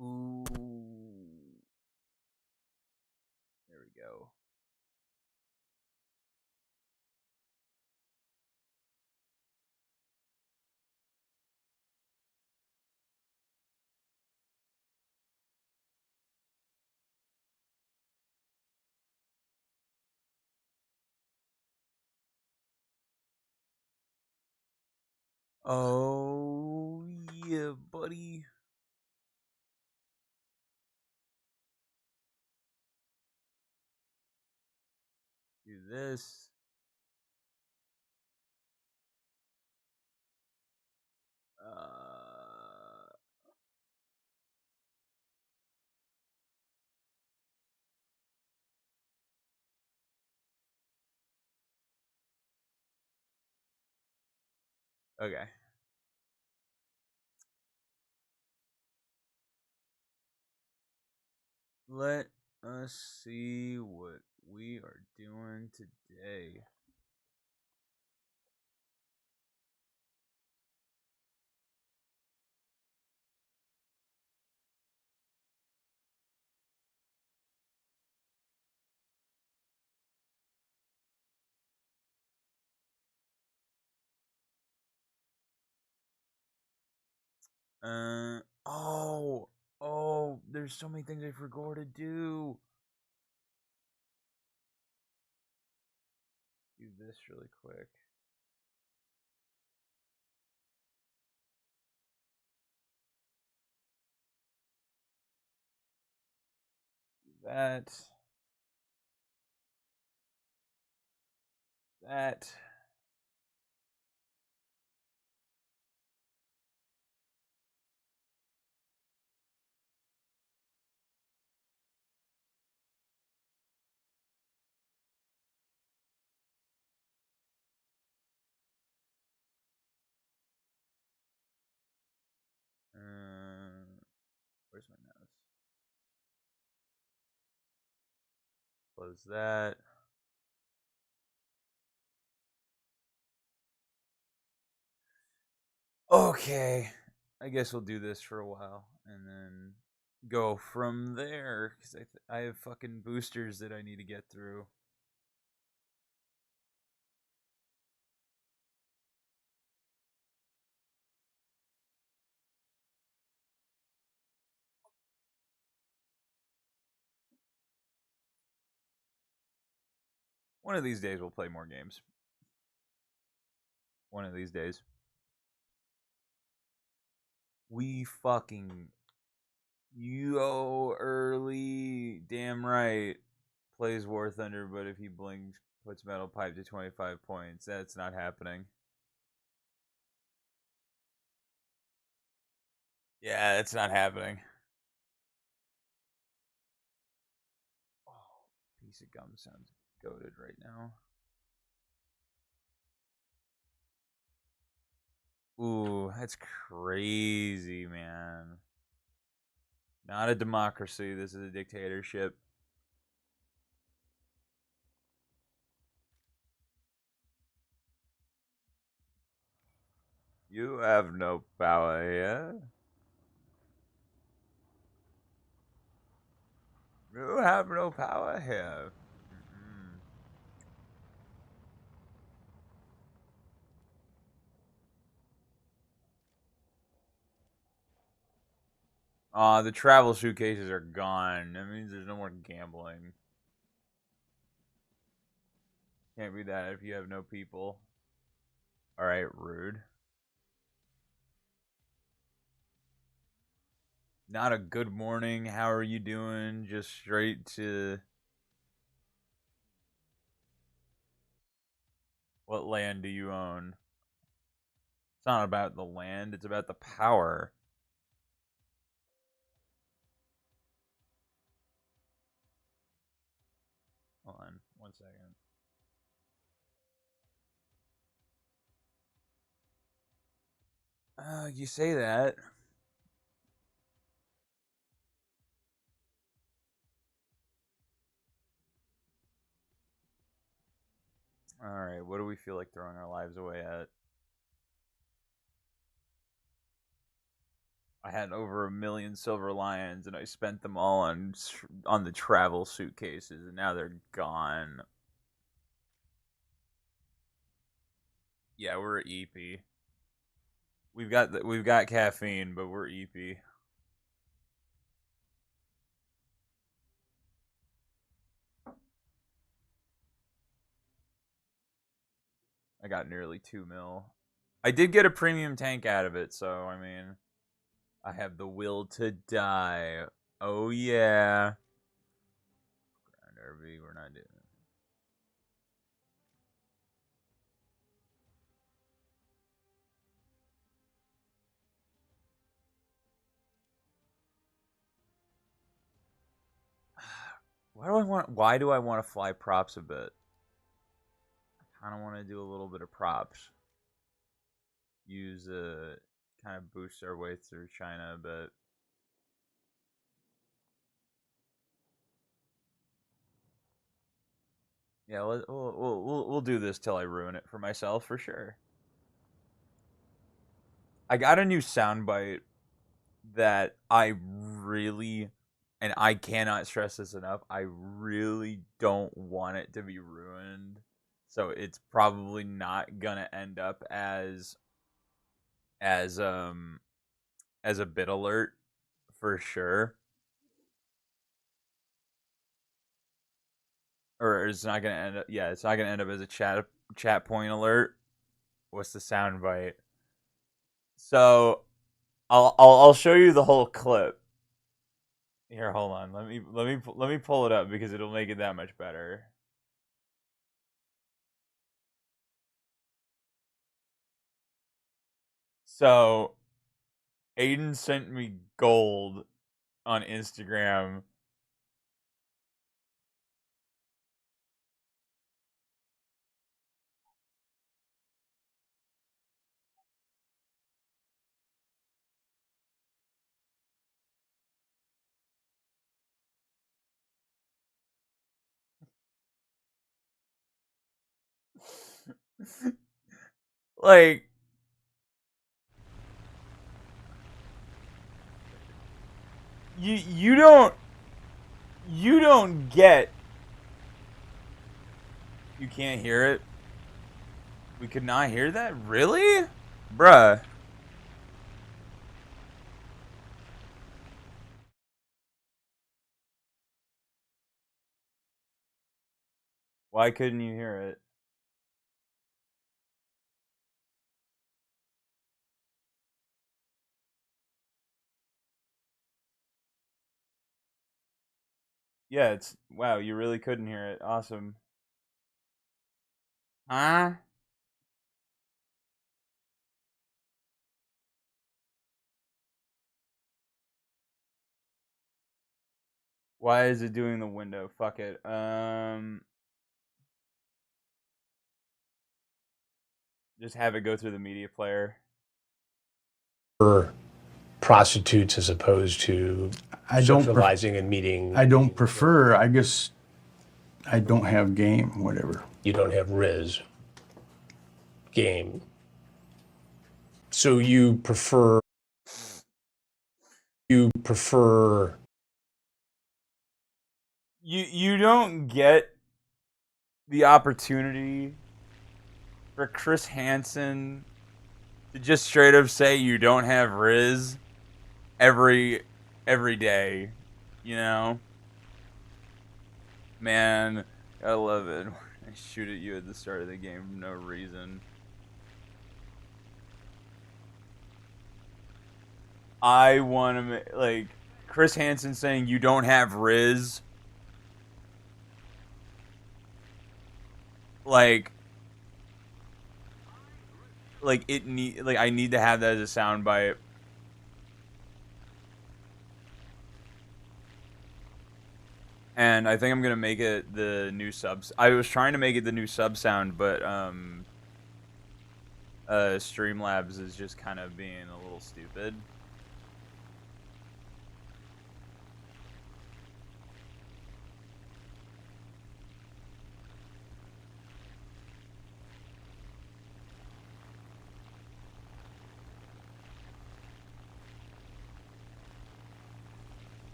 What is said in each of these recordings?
Ooh. There we go. Oh, yeah, buddy. Do this. Okay. Let us see what we are doing today. Uh oh, there's so many things I forgot to do. Do this really quick. That. That. Where's my mouse? Close that. Okay. I guess we'll do this for a while and then go from there because I have fucking boosters that I need to get through. One of these days we'll play more games. One of these days. We fucking yo early. Damn right. Plays War Thunder, but if he blinks, puts Metal Pipe to 25 points. That's not happening. Yeah, that's not happening. Oh, piece of gum sounds goated right now. Ooh, that's crazy, man. Not a democracy. This is a dictatorship. You have no power here. You have no power here. Mm-mm. The travel suitcases are gone. That means there's no more gambling. Can't be that if you have no people. Alright, rude. Not a good morning. How are you doing? Just straight to what land do you own? It's not about the land, it's about the power. Hold on, 1 second. You say that. Alright, what do we feel like throwing our lives away at? I had over 1,000,000 silver lions, and I spent them all on the travel suitcases, and now they're gone. Yeah, we're EP. We've got caffeine, but we're EP. I got nearly 2 mil. I did get a premium tank out of it, so I mean, I have the will to die. Oh yeah. Ground RV, we're not doing it. Why do I want to fly props a bit? I kind of want to do a little bit of props. Use kind of boost our way through China a bit. Yeah, we'll do this till I ruin it for myself for sure. I got a new soundbite that I really, and I cannot stress this enough, I really don't want it to be ruined. So it's probably not gonna end up as um as a bit alert for sure. Or it's not gonna end up, yeah, it's not gonna end up as a chat point alert. What's the soundbite? So I'll show you the whole clip. Here, hold on. Let me pull it up because it'll make it that much better. So Aiden sent me gold on Instagram. Like, you don't get. You can't hear it. We could not hear that? Really? Bruh. Why couldn't you hear it? Yeah, it's wow, you really couldn't hear it. Awesome. Huh? Why is it doing the window? Fuck it. Just have it go through the media player. For prostitutes as opposed to socializing and meeting. I don't prefer. I guess I don't have game. Whatever. You don't have Riz game. So you prefer. You don't get the opportunity for Chris Hansen to just straight up say you don't have Riz every day, you know? Man, I love it. I shoot at you at the start of the game for no reason. I want to like Chris Hansen saying you don't have Riz. Like I need to have that as a soundbite. And I think I'm gonna make it the new subs. I was trying to make it the new sub sound, but Streamlabs is just kind of being a little stupid.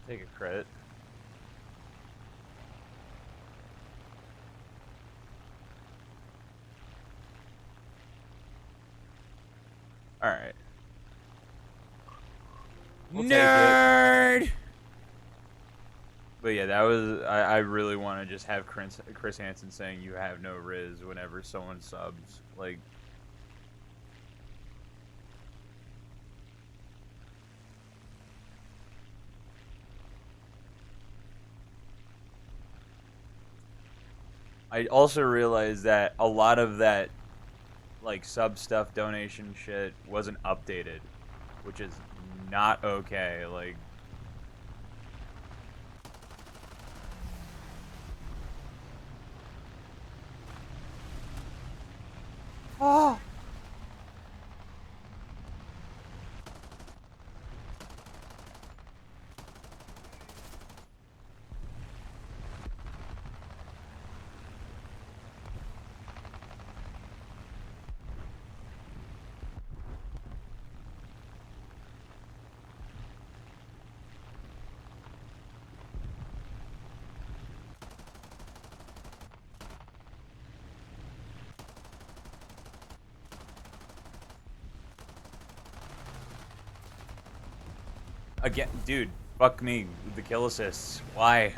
I'll take a crit. Alright. We'll Nerd! But yeah, that was... I really want to just have Chris Hansen saying you have no Riz whenever someone subs. Like... I also realized that a lot of that, like, sub stuff, donation shit, wasn't updated. Which is not okay. Like... Oh! Again, dude, fuck me with the kill assists. Why?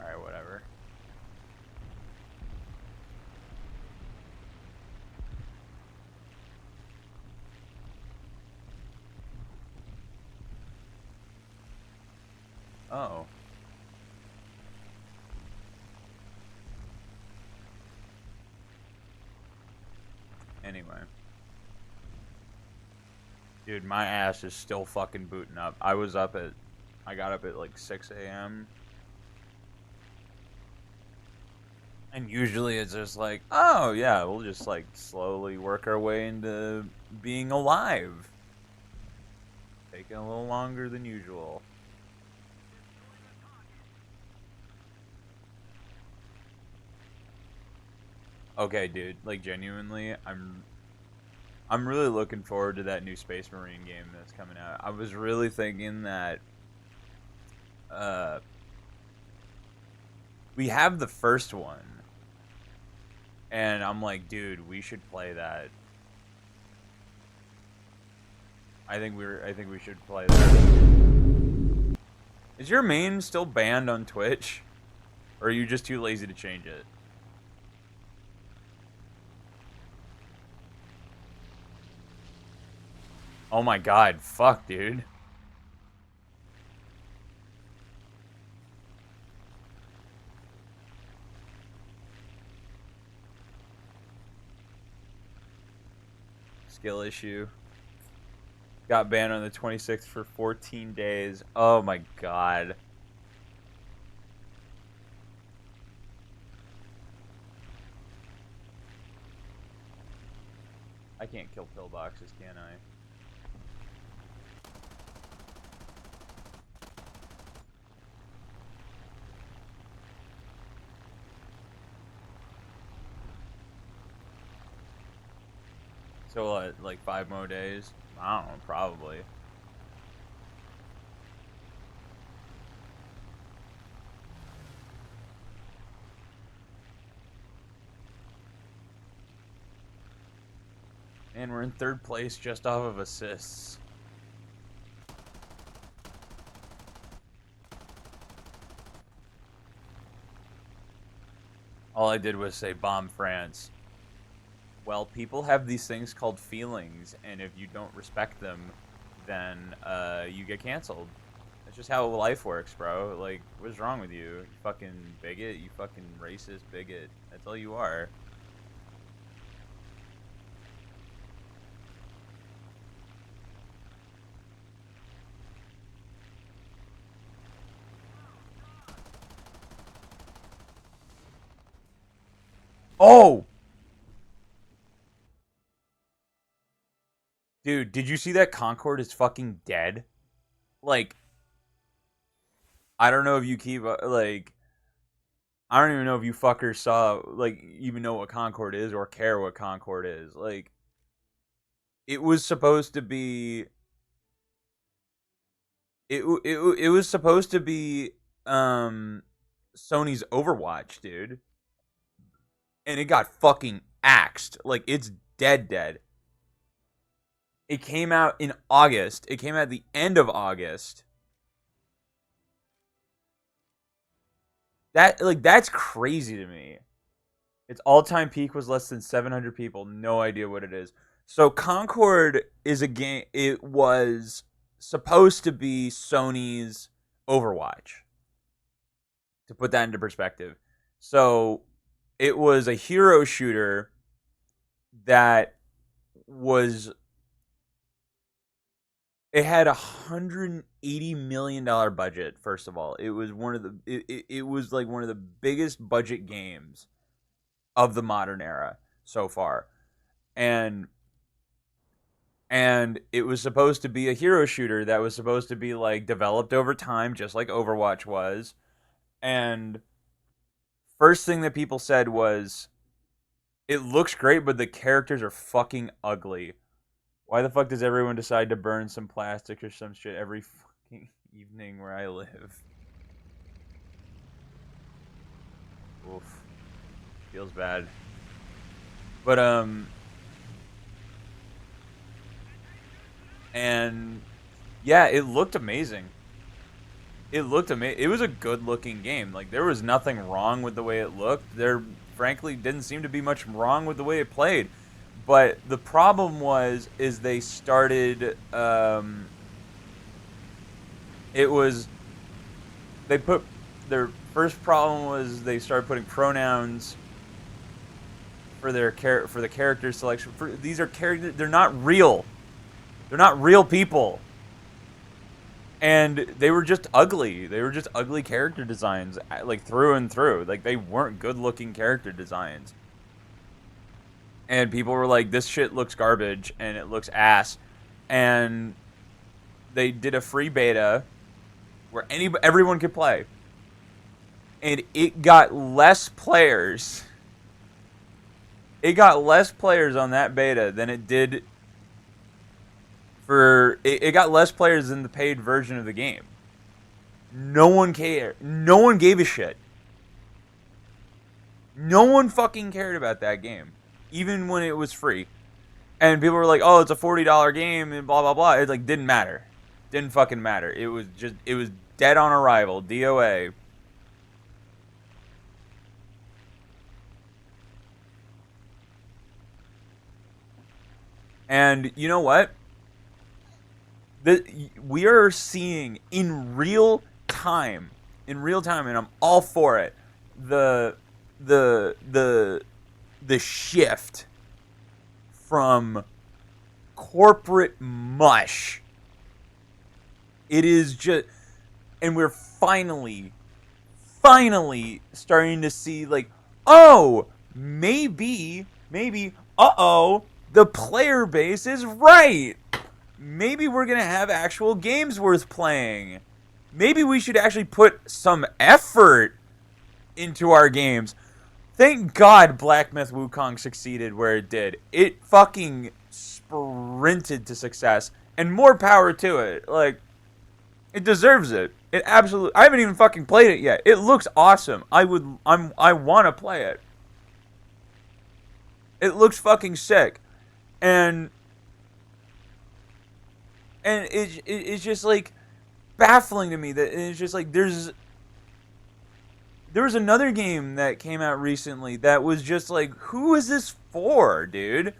Alright, whatever. Oh. Anyway. Dude, my ass is still fucking booting up. I got up at like 6 a.m. And usually it's just like, oh yeah, we'll just like slowly work our way into being alive. Taking a little longer than usual. Okay, dude, like genuinely, I'm really looking forward to that new Space Marine game that's coming out. I was really thinking that we have the first one. And I'm like, dude, we should play that. I think we should play that. Is your main still banned on Twitch? Or are you just too lazy to change it? Oh my god, fuck, dude. Skill issue. Got banned on the 26th for 14 days. Oh my god. I can't kill pillboxes, can I? So like 5 more days? I don't know, probably. And we're in 3rd place just off of assists. All I did was say bomb France. Well, people have these things called feelings, and if you don't respect them, then you get canceled. That's just how life works, bro. Like, what's wrong with you? You fucking bigot? You fucking racist bigot. That's all you are. Oh! Dude, did you see that Concord is fucking dead? Like, I don't know if you keep, like, I don't even know if you fuckers saw, like, even know what Concord is or care what Concord is. Like, it was supposed to be, it was supposed to be, Sony's Overwatch, dude. And it got fucking axed. Like, it's dead. It came out in August. It came out at the end of August. That's crazy to me. Its all-time peak was less than 700 people. No idea what it is. So Concord is a game. It was supposed to be Sony's Overwatch. To put that into perspective. So it was a hero shooter that was, it had $180 million budget. First of all, it was one of the it was like one of the biggest budget games of the modern era so far, and it was supposed to be a hero shooter that was supposed to be like developed over time, just like Overwatch was. And first thing that people said was, it looks great, but the characters are fucking ugly. Why the fuck does everyone decide to burn some plastic or some shit every fucking evening where I live? Oof. Feels bad. But, and, yeah, it looked amazing. It looked amazing. It was a good-looking game. Like, there was nothing wrong with the way it looked. There, frankly, didn't seem to be much wrong with the way it played. But the problem is they started, their first problem was they started putting pronouns for the character selection. These are characters, they're not real. They're not real people. And they were just ugly. They were just ugly character designs, like, through and through. Like, they weren't good-looking character designs. And people were like, this shit looks garbage, and it looks ass. And they did a free beta where everyone could play. And it got less players. It got less players on that beta than it did it got less players than the paid version of the game. No one cared. No one gave a shit. No one fucking cared about that game, even when it was free. And people were like, "Oh, it's a $40 game," and blah blah blah. It like didn't matter. Didn't fucking matter. It was dead on arrival. DOA. And you know what? We are seeing in real time, and I'm all for it. The shift from corporate mush. It is just, and we're finally starting to see, like, oh, maybe, the player base is right. Maybe we're going to have actual games worth playing. Maybe we should actually put some effort into our games. Thank God Black Myth Wukong succeeded where it did. It fucking sprinted to success. And more power to it. Like, it deserves it. It absolutely... I haven't even fucking played it yet. It looks awesome. I want to play it. It looks fucking sick. And it's just, like, baffling to me that it's just, like, there was another game that came out recently that was just, like, who is this for, dude?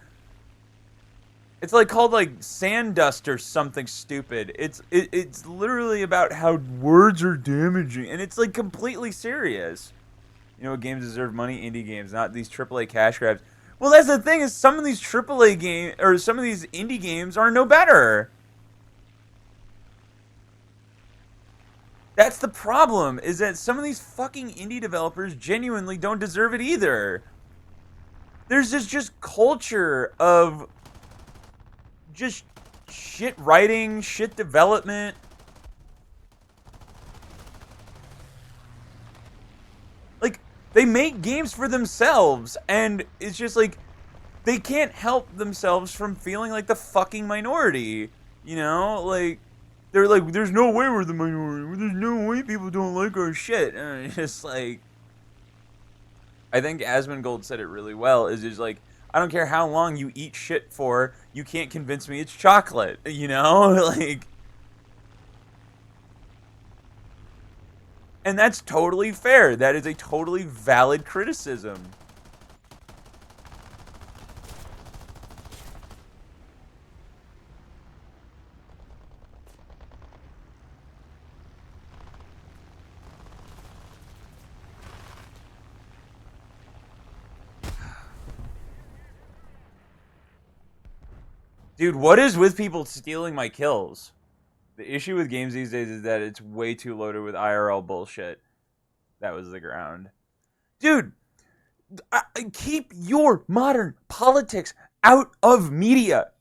It's, like, called, like, Sand Dust or something stupid. It's literally about how words are damaging, and it's, like, completely serious. You know what games deserve money? Indie games, not these AAA cash grabs. Well, that's the thing, is some of these AAA games, or some of these indie games are no better. That's the problem, is that some of these fucking indie developers genuinely don't deserve it either. There's this just culture of just shit writing, shit development. Like, they make games for themselves, and it's just like, they can't help themselves from feeling like the fucking minority. You know? Like, they're like, there's no way we're the minority. There's no way people don't like our shit. And it's just like, I think Asmongold said it really well. Is just like, I don't care how long you eat shit for, you can't convince me it's chocolate. You know, like, and that's totally fair. That is a totally valid criticism. Dude, what is with people stealing my kills? The issue with games these days is that it's way too loaded with IRL bullshit. That was the ground. Dude, keep your modern politics out of media.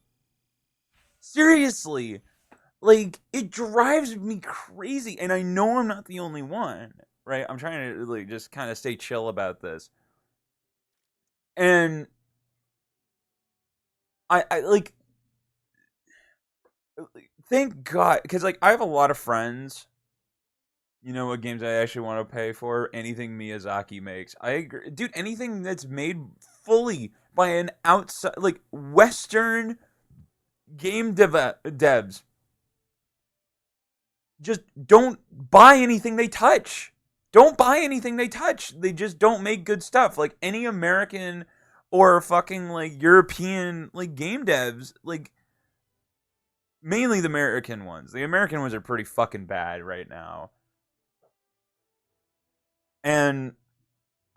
Seriously. Like, it drives me crazy. And I know I'm not the only one, right? I'm trying to like just kind of stay chill about this. And I like, thank God, because like I have a lot of friends. You know what games I actually want to pay for? Anything Miyazaki makes. I agree, dude. Anything that's made fully by an outside, like Western game devs, just don't buy anything they touch. Don't buy anything they touch. They just don't make good stuff. Like any American or fucking like European like game devs, like mainly the American ones. The American ones are pretty fucking bad right now. And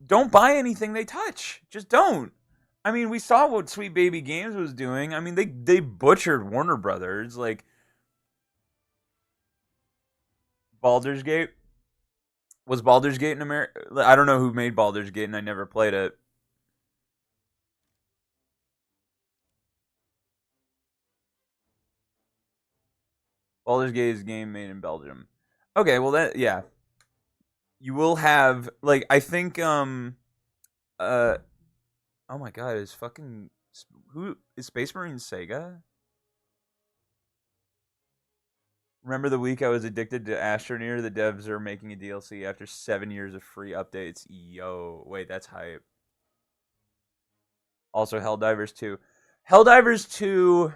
don't buy anything they touch. Just don't. I mean, we saw what Sweet Baby Games was doing. I mean, they butchered Warner Brothers. Like, Baldur's Gate. Was Baldur's Gate in America? I don't know who made Baldur's Gate, and I never played it. Baldur's Gate is a game made in Belgium. Okay, well that yeah. You will have like I think oh my god, is fucking who is Space Marine Sega? Remember the week I was addicted to Astroneer? The devs are making a DLC after 7 years of free updates. Yo, wait, that's hype. Also, Helldivers 2. Helldivers 2.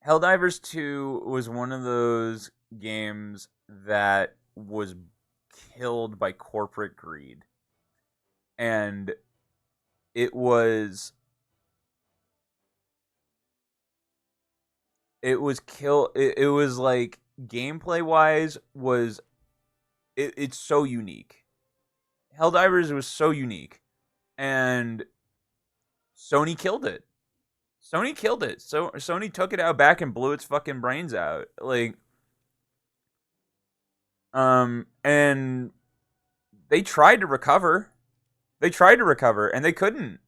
Helldivers 2 was one of those games that was killed by corporate greed. And it was it was like gameplay wise it's so unique. Helldivers was so unique, and Sony killed it. Sony killed it. So Sony took it out back and blew its fucking brains out. Like, and they tried to recover. And they couldn't.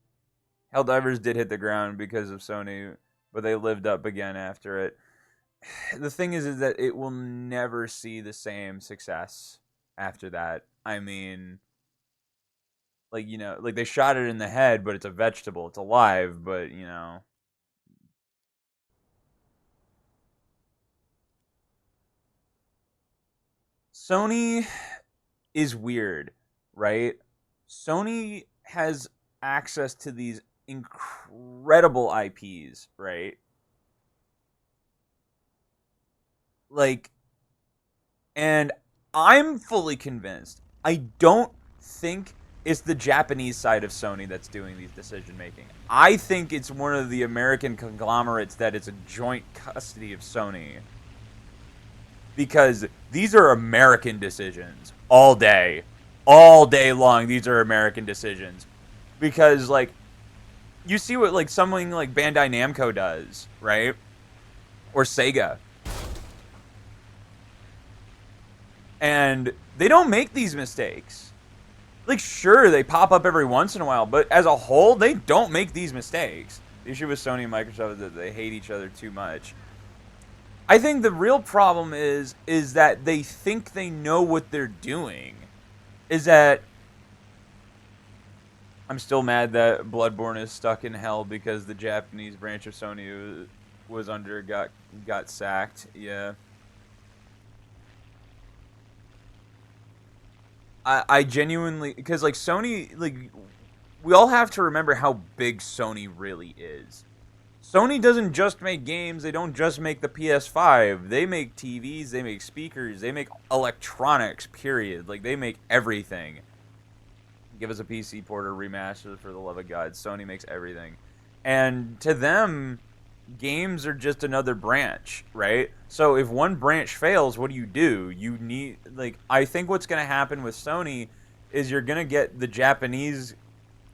Helldivers did hit the ground because of Sony, but they lived up again after it. The thing is that it will never see the same success after that. I mean, like, you know, like they shot it in the head, but it's a vegetable. It's alive, but, you know. Sony is weird, right? Sony has access to these incredible IPs, right? Like, and I'm fully convinced. I don't think it's the Japanese side of Sony that's doing these decision making. I think it's one of the American conglomerates that is a joint custody of Sony. Because these are American decisions all day. All day long, these are American decisions. Because, like, you see what, like, something like Bandai Namco does, right? Or Sega. And they don't make these mistakes. Like, sure, they pop up every once in a while, but as a whole, they don't make these mistakes. The issue with Sony and Microsoft is that they hate each other too much. I think the real problem is that they think they know what they're doing. Is that I'm still mad that Bloodborne is stuck in hell because the Japanese branch of Sony was under got sacked. Yeah. I genuinely, because like Sony, like we all have to remember how big Sony really is. Sony doesn't just make games, they don't just make the PS5. They make TVs, they make speakers, they make electronics, period. Like they make everything. Give us a PC port or remaster for the love of God. Sony makes everything. And to them, games are just another branch, right? So if one branch fails, what do? You need, like, I think what's going to happen with Sony is you're going to get the Japanese,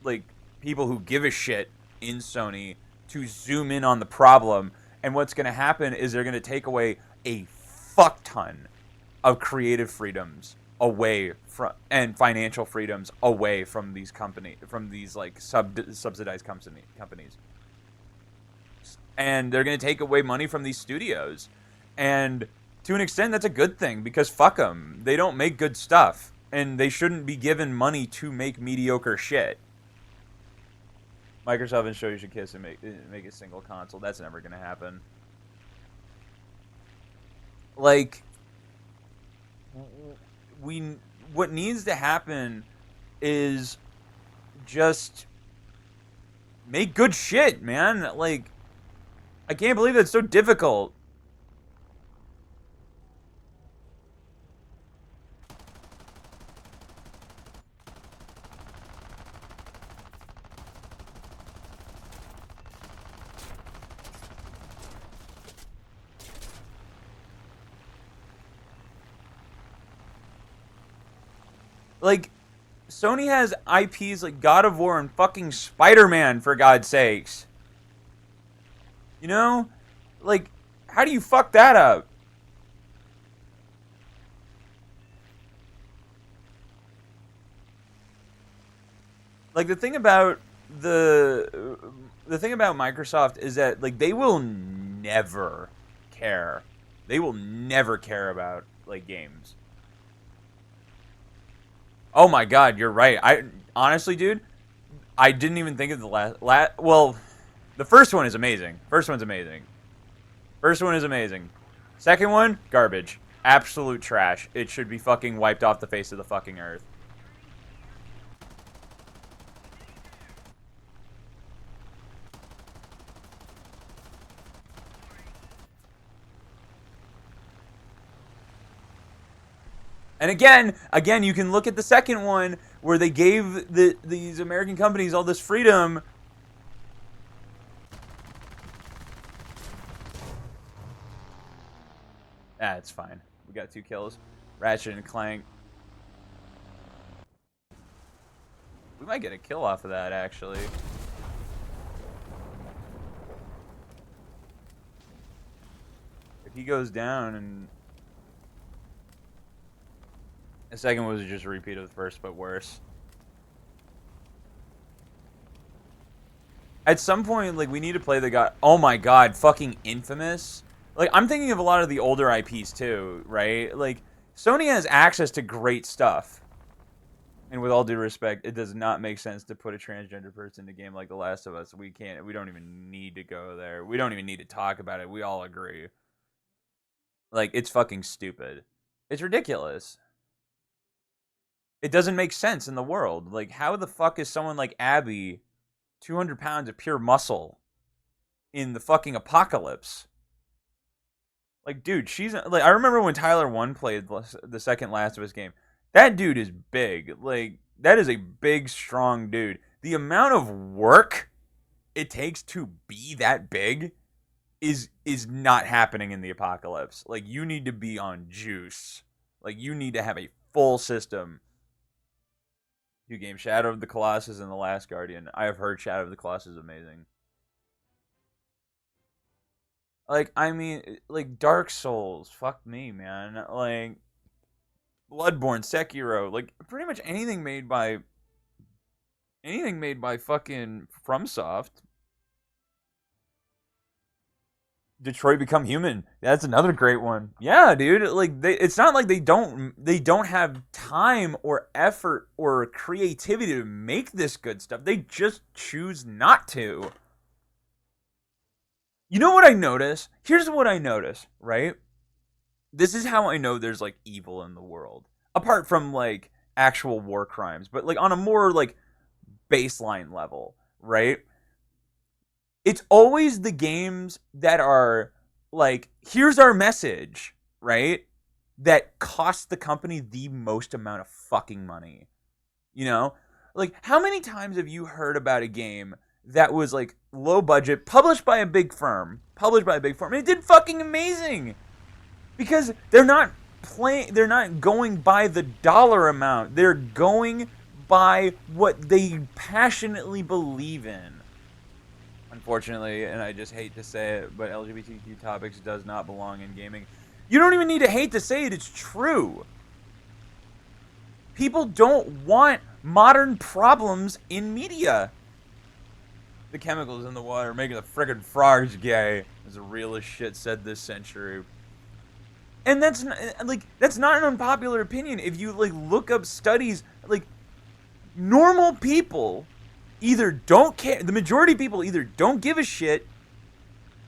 like, people who give a shit in Sony to zoom in on the problem. And what's going to happen is they're going to take away a fuck ton of creative freedoms away from and financial freedoms away from these like subsidized companies, and they're going to take away money from these studios, and to an extent that's a good thing because fuck them, they don't make good stuff and they shouldn't be given money to make mediocre shit. Microsoft and Sony should kiss and make a single console. That's never going to happen. Like, what needs to happen is just make good shit, man. Like, I can't believe that's so difficult. Like, Sony has IPs like God of War and fucking Spider-Man, for God's sakes. You know? Like, how do you fuck that up? Like, the thing about Microsoft is that, like, they will never care. They will never care about, like, games. Oh my God, you're right. I honestly, dude, I didn't even think of the well, the first one is amazing. First one's amazing. First one is amazing. Second one, garbage. Absolute trash. It should be fucking wiped off the face of the fucking earth. And again, you can look at the second one where they gave these American companies all this freedom. Ah, it's fine. We got 2 kills. Ratchet and Clank. We might get a kill off of that, actually. If he goes down and... The second was just a repeat of the first, but worse. At some point, like, we need to play the guy... Oh my God, fucking Infamous. Like, I'm thinking of a lot of the older IPs, too, right? Like, Sony has access to great stuff. And with all due respect, it does not make sense to put a transgender person in a game like The Last of Us. We don't even need to go there. We don't even need to talk about it. We all agree. Like, it's fucking stupid. It's ridiculous. It doesn't make sense in the world. Like, how the fuck is someone like Abby 200 pounds of pure muscle in the fucking apocalypse? Like, dude, she's... Like, I remember when Tyler 1 played the second Last of Us game. That dude is big. Like, that is a big, strong dude. The amount of work it takes to be that big is not happening in the apocalypse. Like, you need to be on juice. Like, you need to have a full system. 2 games, Shadow of the Colossus and The Last Guardian. I have heard Shadow of the Colossus is amazing. Like, I mean, like, Dark Souls. Fuck me, man. Like, Bloodborne, Sekiro, like pretty much anything made by fucking FromSoft. Detroit Become Human. That's another great one. Yeah, dude. Like it's not like they don't have time or effort or creativity to make this good stuff. They just choose not to. You know what I notice? Here's what I notice, right? This is how I know there's like evil in the world. Apart from like actual war crimes, but like on a more like baseline level, right? It's always the games that are like, here's our message, right? That cost the company the most amount of fucking money. You know? Like, how many times have you heard about a game that was like low budget, published by a big firm, and it did fucking amazing? Because they're not going by the dollar amount. They're going by what they passionately believe in. Unfortunately, and I just hate to say it, but LGBTQ topics does not belong in gaming. You don't even need to hate to say it, it's true. People don't want modern problems in media. The chemicals in the water making the friggin' frogs gay is the realest shit said this century. And that's not an unpopular opinion. If you like look up studies, like normal people either don't care. The majority of people either don't give a shit,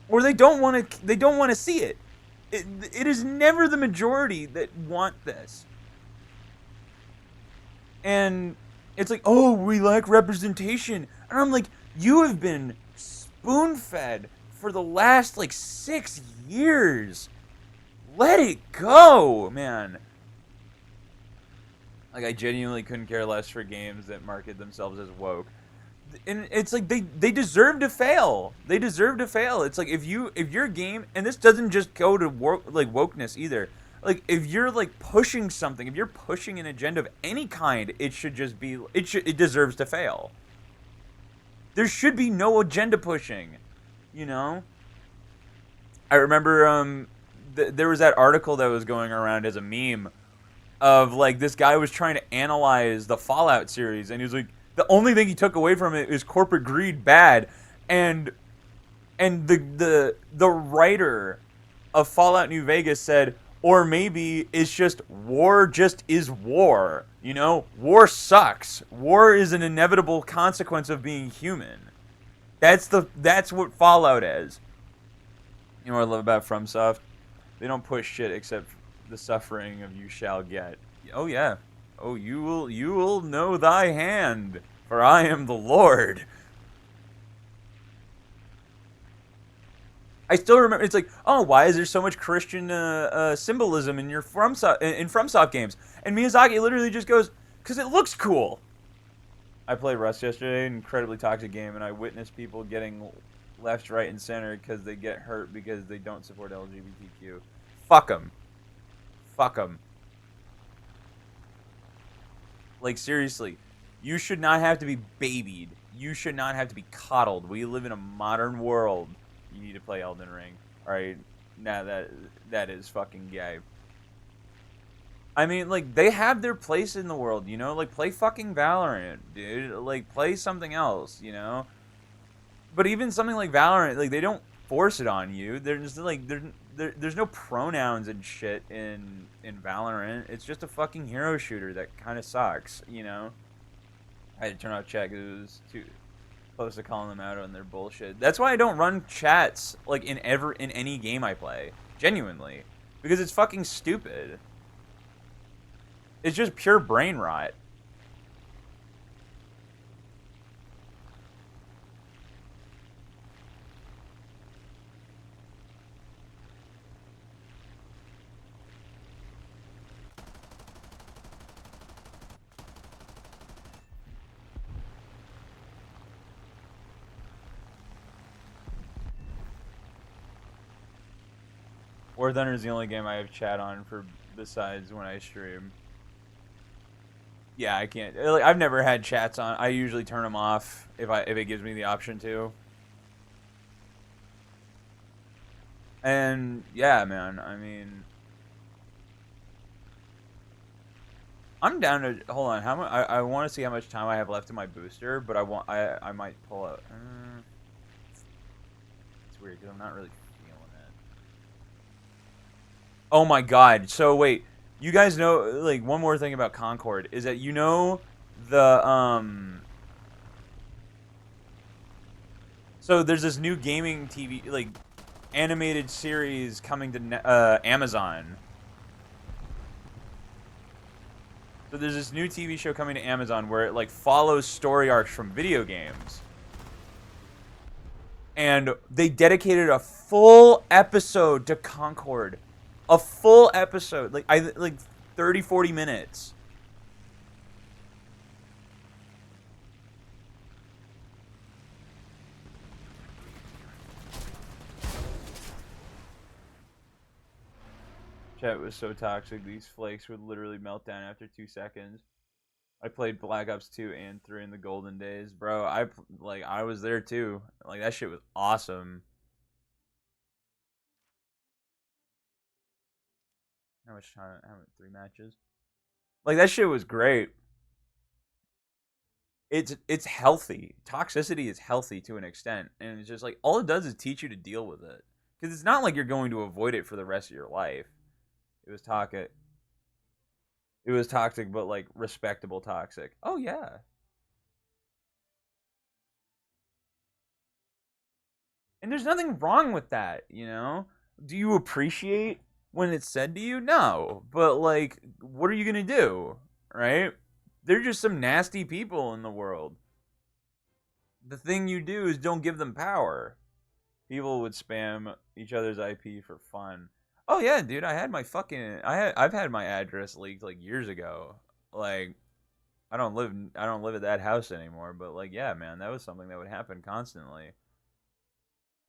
or they don't want to see it. It is never the majority that want this. And it's like, oh, we lack representation. And I'm like, you have been spoon-fed for the last like 6 years. Let it go, man. Like, I genuinely couldn't care less for games that market themselves as woke. And it's like they deserve to fail. They deserve to fail. It's like if your game, and this doesn't just go to like wokeness either. Like if you're like pushing something, if you're pushing an agenda of any kind, it should just be it deserves to fail. There should be no agenda pushing, you know? I remember there was that article that was going around as a meme of like this guy was trying to analyze the Fallout series, and he was like, the only thing he took away from it is corporate greed bad, and the writer of Fallout New Vegas said, or maybe it's just war just is war. You know, war sucks. War is an inevitable consequence of being human. That's what Fallout is. You know what I love about FromSoft? They don't push shit except the suffering of you shall get. Oh yeah. Oh, you will know thy hand, for I am the Lord. I still remember. It's like, oh, why is there so much Christian symbolism in your FromSoft games? And Miyazaki literally just goes, because it looks cool. I played Rust yesterday, an incredibly toxic game, and I witnessed people getting left, right, and center because they get hurt because they don't support LGBTQ. Fuck them. Fuck them. Like, seriously, you should not have to be babied. You should not have to be coddled. We live in a modern world. You need to play Elden Ring. Alright? Nah, that is fucking gay. I mean, like, they have their place in the world, you know? Like, play fucking Valorant, dude. Like, play something else, you know? But even something like Valorant, like, they don't force it on you. There's, like, there's no pronouns and shit in Valorant. It's just a fucking hero shooter that kind of sucks, you know? I had to turn off chat because it was too close to calling them out on their bullshit. That's why I don't run chats, like, in any game I play. Genuinely. Because it's fucking stupid. It's just pure brain rot. War Thunder is the only game I have chat on for besides when I stream. Yeah, I can't. Like, I've never had chats on. I usually turn them off if it gives me the option to. And yeah, man. I mean, I'm down to hold on. How much? I want to see how much time I have left in my booster, but I might pull out. It's weird because I'm not really feeling it. Oh my god! So wait, you guys know like one more thing about Concord is that the. So there's this new gaming TV like animated series coming to Amazon. So there's this new TV show coming to Amazon where it like follows story arcs from video games. And they dedicated a full episode to Concord. A full episode, like 30 40 minutes. Chat was so toxic, these flakes would literally melt down after 2 seconds. I played Black Ops 2 and 3 in the golden days. Bro, I was there too. Like, that shit was awesome. How much time? How many? 3 matches? Like, that shit was great. It's healthy. Toxicity is healthy to an extent. And it's just like, all it does is teach you to deal with it. Because it's not like you're going to avoid it for the rest of your life. It was toxic. It was toxic, but like respectable toxic. Oh yeah. And there's nothing wrong with that, you know? Do you appreciate when it's said to you? No. But like, what are you gonna do? Right? They're just some nasty people in the world. The thing you do is don't give them power. People would spam each other's IP for fun. Oh yeah, dude, I've had my address leaked like years ago. Like I don't live at that house anymore, but like yeah, man, that was something that would happen constantly.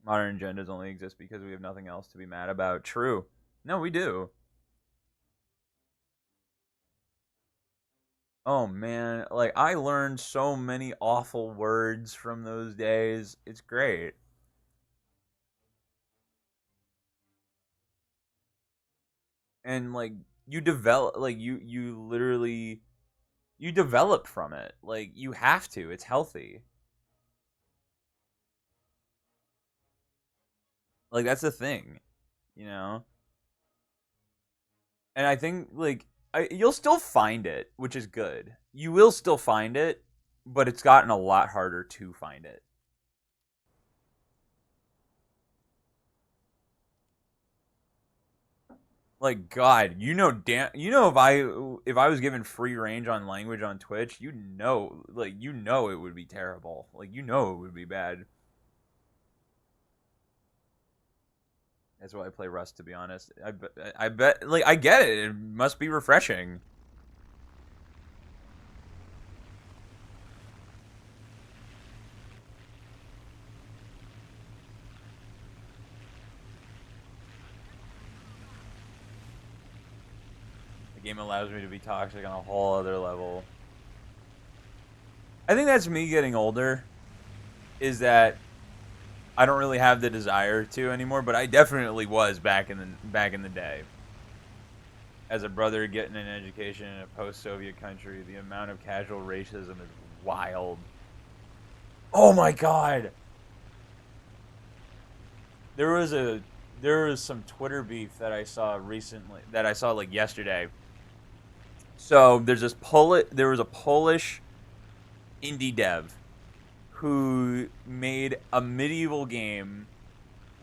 Modern agendas only exist because we have nothing else to be mad about. True. No, we do. Oh man, like I learned so many awful words from those days. It's great. And like you literally you develop from it. Like you have to. It's healthy. Like that's the thing, you know. And I think like you'll still find it, which is good. You will still find it, but it's gotten a lot harder to find it. Like God, you know if I was given free range on language on Twitch, you know it would be terrible. Like you know it would be bad. That's why I play Rust, to be honest. I bet, like, I get it. It must be refreshing. The game allows me to be toxic on a whole other level. I think that's me getting older. Is that I don't really have the desire to anymore, but I definitely was back in the day. As a brother getting an education in a post-Soviet country, the amount of casual racism is wild. Oh my god. There was some Twitter beef that I saw recently that I saw like yesterday. So there was a Polish indie dev who made a medieval game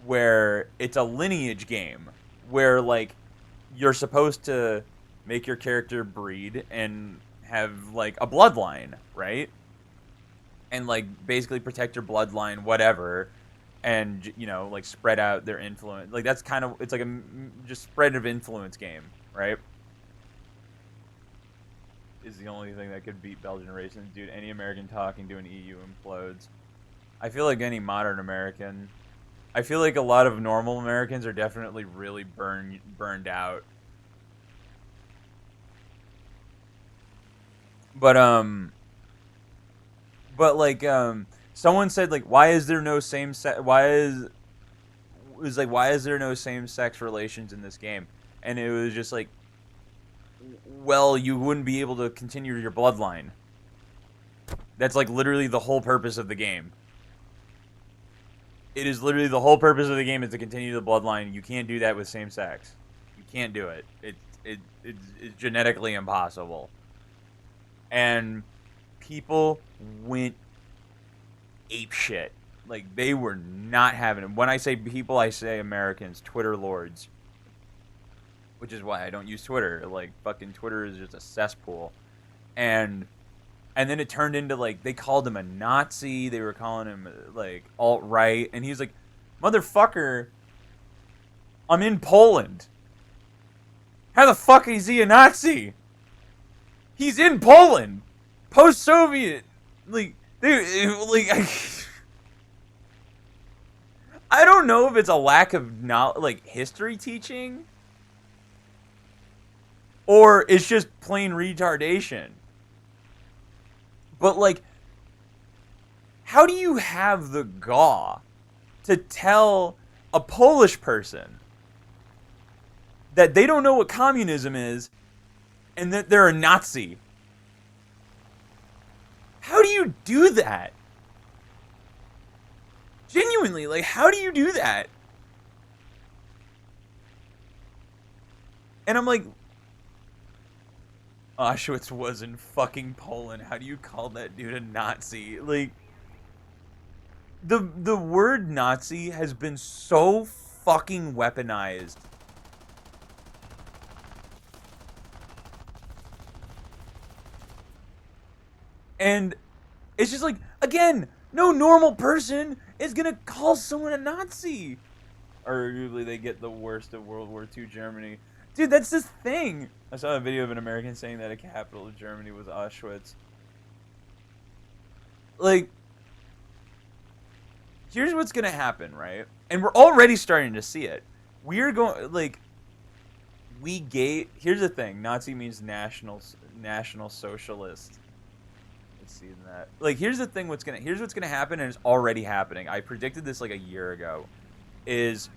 where it's a lineage game where like you're supposed to make your character breed and have like a bloodline, right? And like basically protect your bloodline, whatever, and you know like spread out their influence. Like that's kind of it's like a just spread of influence game, right? Is the only thing that could beat Belgian racism, dude. Any American talking to an EU implodes. I feel like any modern American. I feel like a lot of normal Americans are definitely really burned out. But someone said like why is there no same sex why is there no same sex relations in this game? And it was just like well, you wouldn't be able to continue your bloodline. That's like literally the whole purpose of the game. It is literally the whole purpose of the game is to continue the bloodline. You can't do that with same sex. You can't do it. It's genetically impossible. And people went ape shit. Like, they were not having it. When I say people, I say Americans, Twitter lords. Which is why I don't use Twitter. Like, fucking Twitter is just a cesspool. And then it turned into, like, they called him a Nazi. They were calling him, like, alt-right. And he's like, motherfucker, I'm in Poland. How the fuck is he a Nazi? He's in Poland. Post-Soviet. Like, I don't know if it's a lack of like history teaching, or it's just plain retardation. But like, how do you have the gall to tell a Polish person that they don't know what communism is and that they're a Nazi? How do you do that? Genuinely, like, how do you do that? And I'm like, Auschwitz was in fucking Poland. How do you call that dude a Nazi? Like, the word Nazi has been so fucking weaponized. And it's just like, again, no normal person is gonna call someone a Nazi. Arguably, they get the worst of World War II Germany. Dude, that's this thing. I saw a video of an American saying that a capital of Germany was Auschwitz. Like, here's what's gonna happen, right? And we're already starting to see it. We're going, like, here's the thing. Nazi means national socialist. Let's see that. Like, here's what's gonna happen, and it's already happening. I predicted this like a year ago. Is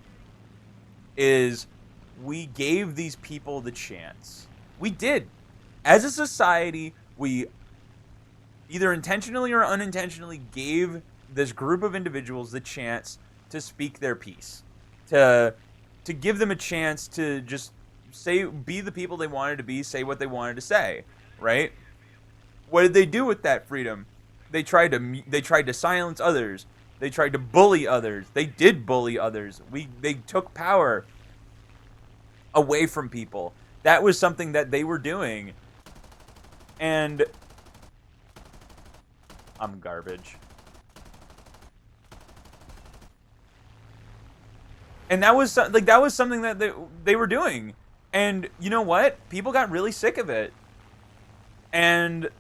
we gave these people the chance. We did. As a society, we either intentionally or unintentionally gave this group of individuals the chance to speak their piece. To give them a chance to just be the people they wanted to be, say what they wanted to say, right? What did they do with that freedom? They tried to silence others. They tried to bully others. They did bully others. They took power away from people. That was something that they were doing. And I'm garbage. And that was something that they were doing. And you know what? People got really sick of it. And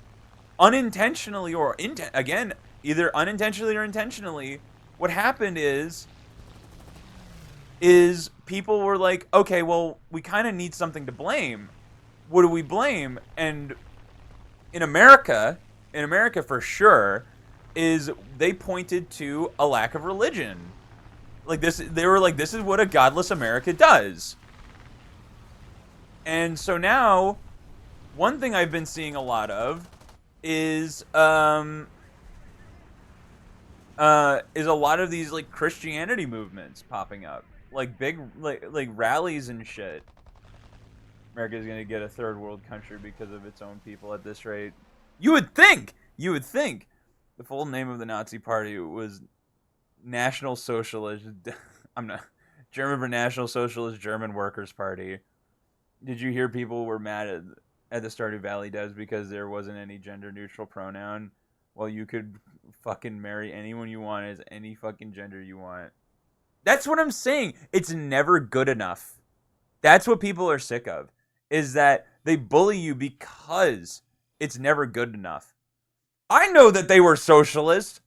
unintentionally or again, either unintentionally or intentionally, what happened is people were like, okay, well, we kind of need something to blame. What do we blame? And in America for sure, is they pointed to a lack of religion. Like this, they were like, this is what a godless America does. And so now, one thing I've been seeing a lot of is a lot of these like Christianity movements popping up, like big like rallies and shit. America's gonna get a third world country because of its own people at this rate. You would think. The full name of the Nazi Party was National Socialist. I'm not German for National Socialist German Workers' Party. Did you hear people were mad at the Stardew Valley devs because there wasn't any gender neutral pronoun? Well, you could fucking marry anyone you want as any fucking gender you want. That's what I'm saying. It's never good enough. That's what people are sick of. Is that they bully you because it's never good enough. I know that they were socialists.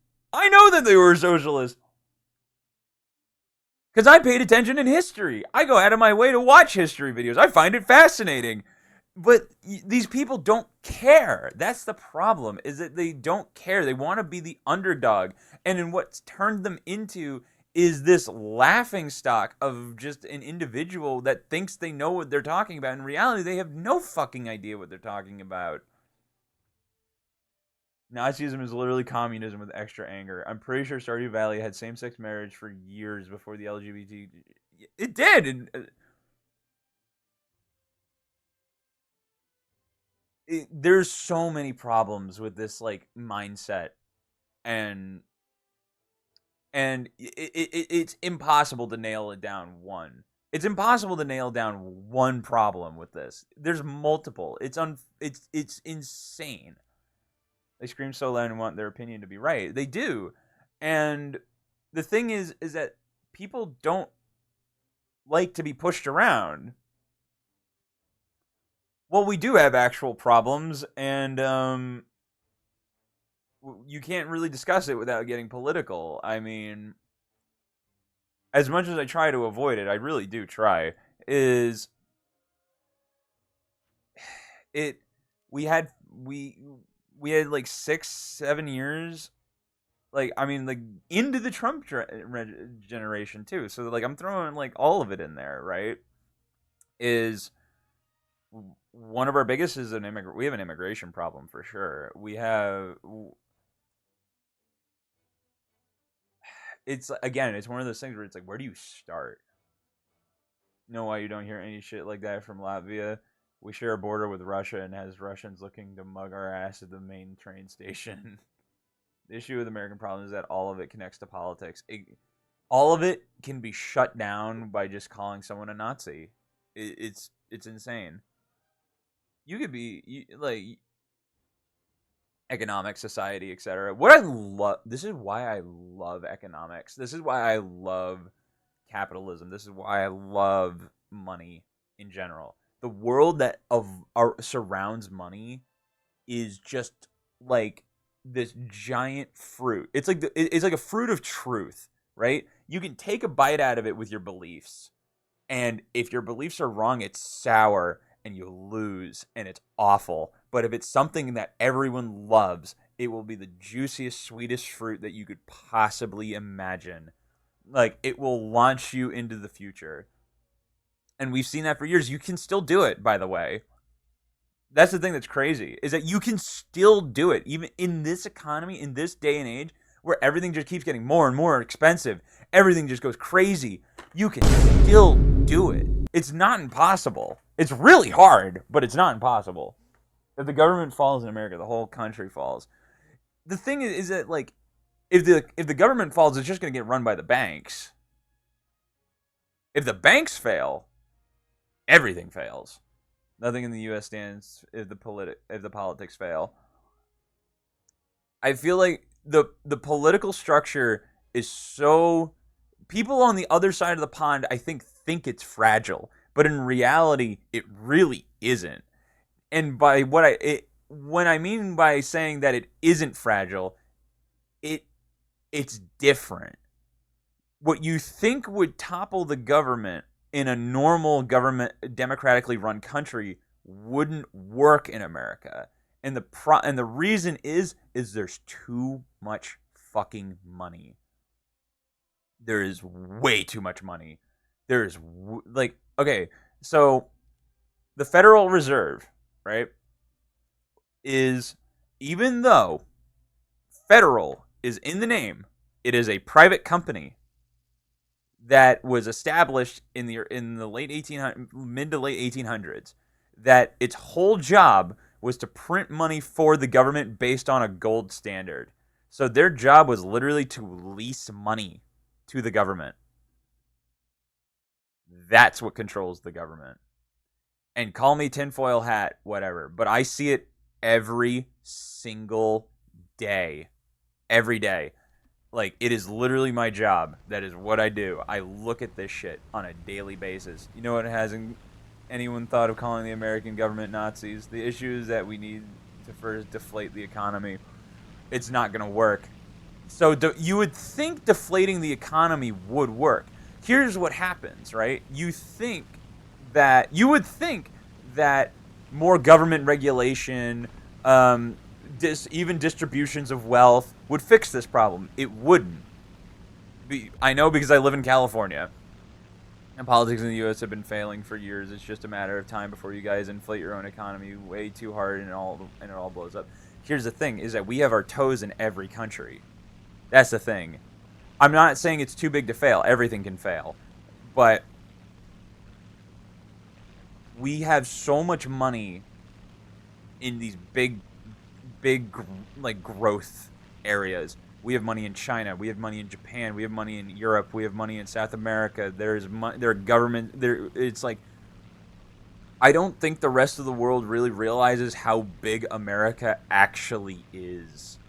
Because I paid attention in history. I go out of my way to watch history videos. I find it fascinating. But these people don't care. That's the problem, is that they don't care. They want to be the underdog. And what's turned them into is this laughing stock of just an individual that thinks they know what they're talking about. In reality, they have no fucking idea what they're talking about. Nazism is literally communism with extra anger. I'm pretty sure Stardew Valley had same-sex marriage for years before the LGBT. It did. And, there's so many problems with this like mindset, and it's impossible to nail it down one. It's impossible to nail down one problem with this. There's multiple. It's insane. They scream so loud and want their opinion to be right. They do. And the thing is that people don't like to be pushed around. Well, we do have actual problems, and you can't really discuss it without getting political. I mean, as much as I try to avoid it, I really do try, is it we had like 6-7 years, like I mean like into the Trump generation too, so like I'm throwing like all of it in there, right? Is one of our biggest is we have an immigration problem for sure. It's again, it's one of those things where it's like, where do you start? You know why you don't hear any shit like that from Latvia? We share a border with Russia and has Russians looking to mug our ass at the main train station. The issue with American problem is that all of it connects to politics. All of it can be shut down by just calling someone a Nazi. It's insane. You could be like economic, society, etc. What I love, this is why I love economics. This is why I love capitalism. This is why I love money in general. The world that surrounds money is just like this giant fruit. It's like it's like a fruit of truth, right? You can take a bite out of it with your beliefs, and if your beliefs are wrong, it's sour and you lose and it's awful. But if it's something that everyone loves, it will be the juiciest, sweetest fruit that you could possibly imagine. Like, it will launch you into the future. And we've seen that for years. You can still do it, by the way. That's the thing that's crazy, is that you can still do it. Even in this economy, in this day and age, where everything just keeps getting more and more expensive. Everything just goes crazy. You can still do it. It's not impossible. It's really hard, but it's not impossible. If the government falls in America, the whole country falls. The thing is that, like, if the government falls, it's just going to get run by the banks. If the banks fail, everything fails. Nothing in the U.S. stands if the politics fail. I feel like the political structure is so... People on the other side of the pond, I think it's fragile. But in reality, it really isn't. And by when I mean by saying that it isn't fragile, it's different. What you think would topple the government in a normal government, democratically run country wouldn't work in America. And the reason is there's too much fucking money. There is way too much money. There is okay, so the Federal Reserve, right, is, even though federal is in the name, it is a private company that was established in the late mid to late 1800s. That its whole job was to print money for the government based on a gold standard. So their job was literally to lease money to the government. That's what controls the government. And call me tinfoil hat, whatever. But I see it every single day. Every day. Like, it is literally my job. That is what I do. I look at this shit on a daily basis. You know what hasn't anyone thought of calling the American government Nazis? The issue is that we need to first deflate the economy. It's not going to work. So you would think deflating the economy would work. Here's what happens, right? You would think that more government regulation, even distributions of wealth would fix this problem. It wouldn't. I know because I live in California. And politics in the U.S. have been failing for years. It's just a matter of time before you guys inflate your own economy way too hard and it all blows up. Here's the thing: is that we have our toes in every country. That's the thing. I'm not saying it's too big to fail. Everything can fail, but we have so much money in these big like growth areas. We have money in China. We have money in Japan. We have money in Europe. We have money in South America. There are government. It's like I don't think the rest of the world really realizes how big America actually is.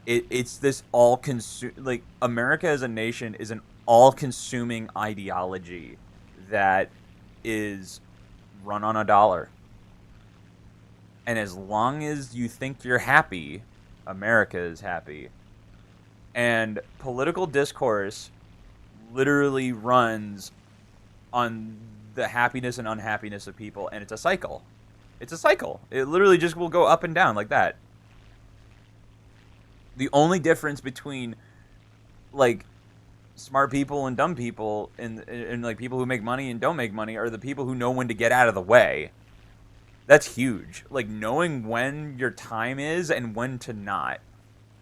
It's this like America as a nation is an all-consuming ideology that is run on a dollar. And as long as you think you're happy, America is happy. And political discourse literally runs on the happiness and unhappiness of people, and it's a cycle. It's a cycle. It literally just will go up and down like that. The only difference between like smart people and dumb people and like people who make money and don't make money are the people who know when to get out of the way. That's huge. Like knowing when your time is and when to not.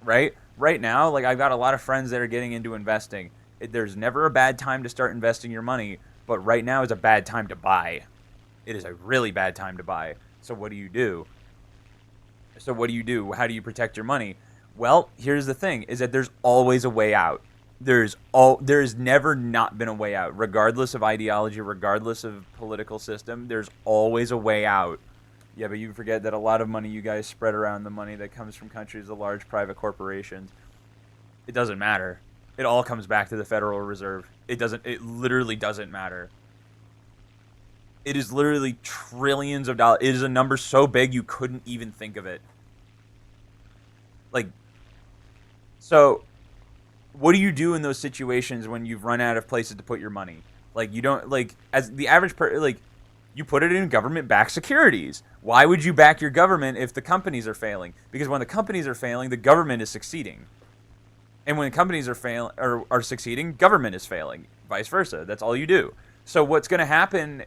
Right? Right now, like I've got a lot of friends that are getting into investing. There's never a bad time to start investing your money, but right now is a bad time to buy. It is a really bad time to buy. So what do you do? How do you protect your money? Well, here's the thing, is that there's always a way out. There's never not been a way out. Regardless of ideology, regardless of political system, there's always a way out. Yeah, but you forget that a lot of money you guys spread around the money that comes from countries of large private corporations. It doesn't matter. It all comes back to the Federal Reserve. It literally doesn't matter. It is literally trillions of dollars. It is a number so big you couldn't even think of it. Like, so what do you do in those situations when you've run out of places to put your money? Like, you don't, like, as the average like, you put it in government-backed securities. Why would you back your government if the companies are failing? Because when the companies are failing, the government is succeeding. And when companies are succeeding, government is failing. Vice versa. That's all you do. So what's going to happen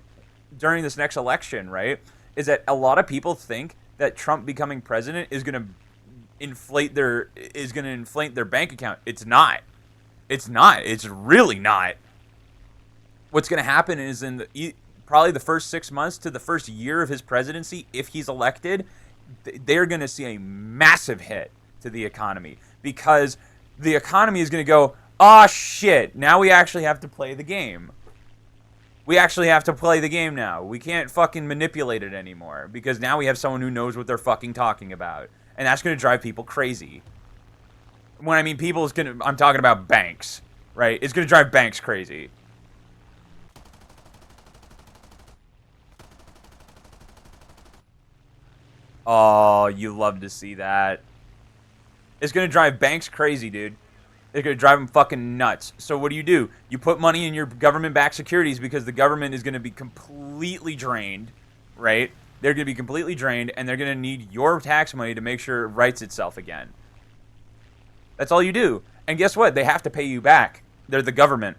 during this next election, right, is that a lot of people think that Trump becoming president is going to inflate their bank account. It's not. It's not. It's really not. What's going to happen is in probably the first 6 months to the first year of his presidency, if he's elected, they're going to see a massive hit to the economy because the economy is going to go, oh shit, now we actually have to play the game. We actually have to play the game now. We can't fucking manipulate it anymore because now we have someone who knows what they're fucking talking about. And that's going to drive people crazy. When I mean people, I'm talking about banks, right? It's going to drive banks crazy. Oh, you love to see that. It's going to drive banks crazy, dude. It's going to drive them fucking nuts. So what do? You put money in your government-backed securities because the government is going to be completely drained, right? They're going to be completely drained, and they're going to need your tax money to make sure it rights itself again. That's all you do. And guess what? They have to pay you back. They're the government.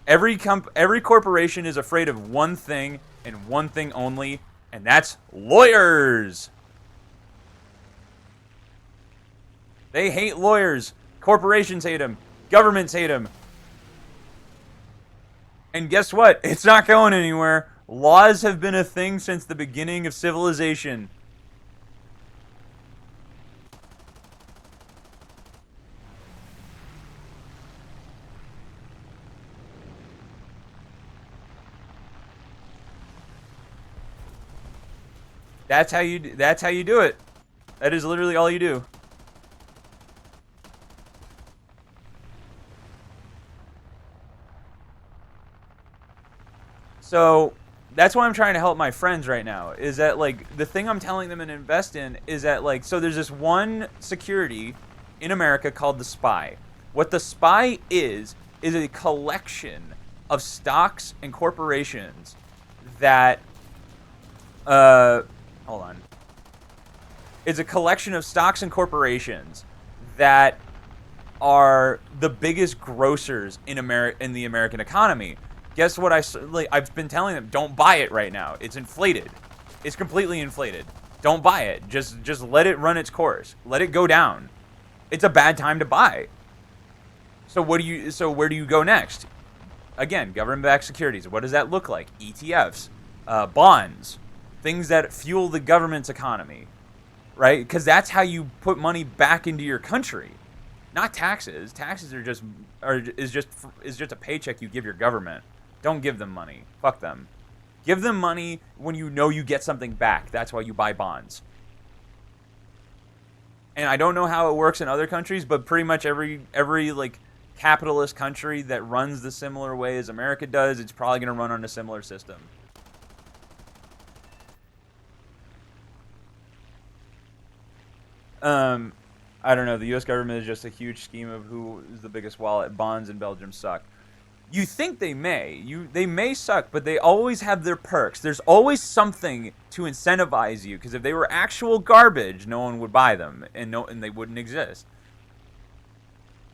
Every corporation is afraid of one thing and one thing only, and that's lawyers. They hate lawyers. Corporations hate them. Governments hate them. And guess what? It's not going anywhere. Laws have been a thing since the beginning of civilization. That's how you do it. That is literally all you do. So that's why I'm trying to help my friends right now, is that like the thing I'm telling them to invest in is that like, so there's this one security in America called the SPY. What the SPY is a collection of stocks and corporations that, hold on. It's a collection of stocks and corporations that are the biggest grossers in in the American economy. Guess what? I've been telling them, don't buy it right now. It's inflated. It's completely inflated. Don't buy it. Just let it run its course. Let it go down. It's a bad time to buy. So where do you go next? Again, government-backed securities. What does that look like? ETFs, bonds, things that fuel the government's economy, right? Because that's how you put money back into your country. Not taxes. Taxes is just a paycheck you give your government. Don't give them money. Fuck them. Give them money when you know you get something back. That's why you buy bonds. And I don't know how it works in other countries, but pretty much every like capitalist country that runs the similar way as America does, it's probably going to run on a similar system. I don't know. The U.S. government is just a huge scheme of who is the biggest wallet. Bonds in Belgium suck. You think they may. They may suck, but they always have their perks. There's always something to incentivize you, because if they were actual garbage, no one would buy them, and they wouldn't exist.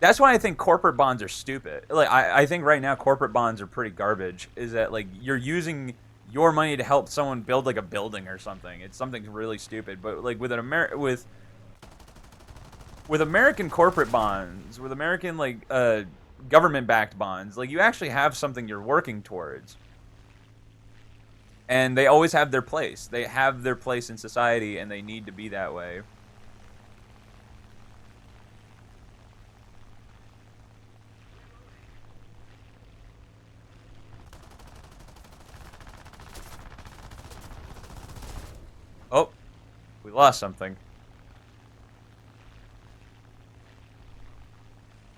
That's why I think corporate bonds are stupid. Like I think right now corporate bonds are pretty garbage. Is that like you're using your money to help someone build like a building or something? It's something really stupid. But like with with American corporate bonds, with American like government-backed bonds, like you actually have something you're working towards, and they always have their place. They have their place in society, and they need to be that way. Oh, we lost something.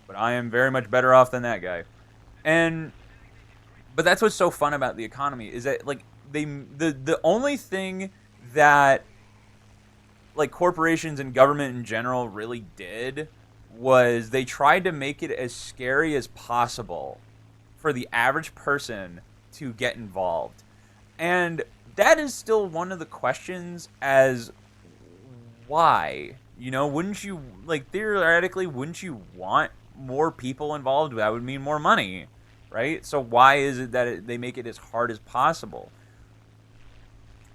But I am very much better off than that guy. But that's what's so fun about the economy, is that like the only thing that like corporations and government in general really did was they tried to make it as scary as possible for the average person to get involved. And that is still one of the questions, as why? You know, wouldn't you, like, theoretically, wouldn't you want more people involved? That would mean more money, right? So why is it that they make it as hard as possible?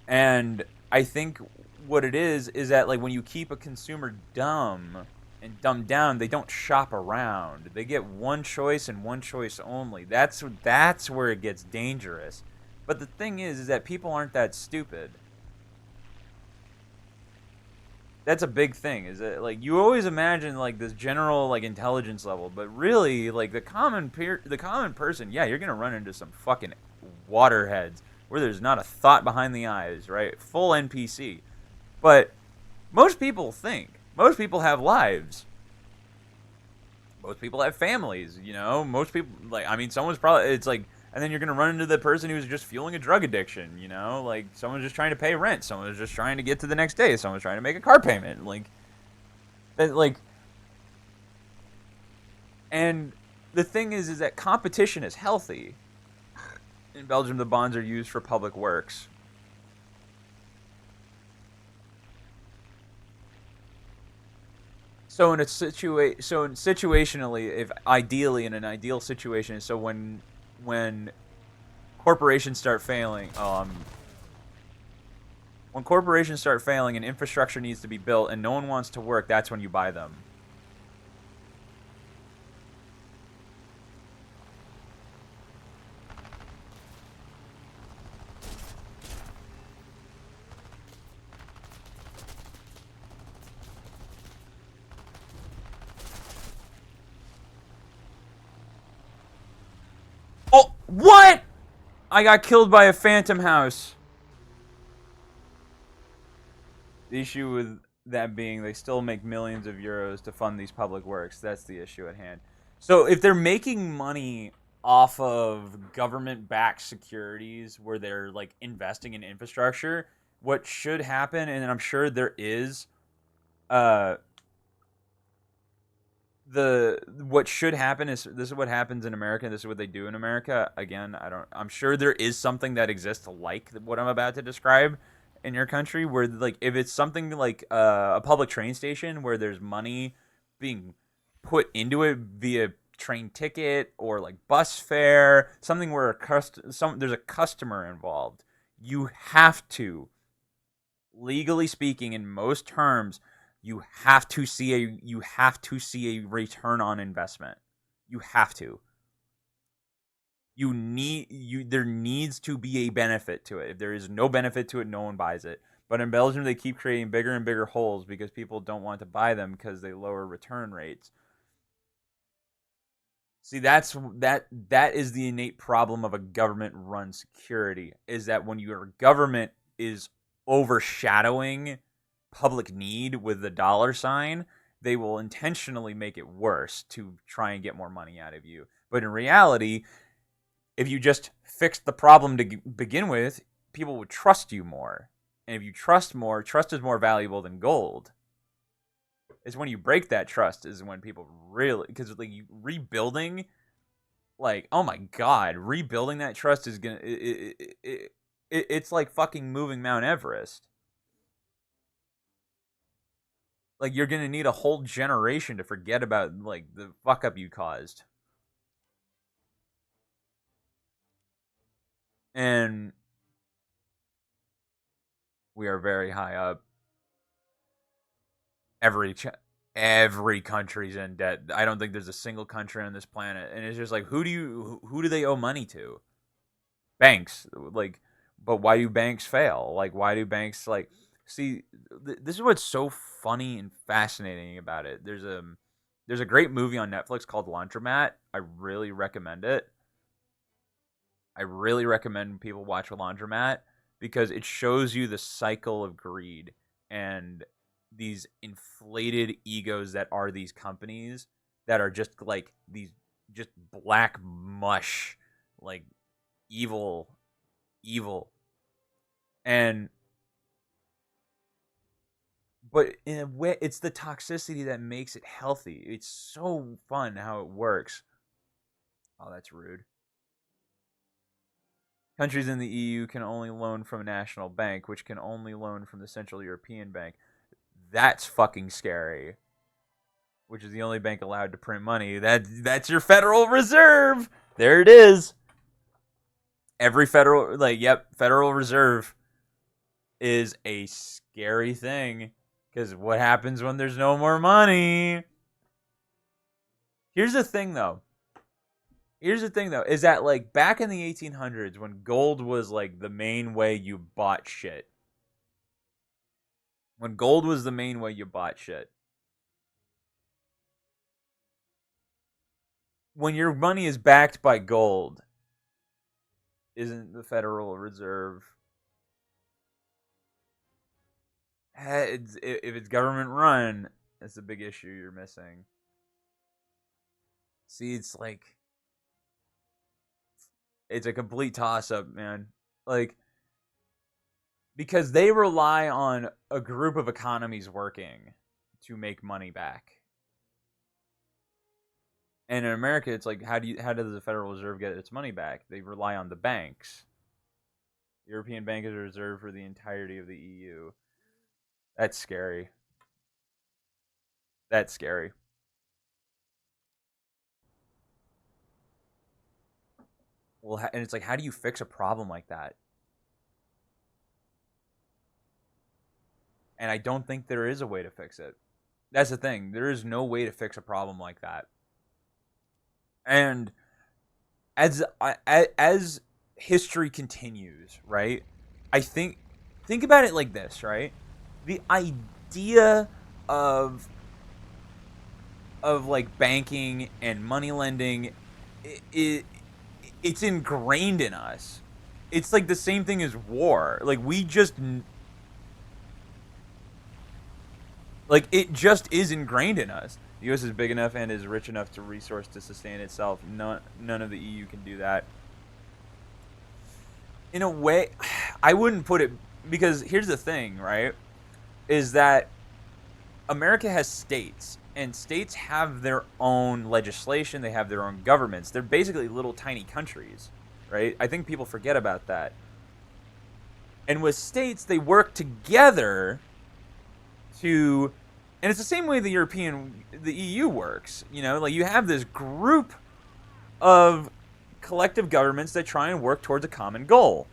And I think what it is that, like, when you keep a consumer dumb and dumbed down, they don't shop around. They get one choice and one choice only. That's where it gets dangerous. But the thing is that people aren't that stupid. That's a big thing, is that like you always imagine like this general like intelligence level, but really like the common person, yeah, you're gonna run into some fucking waterheads where there's not a thought behind the eyes, right? Full NPC. But most people think. Most people have lives. Most people have families, you know? Most people, like, I mean, someone's probably, it's like, and then you're going to run into the person who's just fueling a drug addiction, you know? Like, someone's just trying to pay rent. Someone's just trying to get to the next day. Someone's trying to make a car payment. And the thing is that competition is healthy. In Belgium, the bonds are used for public works. So situationally, if ideally in an ideal situation, so when corporations start failing, when corporations start failing and infrastructure needs to be built and no one wants to work, that's when you buy them. Oh, what? I got killed by a phantom house. The issue with that being they still make millions of euros to fund these public works. That's the issue at hand. So if they're making money off of government-backed securities where they're like investing in infrastructure, what should happen, and I'm sure there is, what should happen is this is what happens in America. This is what they do in America. Again, I'm sure there is something that exists like what I'm about to describe in your country, where like if it's something like a public train station where there's money being put into it via train ticket or like bus fare, something where there's a customer involved. You have to, legally speaking, in most terms, you have to see a return on investment. You have to. There needs to be a benefit to it. If there is no benefit to it, no one buys it. But in Belgium, they keep creating bigger and bigger holes because people don't want to buy them because they lower return rates. See, that is the innate problem of a government-run security, is that when your government is overshadowing public need with the dollar sign, they will intentionally make it worse to try and get more money out of you. But in reality, if you just fixed the problem to begin with, people would trust you more. And if you trust more, trust is more valuable than gold. It's when you break that trust is when people really, because like rebuilding, like, oh my god, rebuilding that trust is gonna it's like fucking moving Mount Everest. Like, you're gonna need a whole generation to forget about like the fuck up you caused. And we are very high up. Every country's in debt. I don't think there's a single country on this planet, and it's just like, who do they owe money to? Banks. Like, but why do banks fail? Like, why do banks like see? This is what's so funny and fascinating about it. There's a great movie on Netflix called Laundromat. I really recommend it. I really recommend people watch Laundromat because it shows you the cycle of greed and these inflated egos that are these companies that are just like these just black mush, like evil. And but in a way, it's the toxicity that makes it healthy. It's so fun how it works. Oh, that's rude. Countries in the EU can only loan from a national bank, which can only loan from the Central European Bank. That's fucking scary. Which is the only bank allowed to print money. That's your Federal Reserve. There it is. Every Federal Reserve is a scary thing because what happens when there's no more money? Here's the thing though, is that like back in the 1800s when gold was like the main way you bought shit. When gold was the main way you bought shit. When your money is backed by gold, isn't the Federal Reserve, if it's government run, that's a big issue you're missing. See, it's like it's a complete toss up, man. Like, because they rely on a group of economies working to make money back. And in America, it's like, how does the Federal Reserve get its money back? They rely on the banks. The European Bank is a reserve for the entirety of the EU. That's scary. That's scary. Well, and it's like, how do you fix a problem like that? And I don't think there is a way to fix it. That's the thing. There is no way to fix a problem like that. And as history continues, right? I think about it like this, right? The idea of like banking and money lending, it's ingrained in us. It's like the same thing as war. Like it just is ingrained in us. The U.S. is big enough and is rich enough to resource to sustain itself. None of the EU can do that. In a way, I wouldn't put it, because here's the thing, right? Is that America has states, and states have their own legislation. They have their own governments. They're basically little tiny countries, right? I think people forget about that. And with states, they work together to And it's the same way the EU works. You know, like you have this group of collective governments that try and work towards a common goal,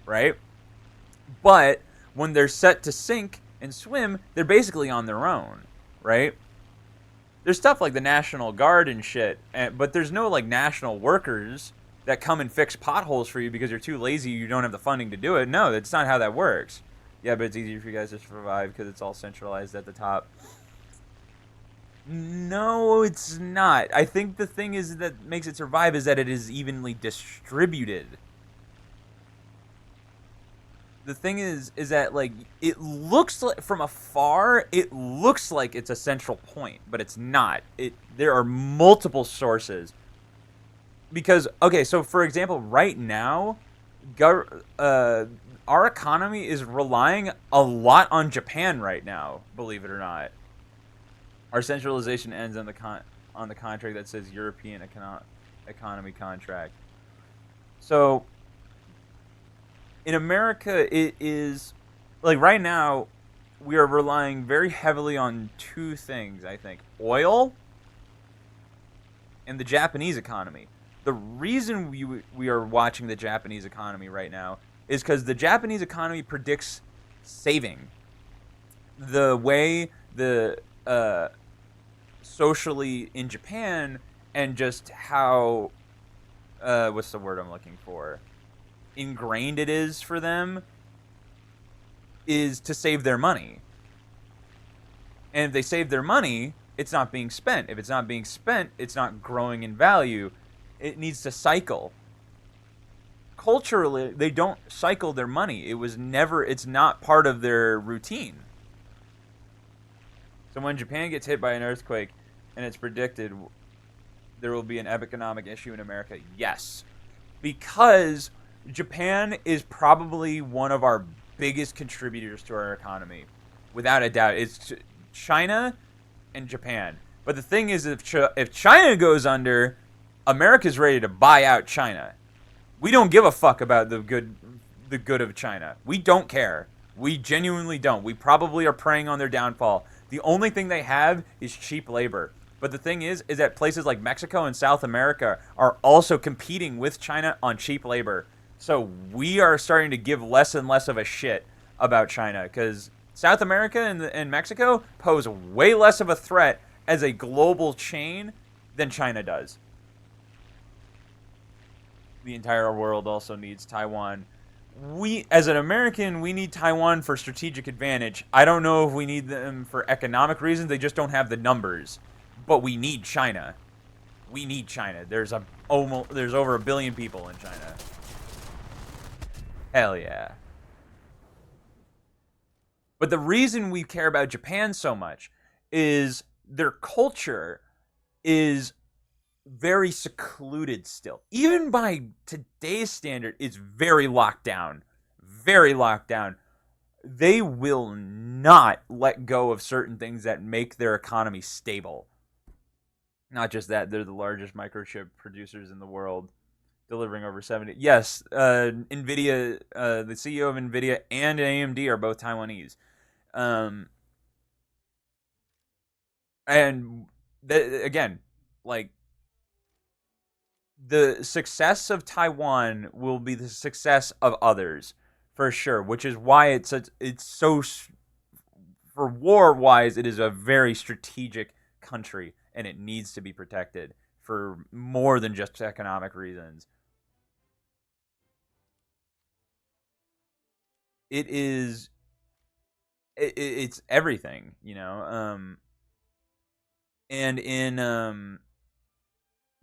right? But when they're set to sink and swim, they're basically on their own, right? There's stuff like the National Guard and shit, but there's no like national workers that come and fix potholes for you because you're too lazy, you don't have the funding to do it. No, that's not how that works. Yeah, but it's easier for you guys to survive because it's all centralized at the top. No, it's not. I think the thing is that makes it survive is that it is evenly distributed. The thing is that like it looks like from afar, it looks like it's a central point, but it's not. There are multiple sources. Because okay, so for example, right now, our economy is relying a lot on Japan right now. Believe it or not, our centralization ends on the contract that says European economy contract. So in America, it is like right now we are relying very heavily on two things. I think oil and the Japanese economy. The reason we are watching the Japanese economy right now is because the Japanese economy predicts saving. The way the socially in Japan and just how what's the word I'm looking for? Ingrained it is for them is to save their money. And if they save their money, it's not being spent. If it's not being spent, it's not growing in value. It needs to cycle. Culturally, they don't cycle their money. It's not part of their routine. So when Japan gets hit by an earthquake and it's predicted there will be an economic issue in America, yes. Because Japan is probably one of our biggest contributors to our economy. Without a doubt. It's China and Japan. But the thing is, if China goes under, America's ready to buy out China. We don't give a fuck about the good of China. We don't care. We genuinely don't. We probably are preying on their downfall. The only thing they have is cheap labor. But the thing is that places like Mexico and South America are also competing with China on cheap labor. So we are starting to give less and less of a shit about China because South America and Mexico pose way less of a threat as a global chain than China does. The entire world also needs Taiwan. As an American, we need Taiwan for strategic advantage. I don't know if we need them for economic reasons. They just don't have the numbers. But we need China. We need China. There's over 1 billion people in China. Hell yeah. But the reason we care about Japan so much is their culture is very secluded still. Even by today's standard, it's very locked down. Very locked down. They will not let go of certain things that make their economy stable. Not just that, they're the largest microchip producers in the world, delivering over 70. Yes, NVIDIA, the CEO of NVIDIA and AMD are both Taiwanese. And again, like, the success of Taiwan will be the success of others, for sure. Which is why it's so, for war-wise, it is a very strategic country, and it needs to be protected for more than just economic reasons. It's everything, you know. And in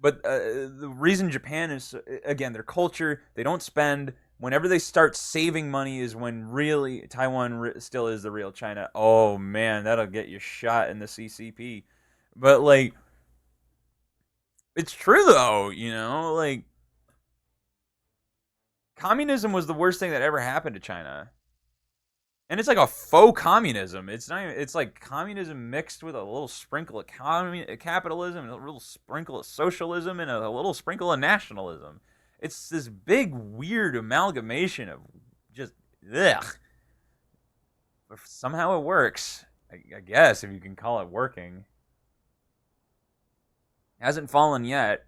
But the reason Japan is, again, their culture, they don't spend. Whenever they start saving money is when really Taiwan still is the real China. Oh, man, that'll get you shot in the CCP. But, like, it's true, though, you know? Like, communism was the worst thing that ever happened to China. And it's like a faux communism. It's not even, it's like communism mixed with a little sprinkle of capitalism, and a little sprinkle of socialism, and a little sprinkle of nationalism. It's this big, weird amalgamation of just ugh. But somehow it works. I guess, if you can call it working. Hasn't fallen yet.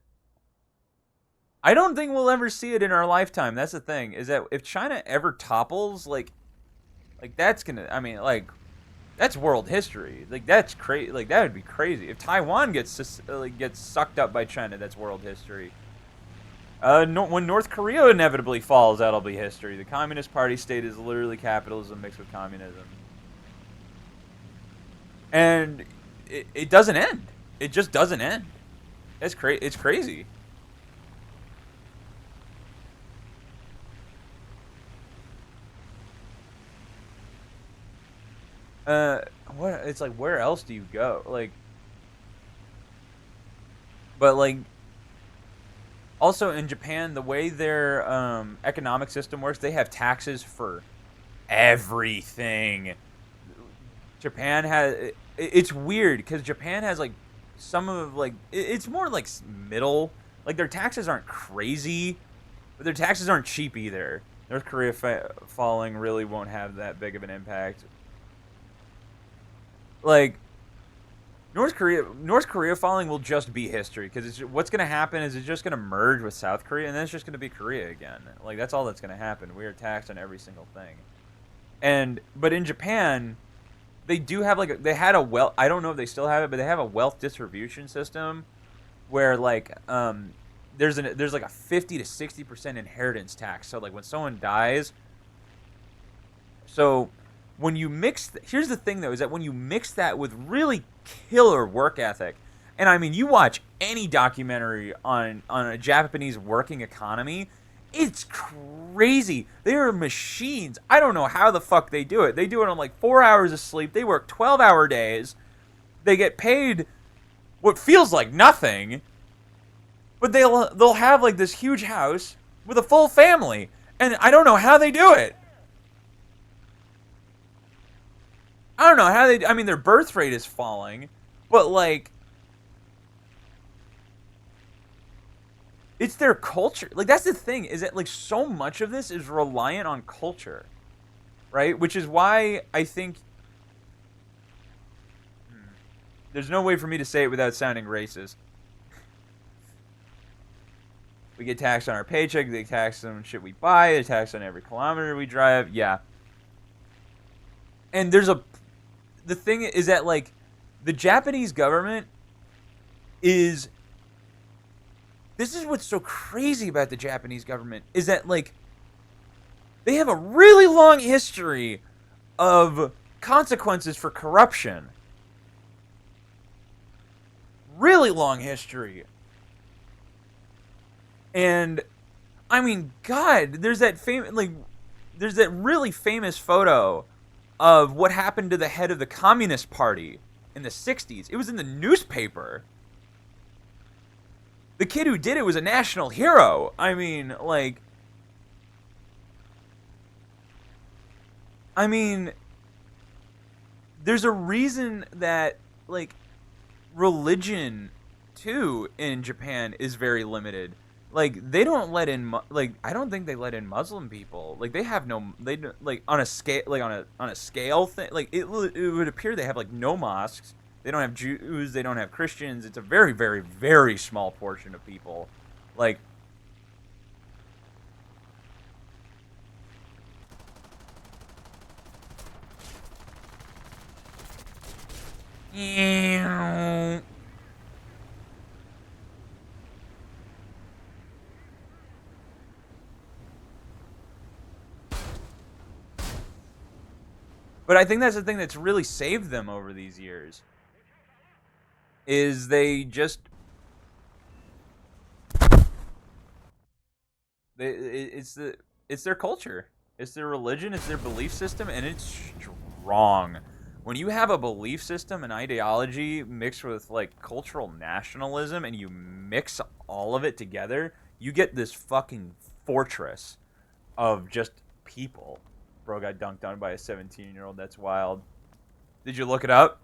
I don't think we'll ever see it in our lifetime. That's the thing, is that if China ever topples, like that's gonna, I mean, like, that's world history. Like, that's crazy. Like, that would be crazy. If Taiwan gets gets sucked up by China, that's world history. When North Korea inevitably falls, that'll be history. The Communist Party state is literally capitalism mixed with communism. And it doesn't end. It just doesn't end. It's crazy. What? It's like, where else do you go? Like, but like, also in Japan, the way their economic system works, they have taxes for everything. Japan has, it's weird because Japan has like some of like, it's more like middle. Like, their taxes aren't crazy, but their taxes aren't cheap either. North Korea falling really won't have that big of an impact. Like, North Korea falling will just be history, because what's going to happen is it's just going to merge with South Korea, and then it's just going to be Korea again. Like, that's all that's going to happen. We are taxed on every single thing. But in Japan, they do have like they had a wealth. I don't know if they still have it, but they have a wealth distribution system where like there's like a 50 to 60% inheritance tax. So like when someone dies, so when you mix, here's the thing though, is that when you mix that with really killer work ethic, and I mean, you watch any documentary on a Japanese working economy, it's crazy. They are machines. I don't know how the fuck they do it. They do it on like 4 hours of sleep. They work 12-hour days. They get paid what feels like nothing, but they'll have like this huge house with a full family, and I don't know how they do it. I don't know how they. I mean, their birth rate is falling, but like, it's their culture. Like, that's the thing, is that like so much of this is reliant on culture, right? Which is why I think there's no way for me to say it without sounding racist. We get taxed on our paycheck. They tax on shit we buy. They tax on every kilometer we drive. Yeah. And the thing is that, like, the Japanese government is... This is what's so crazy about the Japanese government, is that, like, they have a really long history of consequences for corruption. Really long history. And, I mean, God, there's that really famous photo of what happened to the head of the Communist Party in the 60s. It was in the newspaper. The kid who did it was a national hero. I mean, like... there's a reason that, like, religion, too, in Japan is very limited. Like, they don't let in, like, I don't think they let in Muslim people. Like, they have no, they, like, on a scale, like, on a scale thing, like, it would appear they have, like, no mosques. They don't have Jews, they don't have Christians. It's a very, very, very small portion of people. Like, but I think that's the thing that's really saved them over these years. Is they just... it's their culture. It's their religion, it's their belief system, and it's strong. When you have a belief system and ideology mixed with, like, cultural nationalism, and you mix all of it together, you get this fucking fortress of just people. Bro got dunked on by a 17-year-old. That's wild. Did you look it up?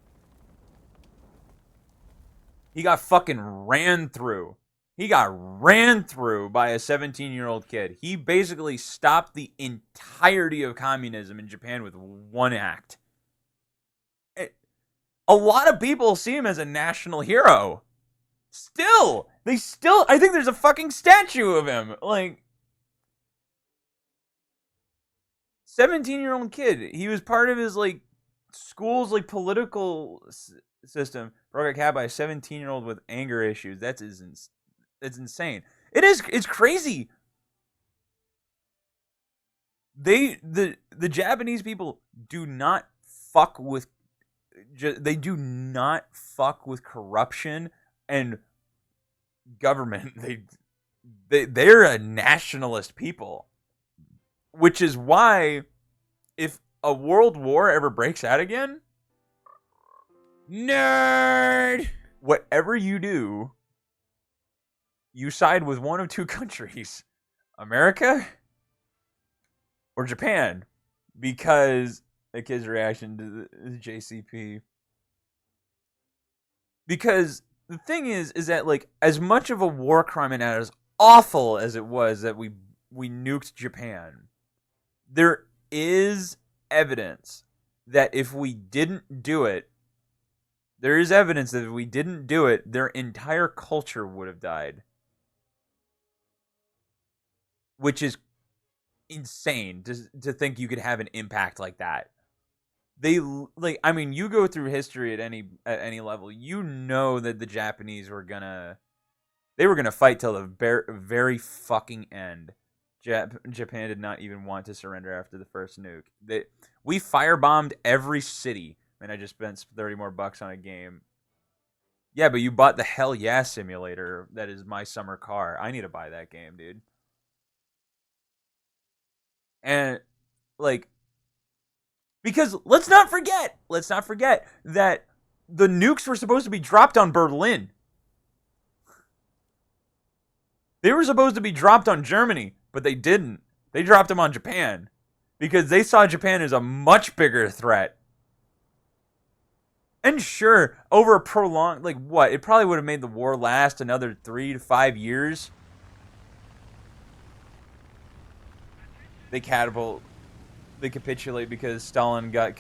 He got fucking ran through. He got ran through by a 17-year-old kid. He basically stopped the entirety of communism in Japan with one act. A lot of people see him as a national hero. Still, I think there's a fucking statue of him. Like, 17-year-old kid. He was part of his, like, school's, like, political system. Broke a cab by a 17-year-old with anger issues. That's insane. It's crazy. The Japanese people do not fuck with they do not fuck with corruption and government. They're a nationalist people, which is why if a world war ever breaks out again, nerd, whatever you do, you side with one of two countries, America or Japan, because the kid's reaction to the JCP. Because the thing is that, like, as much of a war crime and as awful as it was that we nuked Japan, there is evidence that if we didn't do it, their entire culture would have died. Which is insane to think you could have an impact like that. You go through history at any level, you know that the Japanese were gonna fight till the very fucking end. Japan did not even want to surrender after the first nuke. We firebombed every city, and I just spent $30 more on a game. Yeah, but you bought the Hell Yeah simulator. That is my summer car. I need to buy that game, dude. And, like, because let's not forget that the nukes were supposed to be dropped on Berlin. They were supposed to be dropped on Germany, but they didn't. They dropped them on Japan because they saw Japan as a much bigger threat. And sure, over a prolonged, it probably would have made the war last another 3 to 5 years. They capitulate because Stalin got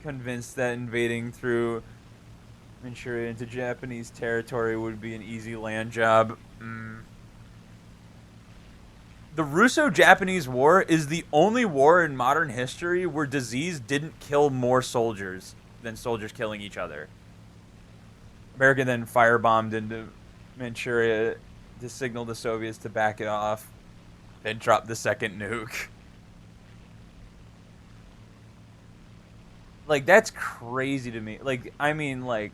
convinced that invading through Manchuria into Japanese territory would be an easy land job. The Russo-Japanese War is the only war in modern history where disease didn't kill more soldiers than soldiers killing each other. America then firebombed into Manchuria to signal the Soviets to back it off, then dropped the second nuke. Like, that's crazy to me. There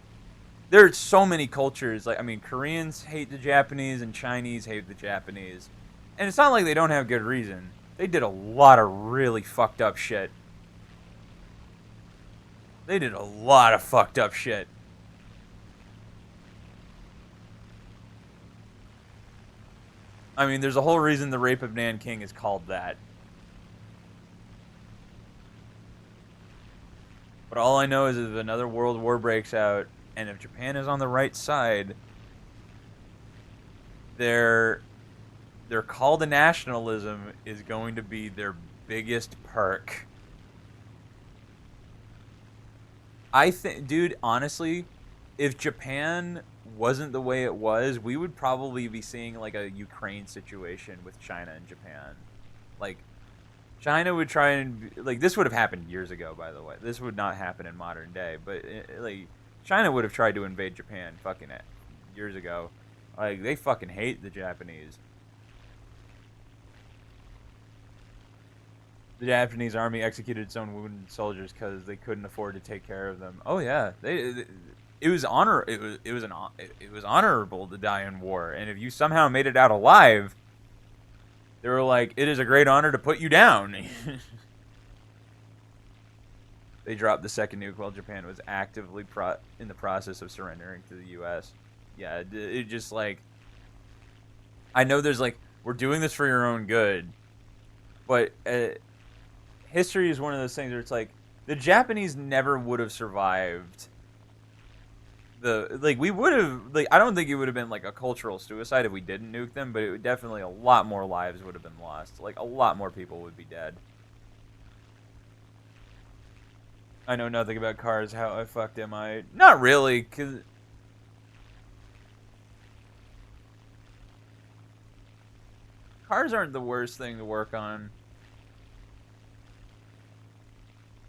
are so many cultures. Koreans hate the Japanese and Chinese hate the Japanese. And it's not like they don't have good reason. They did a lot of really fucked up shit. There's a whole reason the rape of Nanking is called that. But all I know is if another world war breaks out, and if Japan is on the right side, their call to nationalism is going to be their biggest perk. I think, dude, honestly, if Japan wasn't the way it was, we would probably be seeing like a Ukraine situation with China and Japan. Like, China would try and, this would have happened years ago, by the way. This would not happen in modern day, but China would have tried to invade Japan fucking years ago. Like, they fucking hate the Japanese. The Japanese army executed its own wounded soldiers because they couldn't afford to take care of them. Oh yeah, it was honorable to die in war, and if you somehow made it out alive, they were like, "It is a great honor to put you down." They dropped the second nuke while Japan was actively in the process of surrendering to the U.S. Yeah, it just I know there's we're doing this for your own good, but history is one of those things where it's the Japanese never would have survived. We would have, I don't think it would have been a cultural suicide if we didn't nuke them, but it would definitely, a lot more lives would have been lost. A lot more people would be dead. I know nothing about cars. How I fucked am I? Not really, cause cars aren't the worst thing to work on.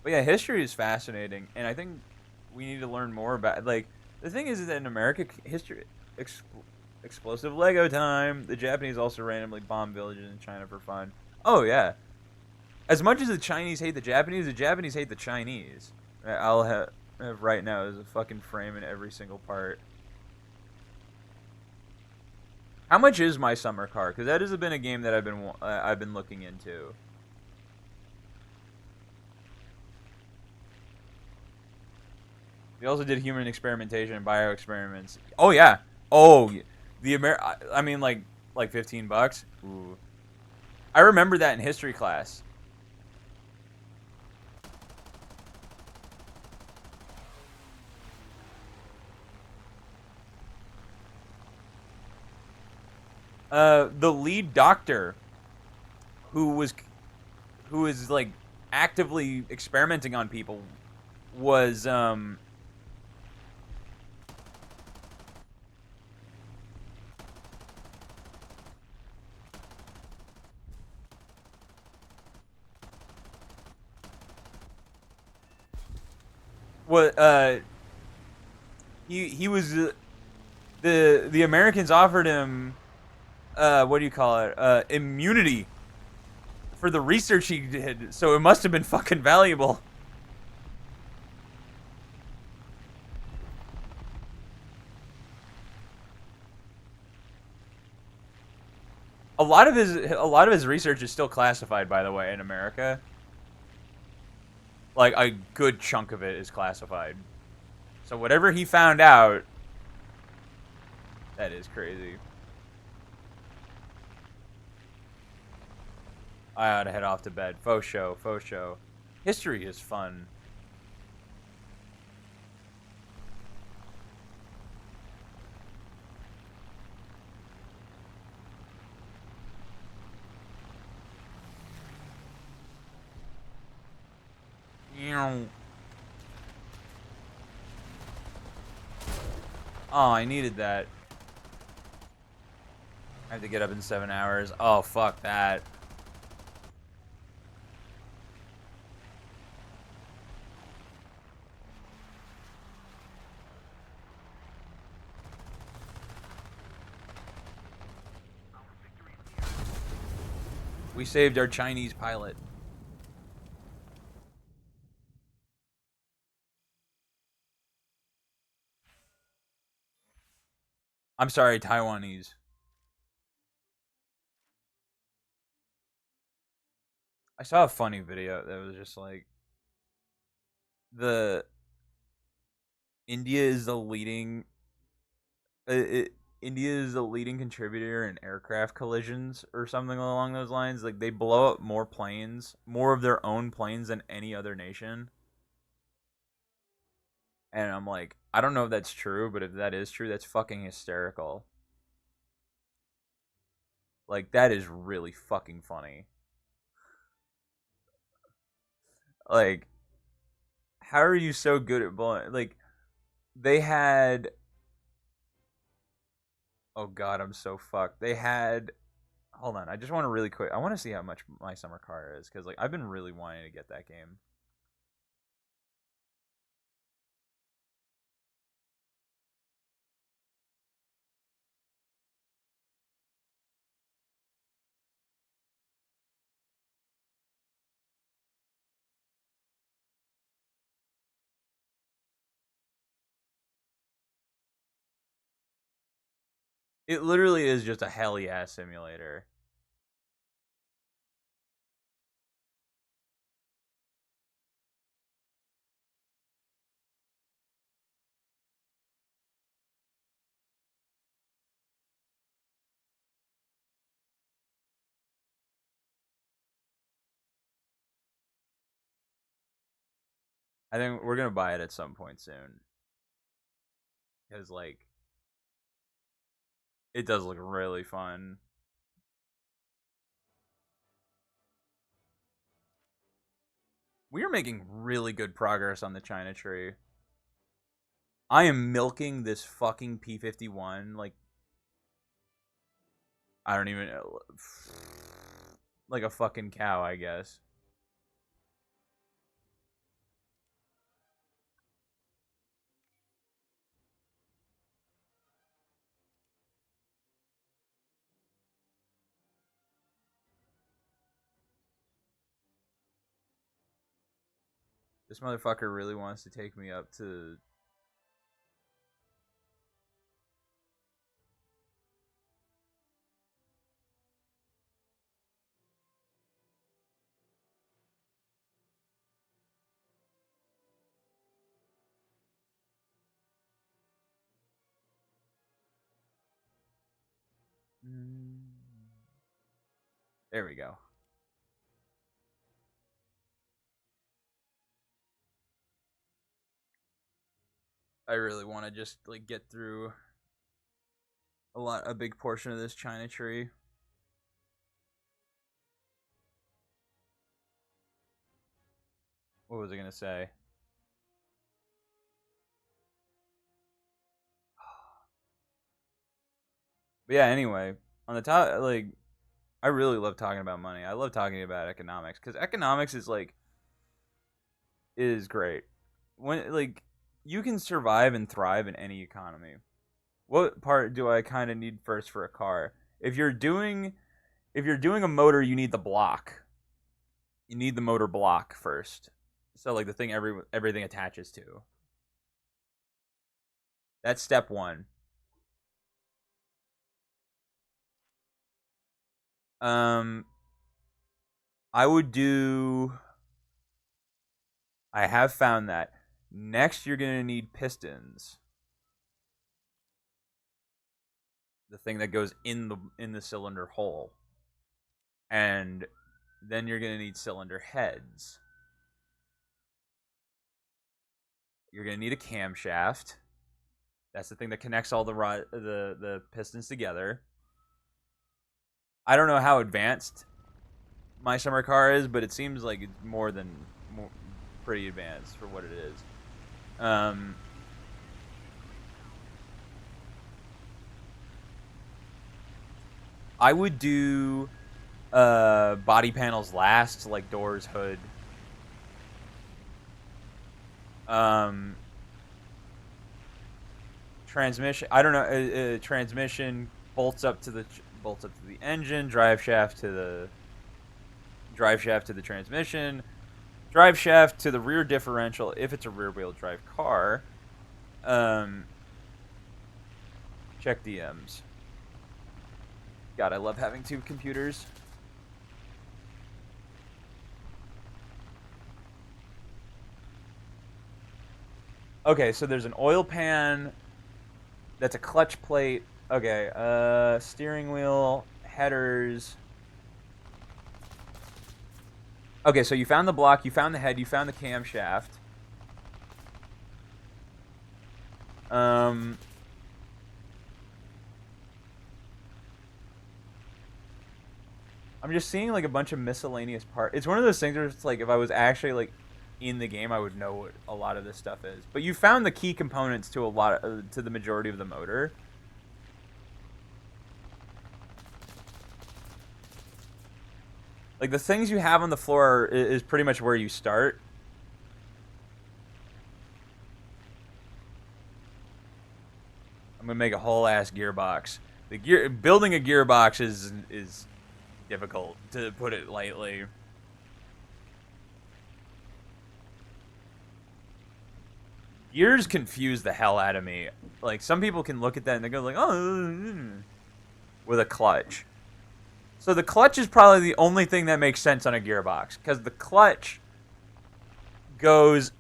But yeah, history is fascinating, and I think we need to learn more about. Like, the thing is that in America, history, explosive Lego time. The Japanese also randomly bomb villages in China for fun. Oh yeah, as much as the Chinese hate the Japanese hate the Chinese. I'll have right now is a fucking frame in every single part. How much is my summer car? Because that has been a game that I've been looking into. We also did human experimentation and bio experiments. Oh yeah. Oh, I mean, like $15. Ooh. I remember that in history class. The lead doctor who was like actively experimenting on people was what he was the Americans offered him what do you call it, immunity for the research he did, so it must have been fucking valuable. A lot of his research is still classified, by the way, in America. Like a good chunk of it is classified. So whatever he found out, that is crazy. I ought to head off to bed. Faux show, faux show. History is fun. Oh, I needed that. I have to get up in 7 hours. Oh, fuck that. We saved our Chinese pilot. I'm sorry, Taiwanese. I saw a funny video that was just like the India is the leading India is the leading contributor in aircraft collisions or something along those lines. Like they blow up more planes, more of their own planes than any other nation. And I'm like, I don't know if that's true, but if that is true, that's fucking hysterical. Like that is really fucking funny. Like how are you so good at blowing like they had oh god, I'm so fucked. They had hold on, I just want to really quick. I want to see how much my summer car is cuz like I've been really wanting to get that game. It literally is just a hell yeah simulator. I think we're going to buy it at some point soon cuz like it does look really fun. We're making really good progress on the China tree. I am milking this fucking P-51 like I don't even know, like a fucking cow, I guess. This motherfucker really wants to take me up to... There we go. I really want to just like get through a big portion of this China tree. What was I gonna say? But yeah, anyway, on the top, like, I really love talking about money. I love talking about economics because economics is great. When like you can survive and thrive in any economy. What part do I kind of need first for a car? If you're doing a motor, you need the block. You need the motor block first. So like the thing everything attaches to. That's step 1. Um I would do I have found that. Next you're going to need pistons. The thing that goes in the cylinder hole. And then you're going to need cylinder heads. You're going to need a camshaft. That's the thing that connects all the pistons together. I don't know how advanced my summer car is, but it seems like it's more pretty advanced for what it is. I would do body panels last, like doors, hood. Transmission. I don't know. Transmission bolts up to the engine. Drive shaft to the transmission. Drive shaft to the rear differential if it's a rear wheel drive car. Check DMs. God, I love having 2 computers. Okay, so there's an oil pan. That's a clutch plate. Okay, steering wheel, headers. Okay, so you found the block, you found the head, you found the camshaft. I'm just seeing like a bunch of miscellaneous parts. It's one of those things where it's like if I was actually like in the game, I would know what a lot of this stuff is. But you found the key components to to the majority of the motor. Like the things you have on the floor is pretty much where you start. I'm gonna make a whole ass gearbox. Building a gearbox is difficult, to put it lightly. Gears confuse the hell out of me. Like some people can look at that and they go like, oh, with a clutch. So the clutch is probably the only thing that makes sense on a gearbox because the clutch goes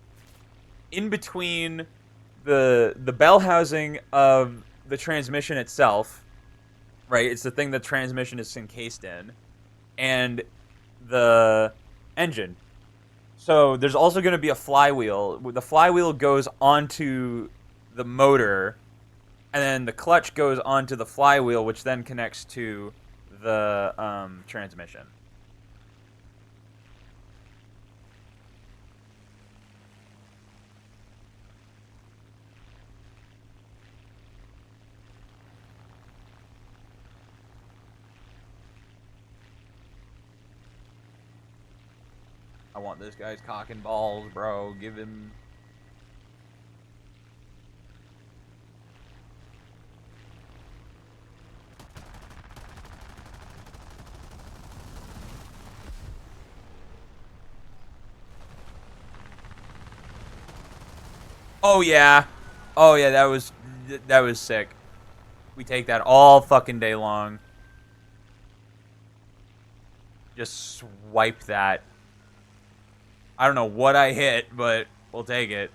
in between the bell housing of the transmission itself, right? It's the thing the transmission is encased in, and the engine. So there's also going to be a flywheel. The flywheel goes onto the motor, and then the clutch goes onto the flywheel, which then connects to the transmission. I want this guy's cock and balls, bro. Give him... Oh, yeah. Oh, yeah, that was sick. We take that all fucking day long. Just swipe that. I don't know what I hit, but we'll take it.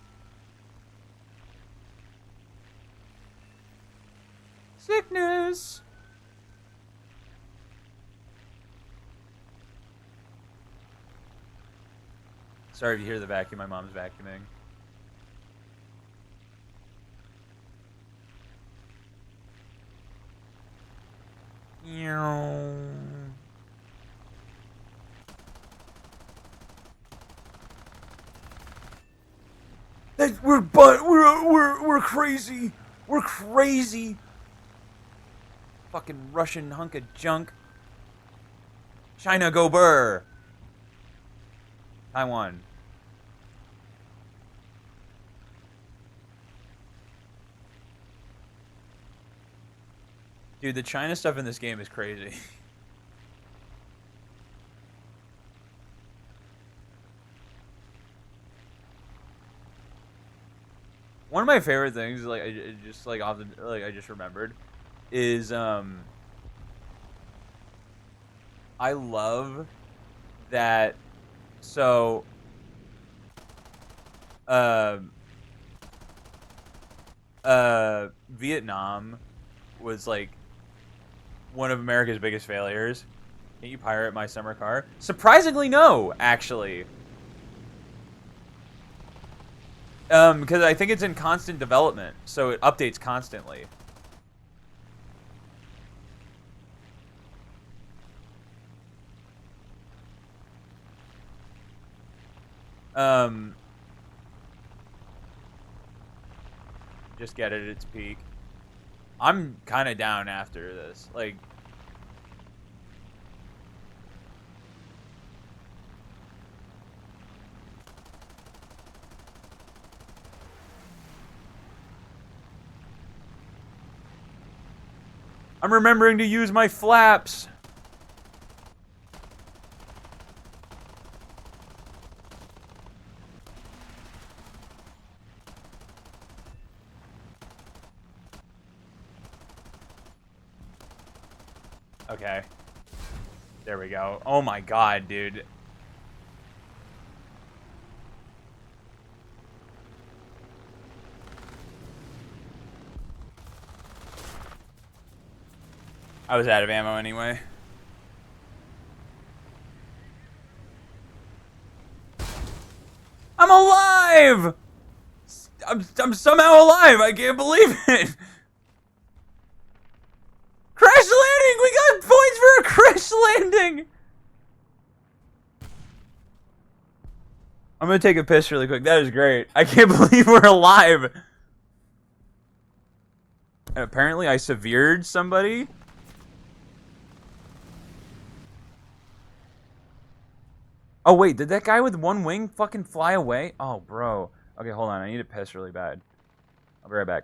Sickness. Sorry if you hear the vacuum. My mom's vacuuming. We're crazy. We're crazy. Fucking Russian hunk of junk. China go burr. Taiwan. Dude, the China stuff in this game is crazy. One of my favorite things, like I just like off the, like I just remembered, is I love that. So, uh, Vietnam was like one of America's biggest failures. Can you pirate my summer car? Surprisingly, no, actually. Because I think it's in constant development, so it updates constantly. Just get it at its peak. I'm kind of down after this. Like, I'm remembering to use my flaps. Okay. There we go. Oh my god, dude. I was out of ammo anyway. I'm alive! I'm somehow alive. I can't believe it. Crash landing! We got points for a crash landing! I'm gonna take a piss really quick. That is great. I can't believe we're alive. And apparently I severed somebody. Oh wait, did that guy with one wing fucking fly away? Oh, bro. Okay, hold on. I need to piss really bad. I'll be right back.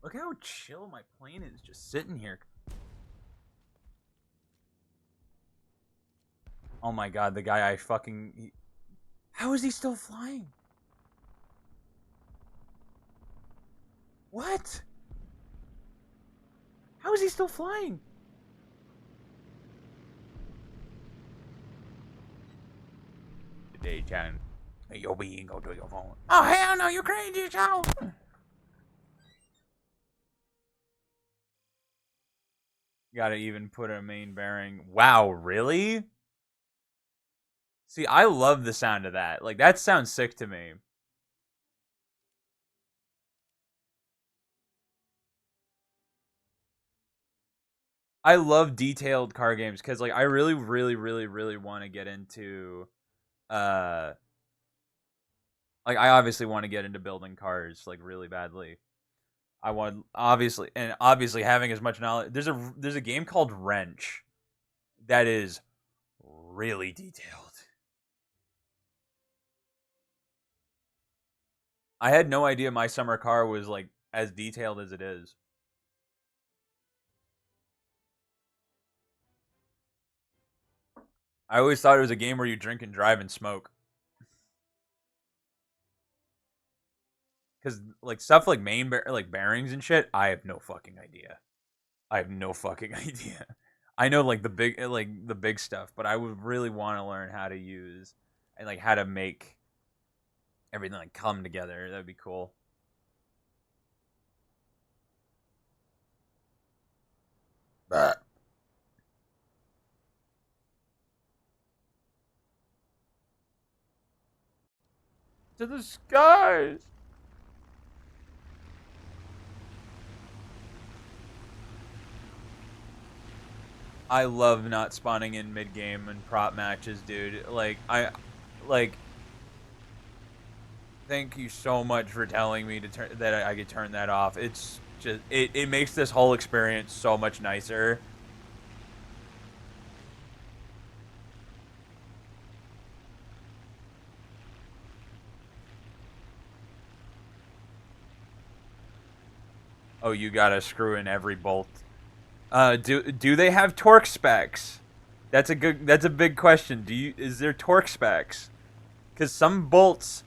Look how chill my plane is just sitting here. Oh my god, the guy I fucking... How is he still flying? What? How is he still flying? Daytime. Hey, yo, B, go to your phone. Oh, hell no, you crazy, Joe. Gotta even put a main bearing. Wow, really? See, I love the sound of that. Like, that sounds sick to me. I love detailed car games because, like, I really, really, really, really want to get into, uh, like, I obviously want to get into building cars, like, really badly. I want, obviously having as much knowledge. There's a game called Wrench that is really detailed. I had no idea my summer car was like as detailed as it is. I always thought it was a game where you drink and drive and smoke. Because like stuff like like bearings and shit, I have no fucking idea. I have no fucking idea. I know like the big stuff, but I would really want to learn how to use and like how to make everything like come together. That'd be cool. But to the skies. I love not spawning in mid game and prop matches, dude. Like thank you so much for telling me to turn that I could turn that off. It's just it makes this whole experience so much nicer. Oh, you gotta screw in every bolt. Do they have torque specs? That's a big question. Is there torque specs? Because some bolts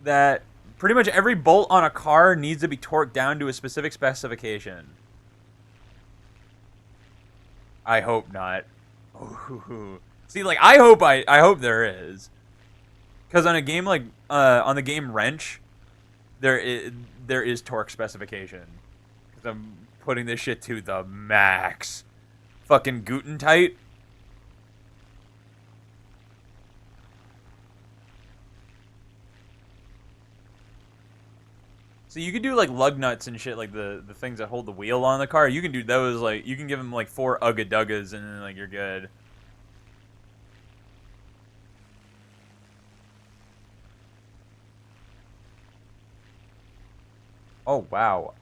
that pretty much every bolt on a car needs to be torqued down to a specific specification. I hope not. Ooh. See, like I hope there is. Because on a game like on the game Wrench, there is there is torque specification. Because I'm putting this shit to the max. Fucking Guten tight. So you can do like lug nuts and shit, like the things that hold the wheel on the car. You can do those, like you can give them like 4 Ugga Duggas and then like you're good. Oh wow.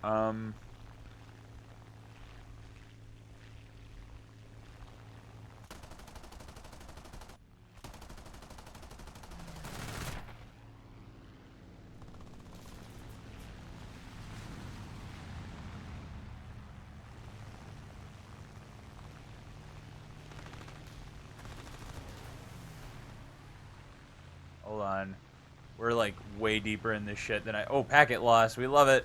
Hold on. We're like way deeper in this shit than I. Oh, packet loss. We love it.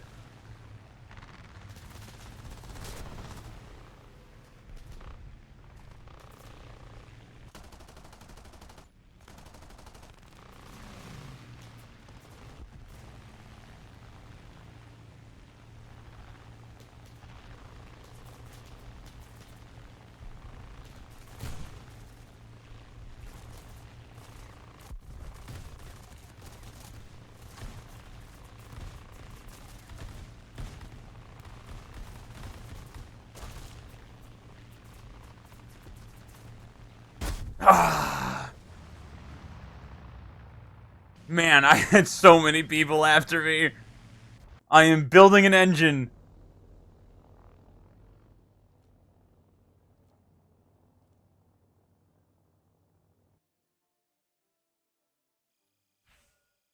Ah, man, I had so many people after me. I am building an engine.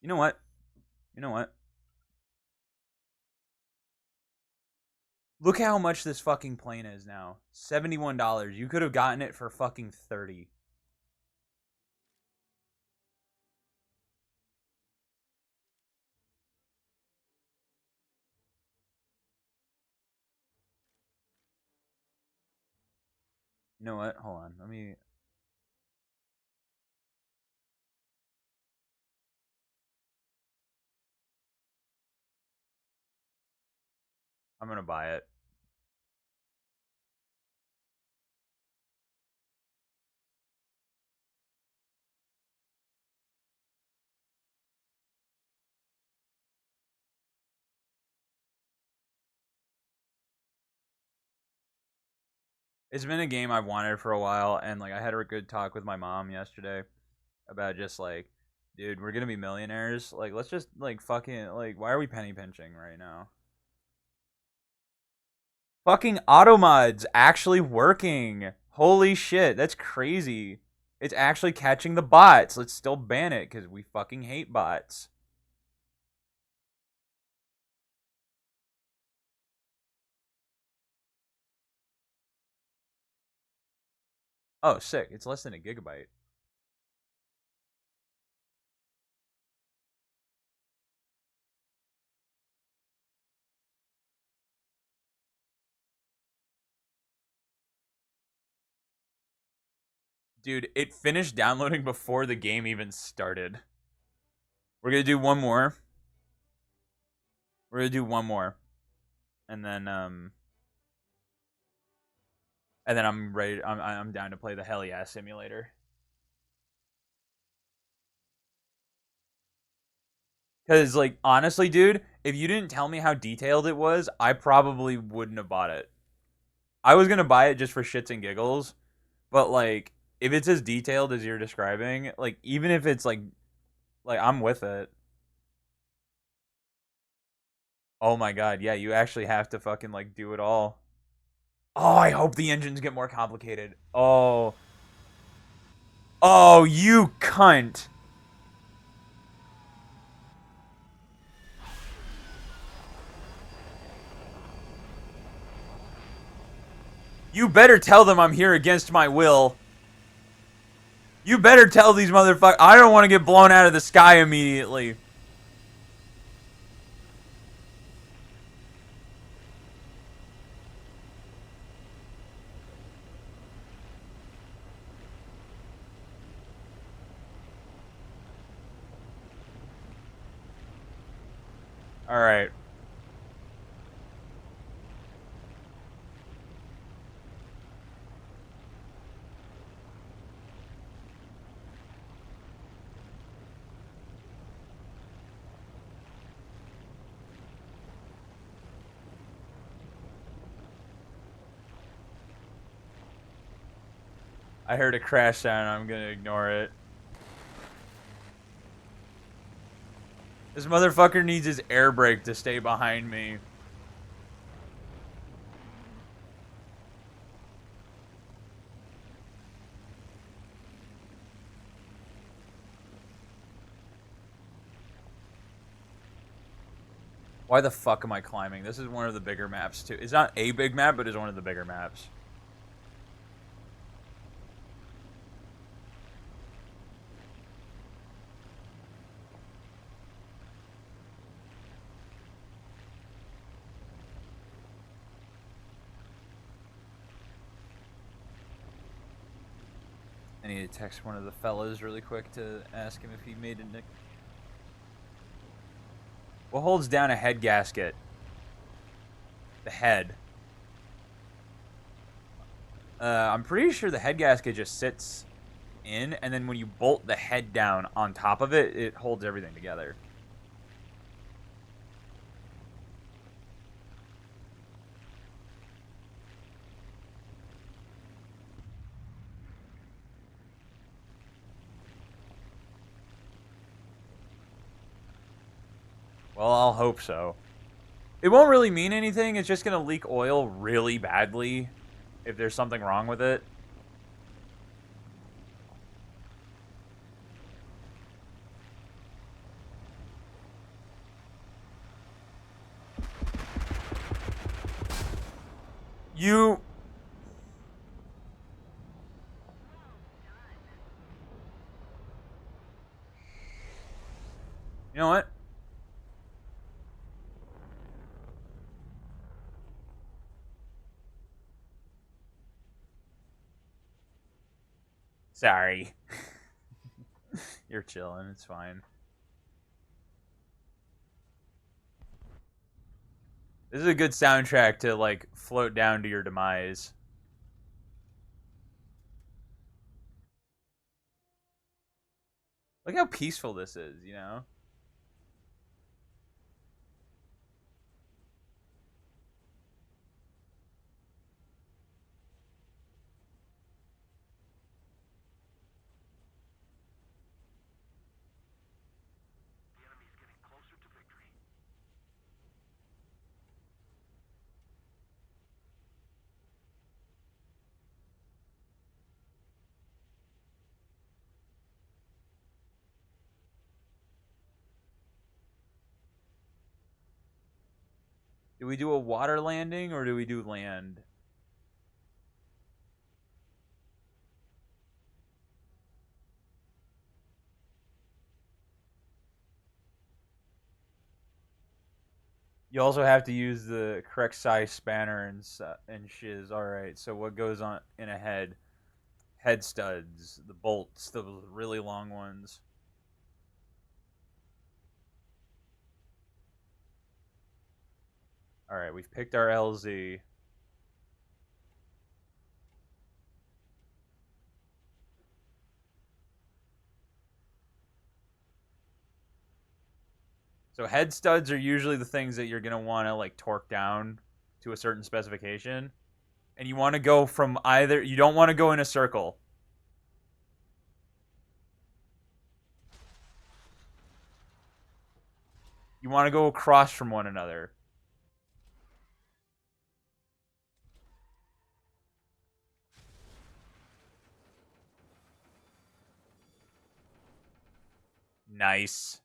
You know what? You know what? Look how much this fucking plane is now. $71. You could have gotten it for fucking 30. You know what? Hold on. I'm gonna buy it. It's been a game I've wanted for a while, and like I had a good talk with my mom yesterday about just like, dude, we're gonna be millionaires. Like, let's just like fucking like, why are we penny pinching right now? Fucking auto mods actually working. Holy shit, that's crazy. It's actually catching the bots. Let's still ban it because we fucking hate bots. Oh, sick. It's less than a gigabyte. Dude, it finished downloading before the game even started. We're gonna do one more. We're gonna do one more. And then I'm ready. I'm down to play the Hell Yeah Simulator. Cause like honestly, dude, if you didn't tell me how detailed it was, I probably wouldn't have bought it. I was gonna buy it just for shits and giggles, but like if it's as detailed as you're describing, like even if it's like I'm with it. Oh my god, yeah, you actually have to fucking like do it all. Oh, I hope the engines get more complicated. Oh. Oh, you cunt. You better tell them I'm here against my will. You better tell these motherfuckers. I don't want to get blown out of the sky immediately. All right. I heard a crash sound. I'm going to ignore it. This motherfucker needs his air brake to stay behind me. Why the fuck am I climbing? This is one of the bigger maps, too. It's not a big map, but it's one of the bigger maps. I need to text one of the fellas really quick to ask him if he made a nick. What holds down a head gasket? The head. I'm pretty sure the head gasket just sits in, and then when you bolt the head down on top of it, it holds everything together. Well, I'll hope so. It won't really mean anything. It's just going to leak oil really badly if there's something wrong with it. You. You know what? Sorry. You're chilling. It's fine. This is a good soundtrack to like float down to your demise. Look how peaceful this is, you know? Do we do a water landing or do we do land? You also have to use the correct size spanner and shiz. All right. So what goes on in a head? Head studs, the bolts, those really long ones. All right, we've picked our LZ. So head studs are usually the things that you're gonna want to like torque down to a certain specification, and you want to go from either. You don't want to go in a circle. You want to go across from one another. Nice.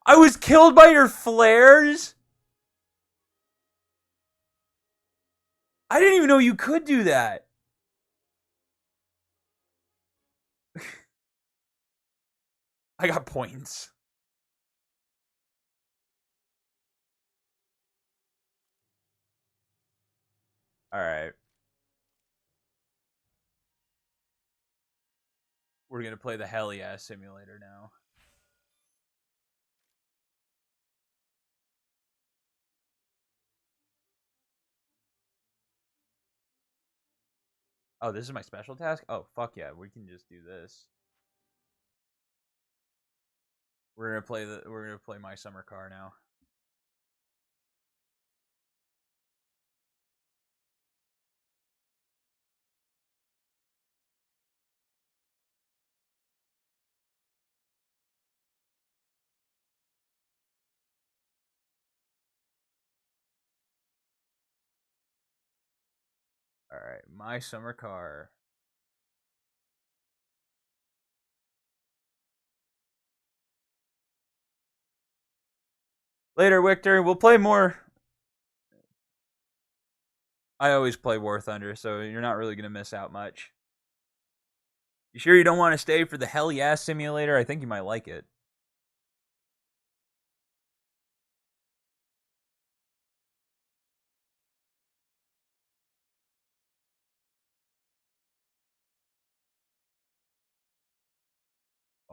I was killed by your flares? I didn't even know you could do that. I got points. All right. We're going to play the hell yeah simulator now. Oh, this is my special task? Oh, fuck yeah. We can just do this. We're going to play my summer car now. All right, my summer car. Later, Victor. We'll play more. I always play War Thunder, so you're not really going to miss out much. You sure you don't want to stay for the hell yeah simulator? I think you might like it.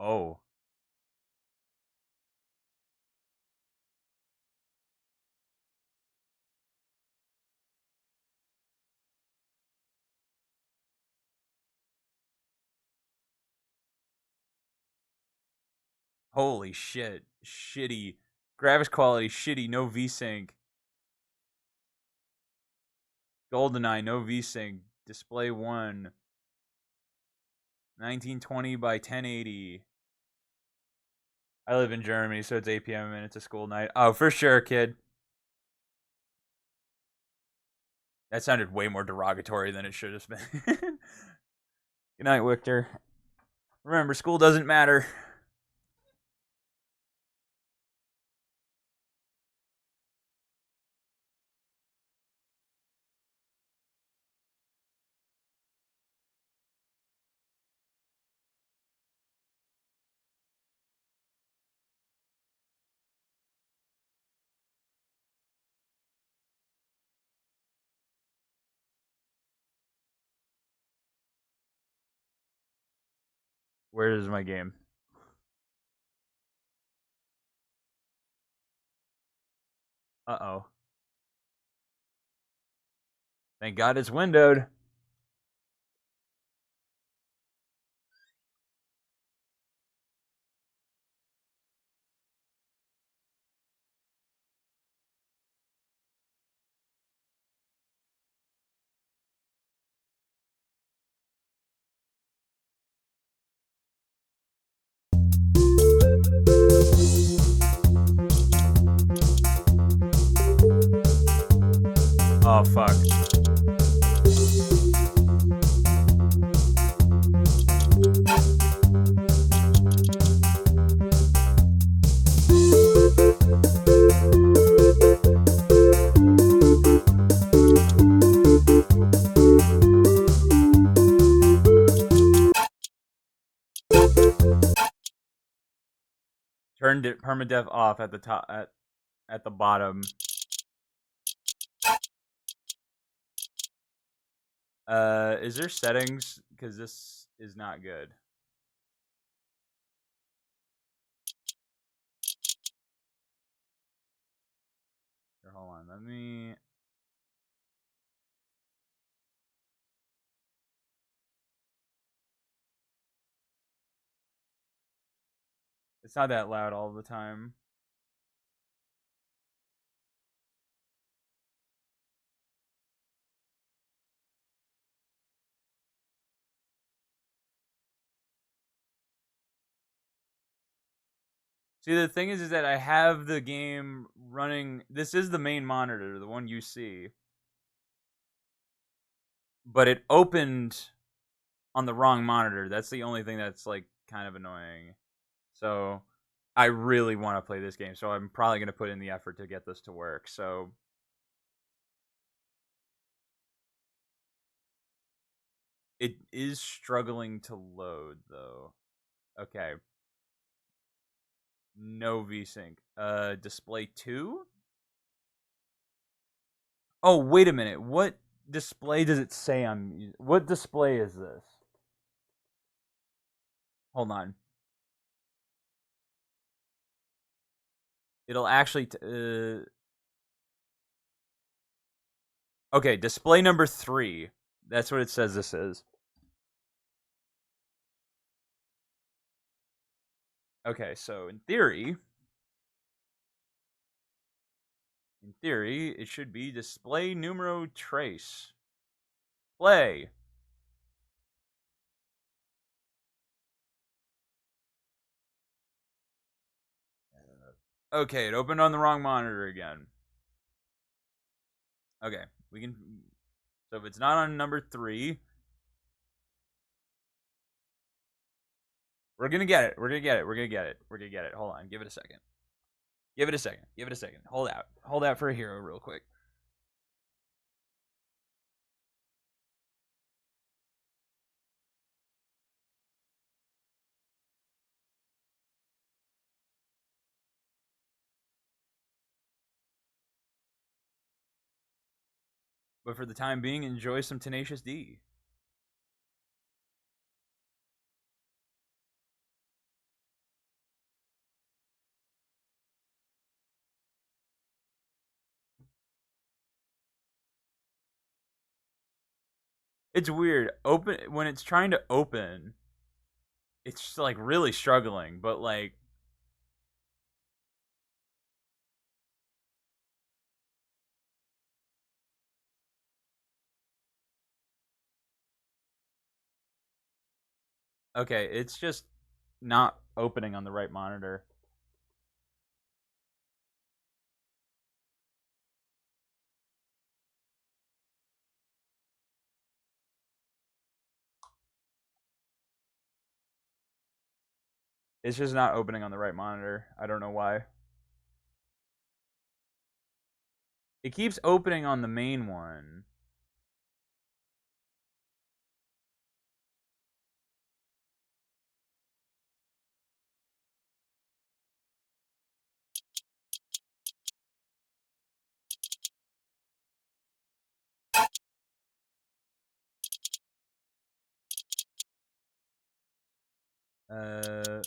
Oh. Holy shit. Shitty. Graphics quality, shitty. No VSync. GoldenEye, no VSync. Display 1. 1920 by 1080. I live in Germany, so it's 8 p.m. and it's a school night. Oh, for sure, kid. That sounded way more derogatory than it should have been. Good night, Victor. Remember, school doesn't matter. Where is my game? Uh-oh. Thank God it's windowed. Oh, fuck. Turned it permadeath off at the top at the bottom. Is there settings? Because this is not good. Here, hold on, let me. It's not that loud all the time. See, the thing is that I have the game running. This is the main monitor, the one you see, but it opened on the wrong monitor. That's the only thing that's like kind of annoying. So I really want to play this game, so I'm probably going to put in the effort to get this to work. So it is struggling to load though. Okay. No VSync. Display 2? Oh, wait a minute. What display does it say I'm what display is this? Hold on. It'll actually okay, display number 3. That's what it says this is. Okay, so in theory, it should be display numero trace. Play. Okay, it opened on the wrong monitor again. Okay, we can. So if it's not on number 3, we're gonna get it. We're gonna get it. We're gonna get it. We're gonna get it. Hold on. Give it a second. Give it a second. Give it a second. Hold out. Hold out for a hero real quick. But for the time being, enjoy some Tenacious D. It's weird. Open when it's trying to open, it's just like really struggling, but like okay, it's just not opening on the right monitor. It's just not opening on the right monitor. I don't know why. It keeps opening on the main one. Uh,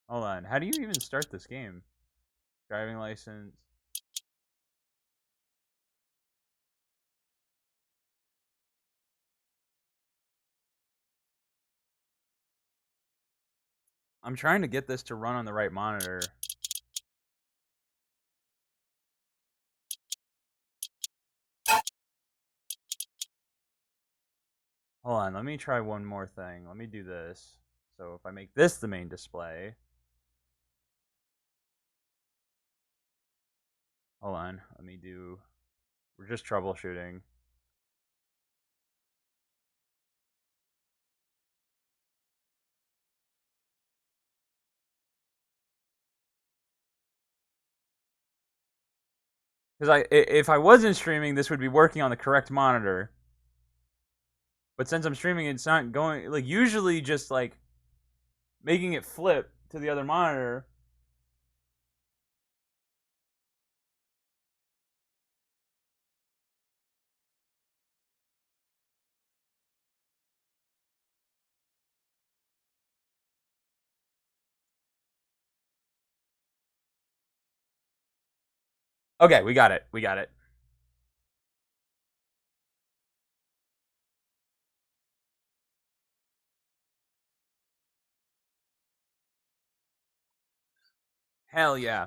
hold on. How do you even start this game? Driving license. I'm trying to get this to run on the right monitor. Hold on, let me try one more thing. Let me do this. So if I make this the main display. Hold on, let me do. We're just troubleshooting. Because if I wasn't streaming, this would be working on the correct monitor. But since I'm streaming, it's not going. Like, usually just, like, making it flip to the other monitor. Okay, we got it. We got it. Hell yeah.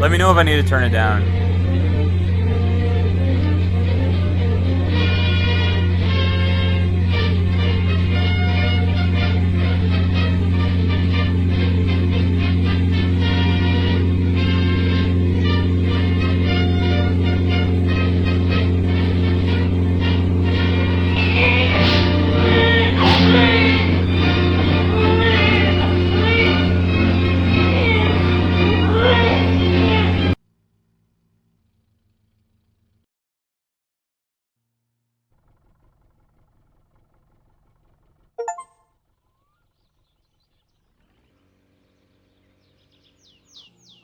Let me know if I need to turn it down.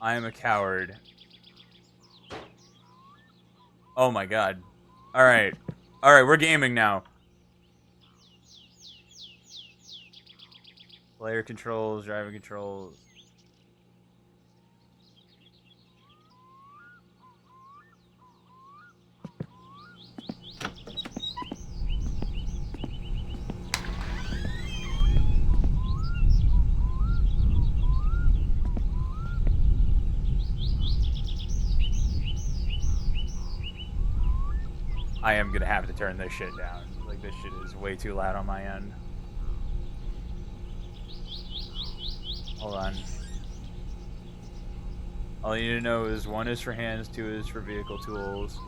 I am a coward. Oh my god. Alright. Alright, we're gaming now. Player controls, driving controls. I am gonna have to turn this shit down. Like, this shit is way too loud on my end. Hold on. All you need to know is 1 is for hands, 2 is for vehicle tools.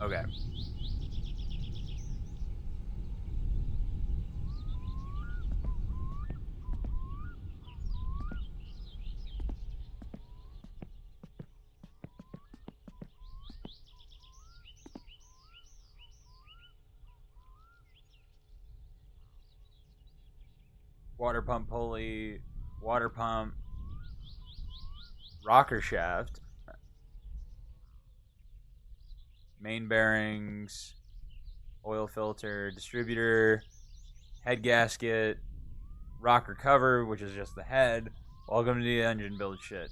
Okay. Water pump pulley, water pump, rocker shaft. main bearings, oil filter, distributor, head gasket, rocker cover, which is just the head. Welcome to the engine build shit.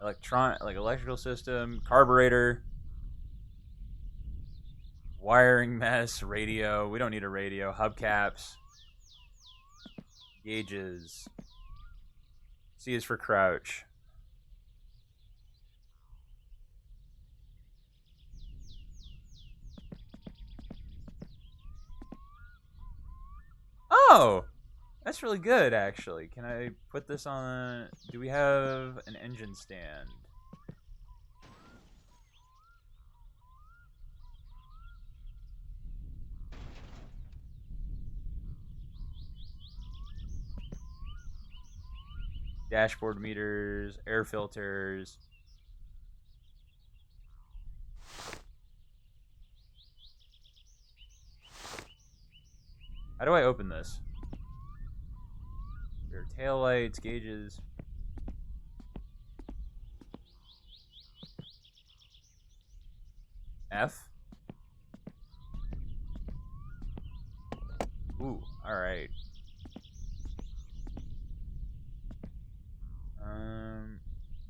Electrical system, carburetor, wiring mess, radio. We don't need a radio. Hubcaps, gauges. C is for crouch. Oh, that's really good, actually. Can I put this on? Do we have an engine stand? Dashboard meters, air filters. How do I open this? Rear tail lights, gauges. F. Ooh, alright.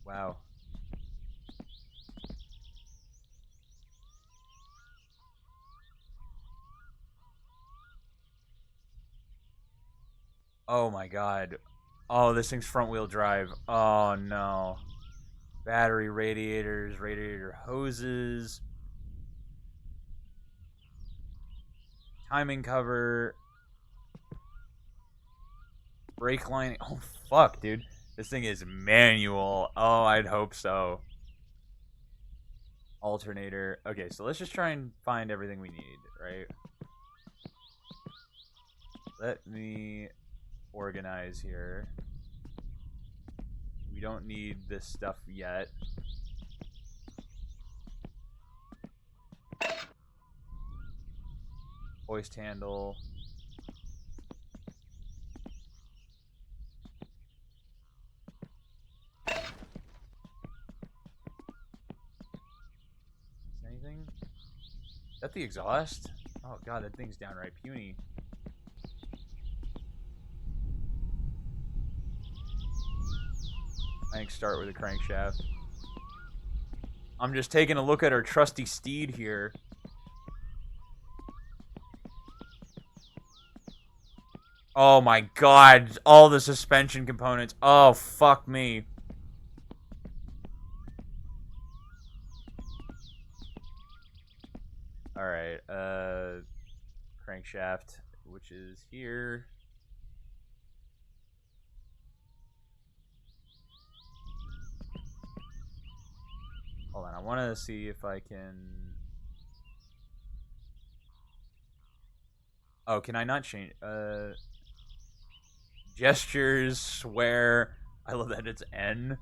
Wow. Oh my god. Oh, this thing's front wheel drive. Oh no. Battery radiators, radiator hoses. Timing cover. Brake lining. Oh fuck, dude. This thing is manual. Oh, I'd hope so. Alternator. Okay, so let's just try and find everything we need, right? Let me organize here. We don't need this stuff yet. Hoist handle. Anything? Is that the exhaust? Oh god, that thing's downright puny. I think start with a crankshaft. I'm just taking a look at our trusty steed here. Oh my god, all the suspension components. Oh, fuck me. Alright, crankshaft, which is here. Hold on, I want to see if I can... Oh, can I not change? Gestures, swear. I love that it's N.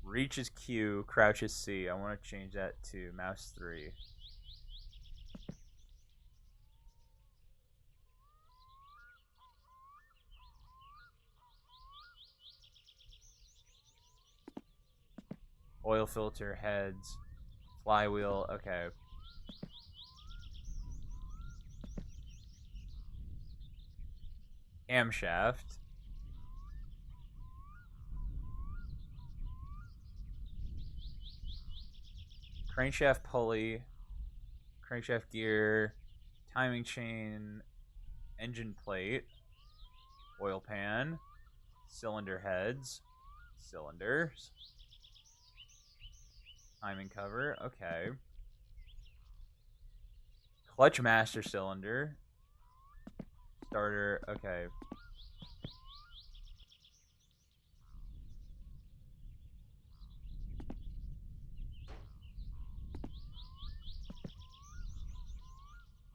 Reach is Q, crouch is C. I want to change that to mouse 3. Oil filter, heads, flywheel, okay. Camshaft. Crankshaft pulley. Crankshaft gear. Timing chain. Engine plate. Oil pan. Cylinder heads. Cylinders. Timing cover, okay. Clutch master cylinder. Starter, okay.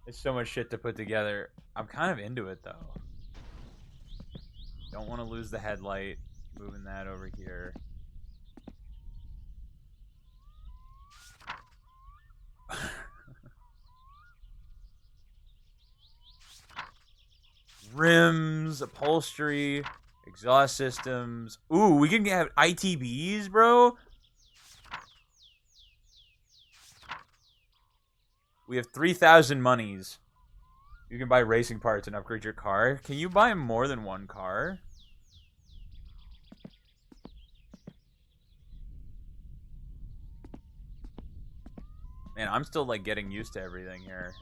It's so much shit to put together. I'm kind of into it though. Don't want to lose the headlight. Moving that over here. rims, upholstery, exhaust systems. Ooh, we can have ITBs, bro. We have 3,000 monies. You can buy racing parts and upgrade your car. Can you buy more than one car? Man, I'm still like getting used to everything here.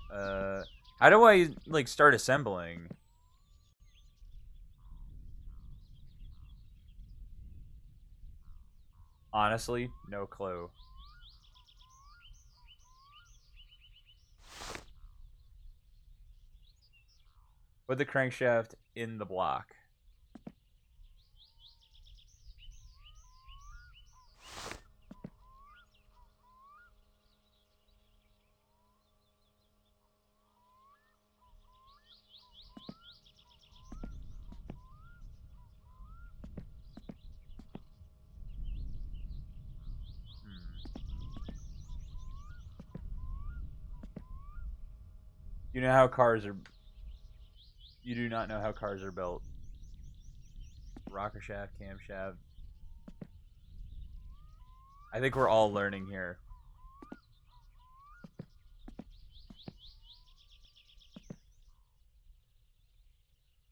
How do I like start assembling? Honestly, no clue. Put the crankshaft in the block. You know how cars are. You do not know how cars are built. Rocker shaft, camshaft. I think we're all learning here.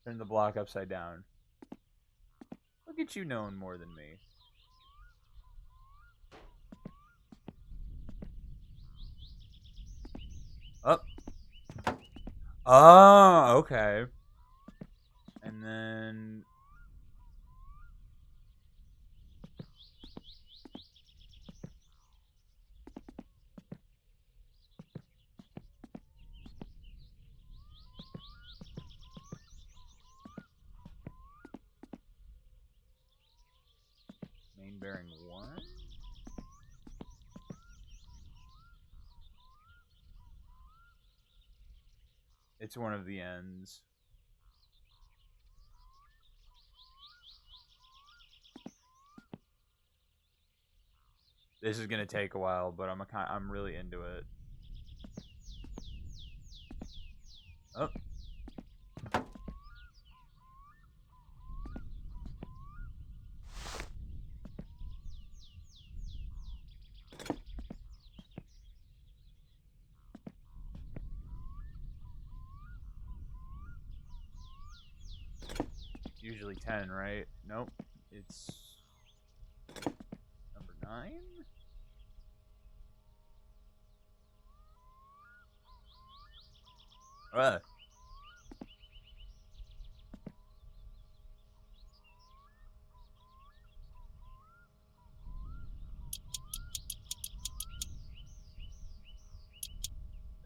Turn the block upside down. Look at you knowing more than me. Up. Oh, okay. And then main bearing 1. It's one of the ends. This is gonna take a while, but I'm really into it. Oh. It's usually 10, right? Nope. It's number 9. Ugh.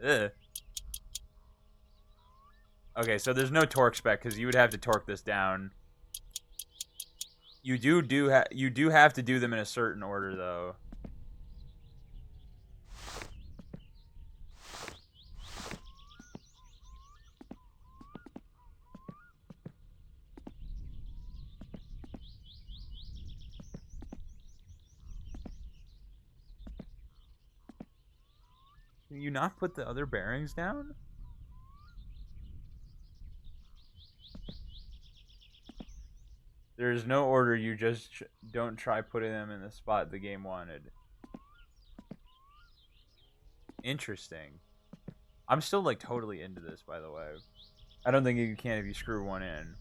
Ugh. Okay, so there's no torque spec because you would have to torque this down. You do have to do them in a certain order though. Can you not put the other bearings down? There's no order, you just don't try putting them in the spot the game wanted. Interesting. I'm still like totally into this, by the way. I don't think you can if you screw one in.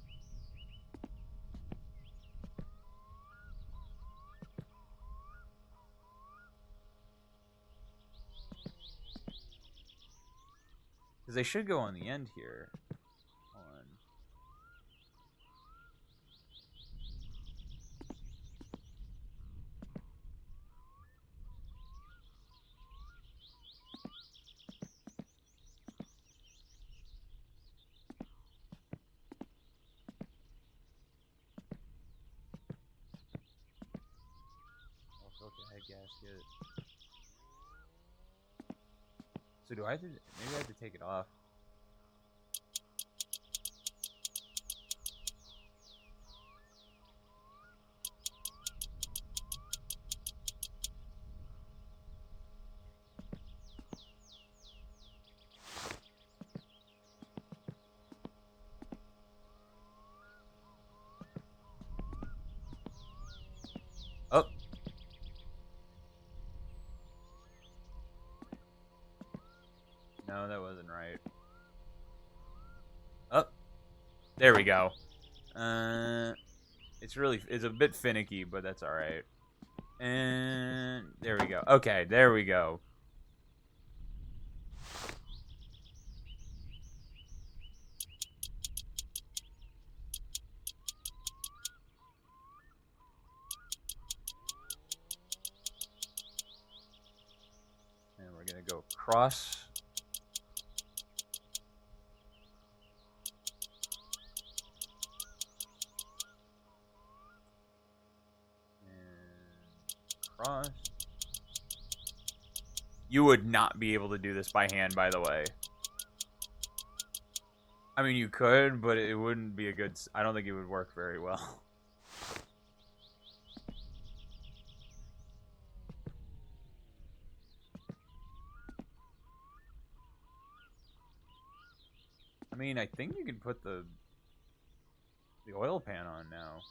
Because they should go on the end here. Hold on. Oh, filter head gasket. So do I have to, maybe I have to take it off. Oh. No, that wasn't right. Oh. There we go. It's a bit finicky, but that's all right. And there we go. Okay, there we go. And we're gonna go across. And cross. You would not be able to do this by hand, by the way. I mean, you could, but it wouldn't be a good... I don't think it would work very well. I mean, I think you can put the oil pan on now.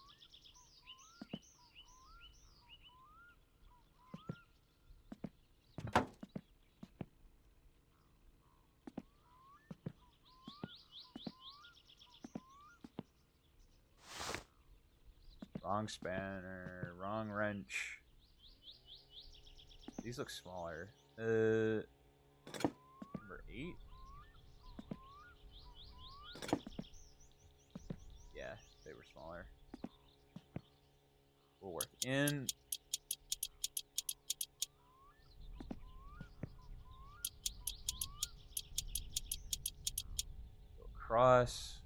Wrong spanner, wrong wrench. These look smaller. Number 8? Yeah, they were smaller. We'll work in. Go across.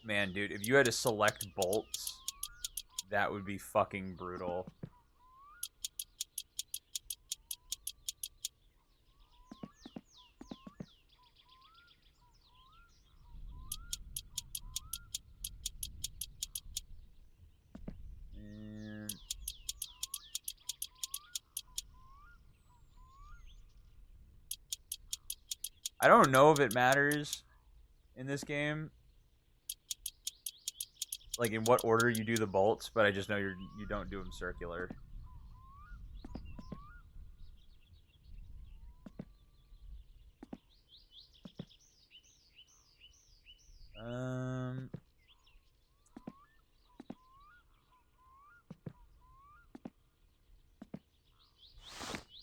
Man, dude, if you had to select bolts, that would be fucking brutal. And I don't know if it matters in this game, like in what order you do the bolts, but I just know you don't do them circular.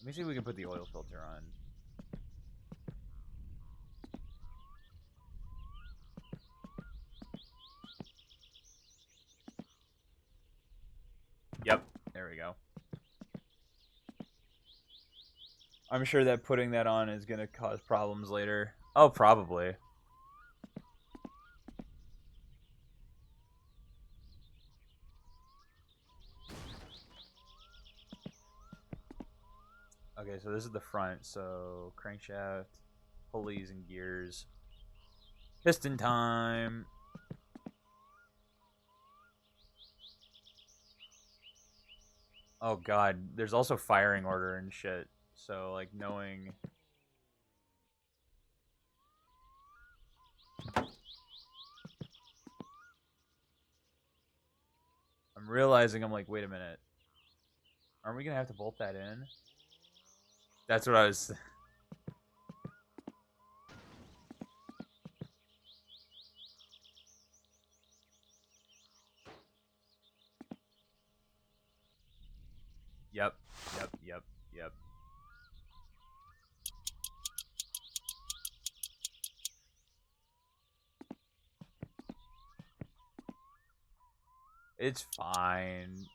Let me see if we can put the oil filter on. Yep, there we go. I'm sure that putting that on is going to cause problems later. Oh, probably. Okay, so this is the front. So crankshaft, pulleys, and gears. Piston time. Oh god, there's also firing order and shit. So like knowing... I'm realizing I'm like, wait a minute. Aren't we gonna have to bolt that in? That's what I was... Yep, yep. It's fine.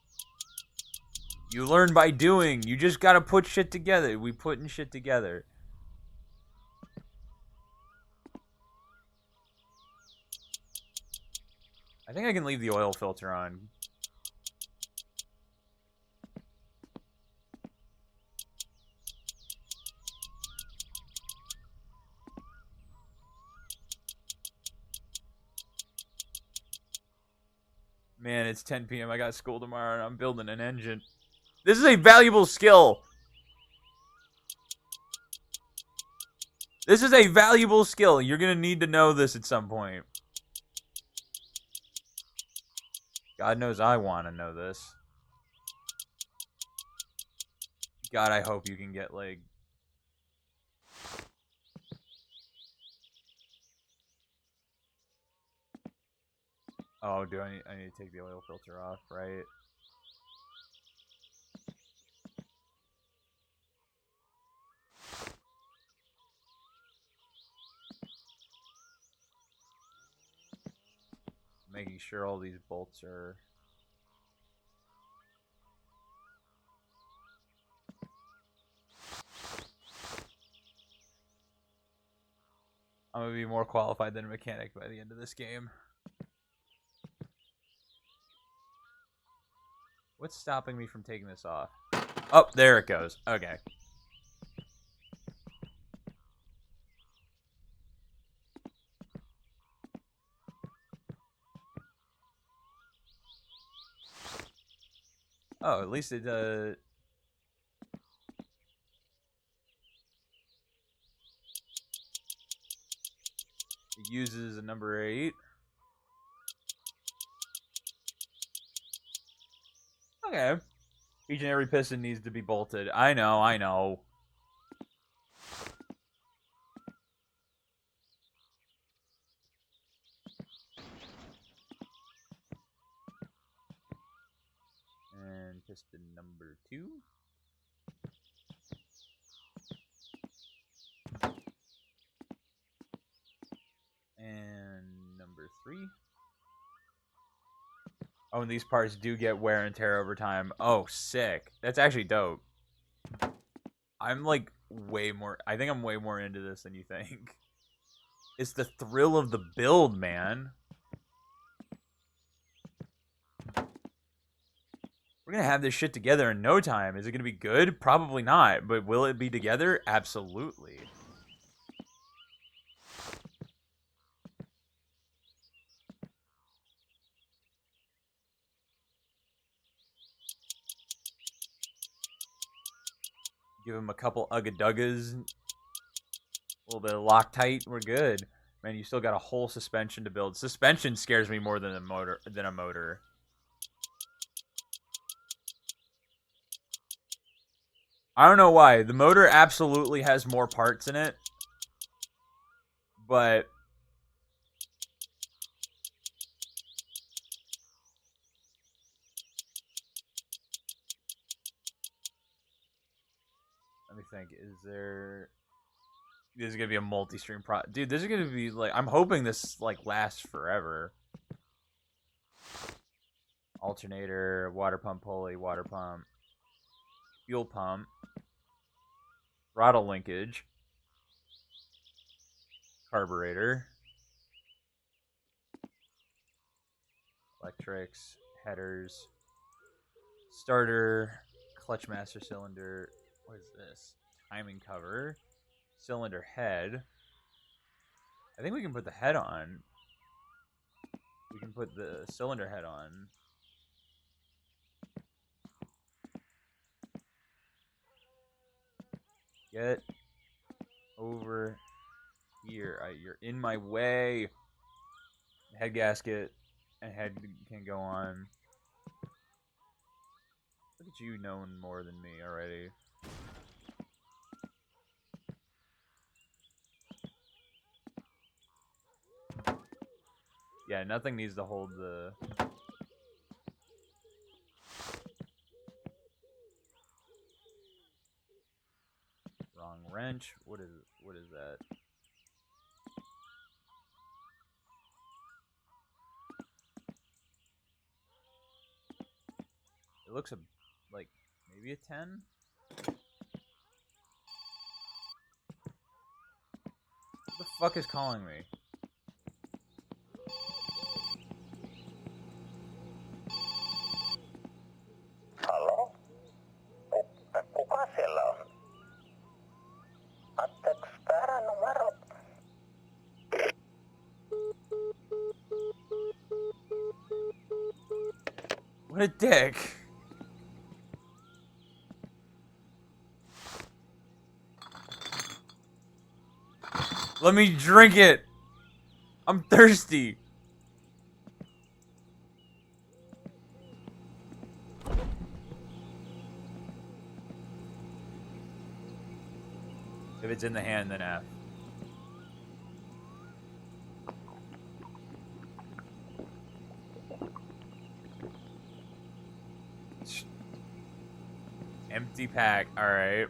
You learn by doing. You just gotta put shit together. We putting shit together. I think I can leave the oil filter on. Man, it's 10 p.m. I got school tomorrow and I'm building an engine. This is a valuable skill. This is a valuable skill. You're going to need to know this at some point. God knows I want to know this. God, I hope you can get, like... Oh, I need to take the oil filter off, right? Making sure all these bolts are... I'm going to be more qualified than a mechanic by the end of this game. What's stopping me from taking this off? Oh, there it goes. Okay. Oh, at least it uses a number 8. Okay. Each and every piston needs to be bolted. I know. And piston number 2. And number 3. Oh, and these parts do get wear and tear over time. Oh, sick. That's actually dope. I'm like I think I'm way more into this than you think. It's the thrill of the build, man. We're going to have this shit together in no time. Is it going to be good? Probably not. But will it be together? Absolutely. Give him a couple Ugga-Duggas. A little bit of Loctite. We're good. Man, you still got a whole suspension to build. Suspension scares me more than a motor. I don't know why. The motor absolutely has more parts in it. But let me think. This is gonna be a multi-stream dude, this is gonna be like, I'm hoping this like lasts forever. Alternator, water pump pulley, water pump, fuel pump, throttle linkage, carburetor, electrics, headers, starter, clutch master cylinder. What is this? Timing cover, cylinder head. I think we can put the head on. We can put the cylinder head on. Get over here. You're in my way. Head gasket and head can go on. Look at you knowing more than me already. Yeah, nothing needs to hold the... Wrong wrench. What is that? It looks like maybe a 10. Who the fuck is calling me? Halo? Kuka siellä on? Anteeksi, väärä numero. What a dick. Let me drink it. I'm thirsty. If it's in the hand, then F. Empty pack. All right.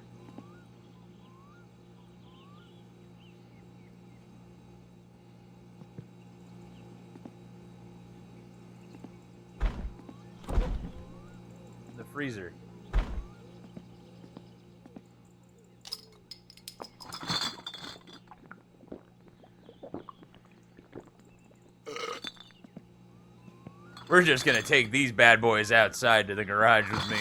The freezer. We're just gonna take these bad boys outside to the garage with me.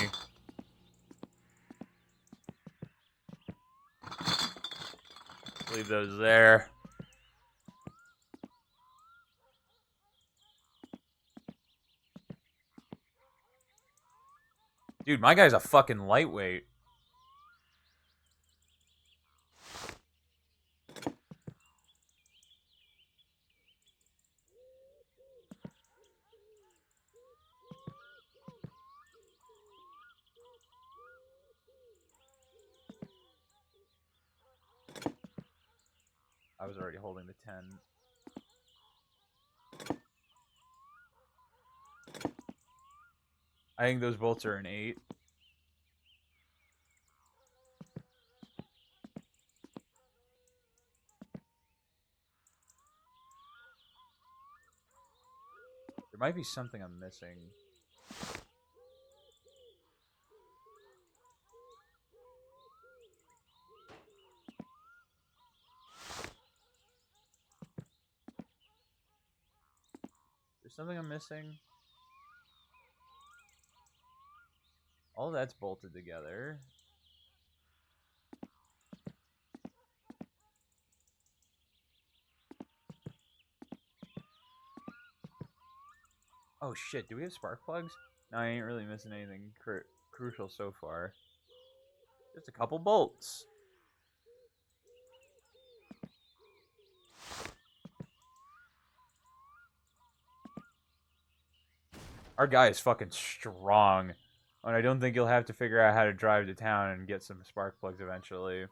Leave those there. Dude, my guy's a fucking lightweight. I was already holding the 10. I think those bolts are an 8. There might be something I'm missing. There's something I'm missing. All that's bolted together. Oh shit, do we have spark plugs? No, I ain't really missing anything crucial so far. Just a couple bolts. Our guy is fucking strong. And I don't think you'll have to figure out how to drive to town and get some spark plugs eventually.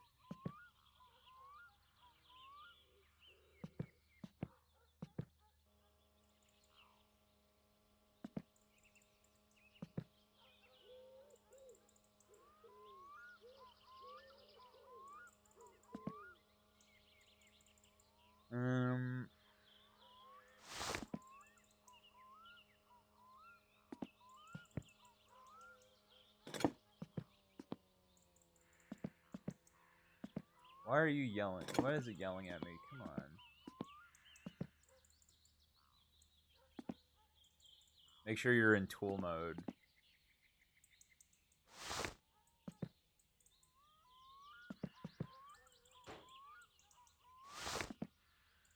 Um... Why are you yelling? Why is it yelling at me? Come on. Make sure you're in tool mode.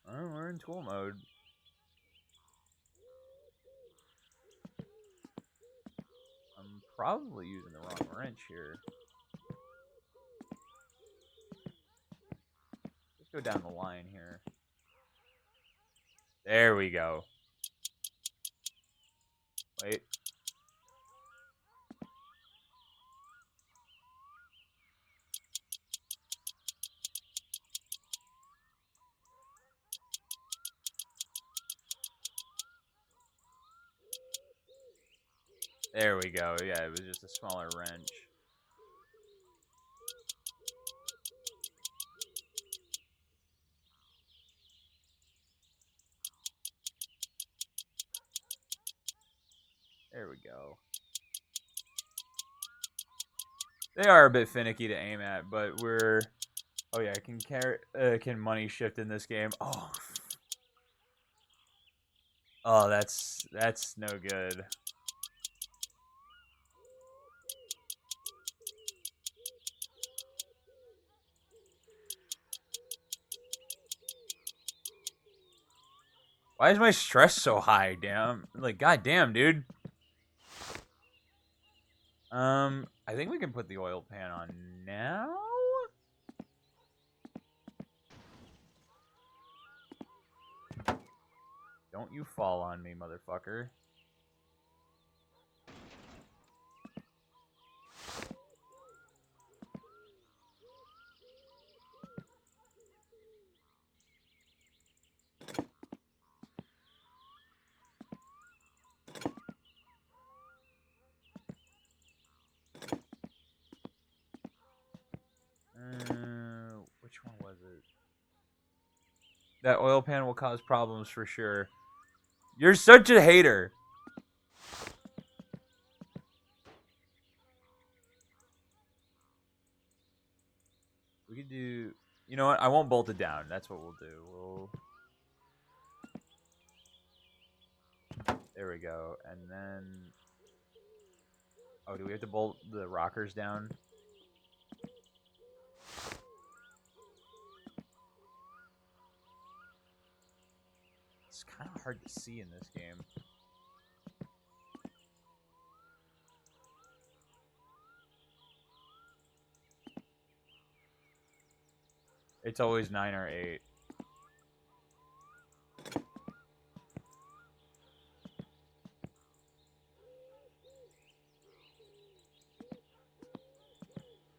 Oh, we're in tool mode. I'm probably using the wrong wrench here. Let's go down the line here. There we go. Wait. There we go. Yeah, it was just a smaller wrench. There we go. They are a bit finicky to aim at, but we're... Oh yeah, can money shift in this game? Oh. Oh, that's no good. Why is my stress so high? Damn, like goddamn, dude. I think we can put the oil pan on now. Don't you fall on me, motherfucker. That oil pan will cause problems for sure. You're such a hater. We could do... You know what? I won't bolt it down. That's what we'll do. There we go. And then... Oh, do we have to bolt the rockers down? It's kind of hard to see in this game. It's always 9 or 8.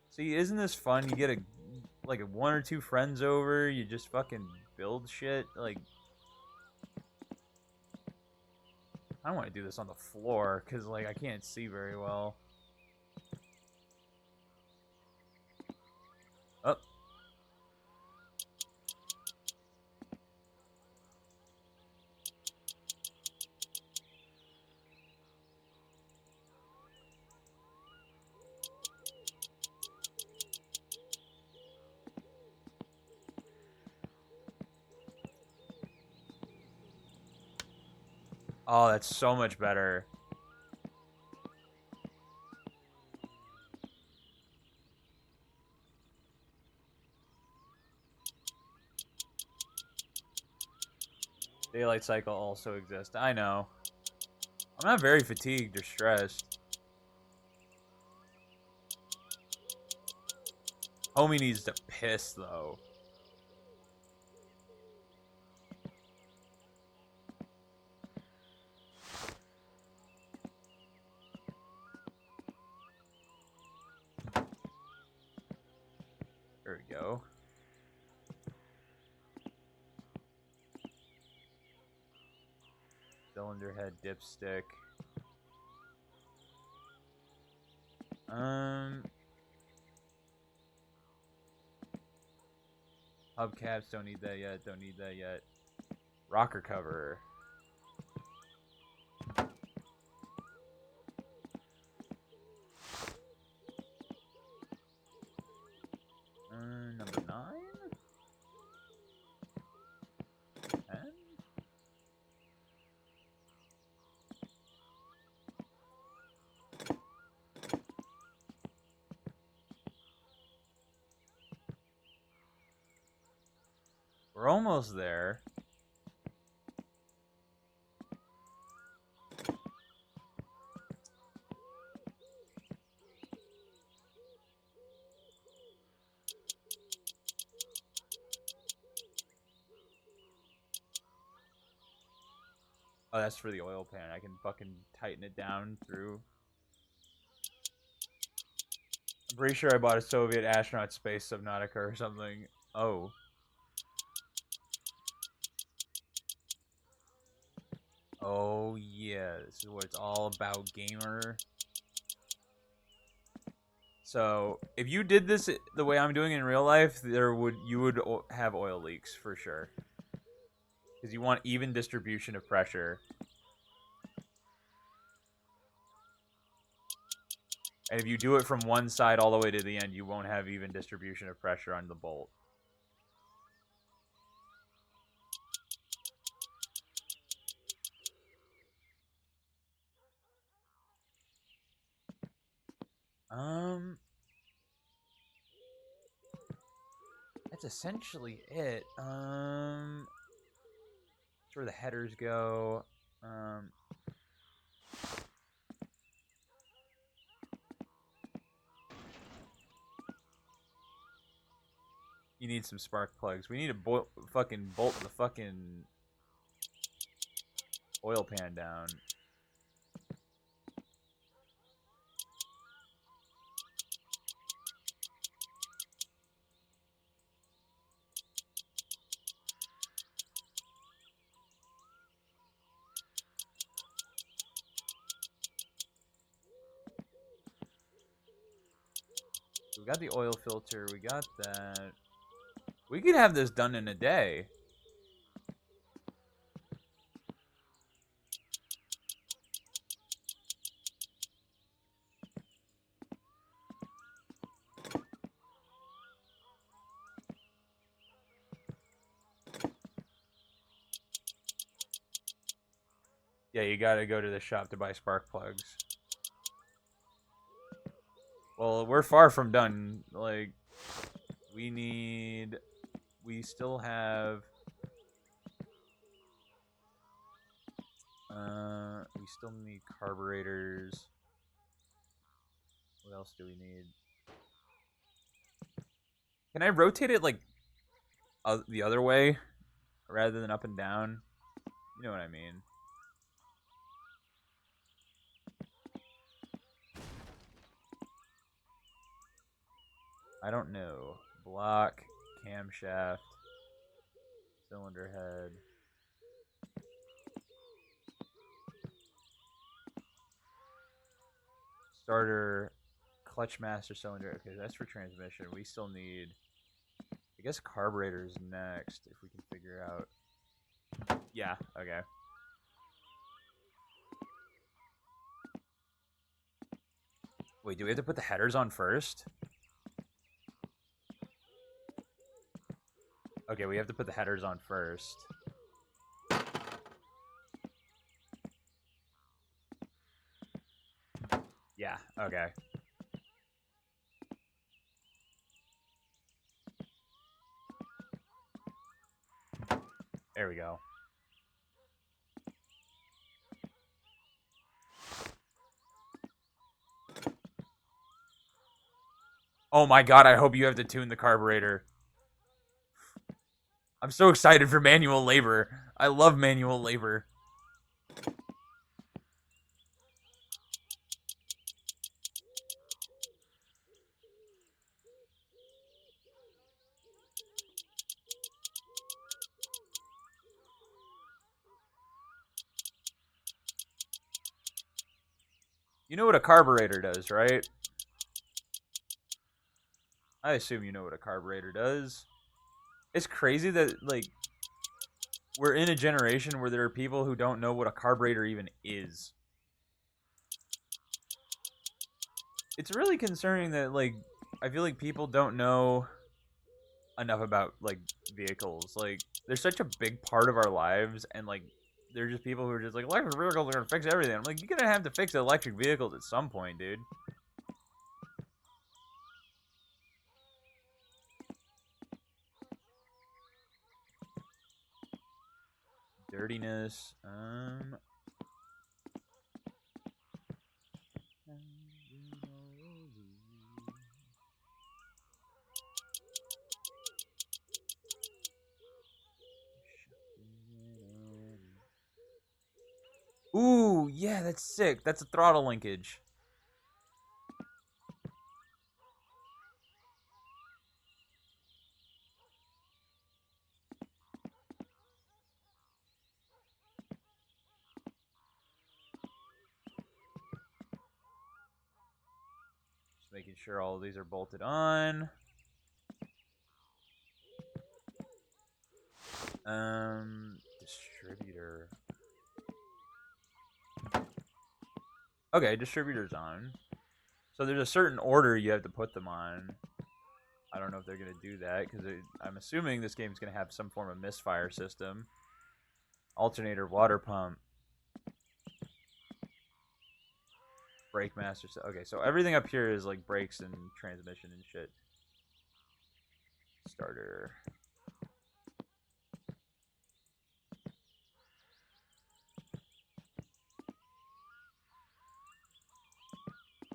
See, isn't this fun? You get like one or two friends over, you just fucking build shit. Like, I don't want to do this on the floor because like I can't see very well. Oh. Oh, that's so much better. Daylight cycle also exists. I know. I'm not very fatigued or stressed. Homie needs to piss, though. There we go. Cylinder head dipstick. Hubcaps, don't need that yet, don't need that yet. Rocker cover. Number 9? 10? We're almost there. Oh, that's for the oil pan. I can fucking tighten it down through. I'm pretty sure I bought a Soviet astronaut space Subnautica or something. Oh. Oh yeah, this is what it's all about, gamer. So, if you did this the way I'm doing in real life, you would have oil leaks for sure. Because you want even distribution of pressure. And if you do it from one side all the way to the end, you won't have even distribution of pressure on the bolt. That's essentially it. That's where the headers go. You need some spark plugs. We need to fucking bolt the fucking oil pan down. We got the oil filter. We got that. We could have this done in a day. Yeah, you gotta go to the shop to buy spark plugs. Well, we're far from done. Like, we still have, we still need carburetors. What else do we need? Can I rotate it, like, the other way rather than up and down? You know what I mean. I don't know. Block, camshaft, cylinder head. Starter, clutch master cylinder. Okay, that's for transmission. We still need, I guess, carburetors next, if we can figure out. Yeah, okay. Wait, do we have to put the headers on first? Okay, we have to put the headers on first. Yeah, okay. There we go. Oh my god, I hope you have to tune the carburetor. I'm so excited for manual labor. I love manual labor. You know what a carburetor does, right? I assume you know what a carburetor does. It's crazy that, like, we're in a generation where there are people who don't know what a carburetor even is. It's really concerning that, like, I feel like people don't know enough about, like, vehicles. Like, they're such a big part of our lives, and, like, they're just people who are just like, electric vehicles are gonna fix everything. I'm like, you're gonna have to fix electric vehicles at some point, dude. Dirtiness. Ooh, yeah, that's sick. That's a throttle linkage. Just making sure all of these are bolted on. Distributor. Okay, distributor's on. So there's a certain order you have to put them on. I don't know if they're going to do that, because I'm assuming this game's going to have some form of misfire system. Alternator, water pump. Brake master. Okay, so everything up here is like brakes and transmission and shit. Starter.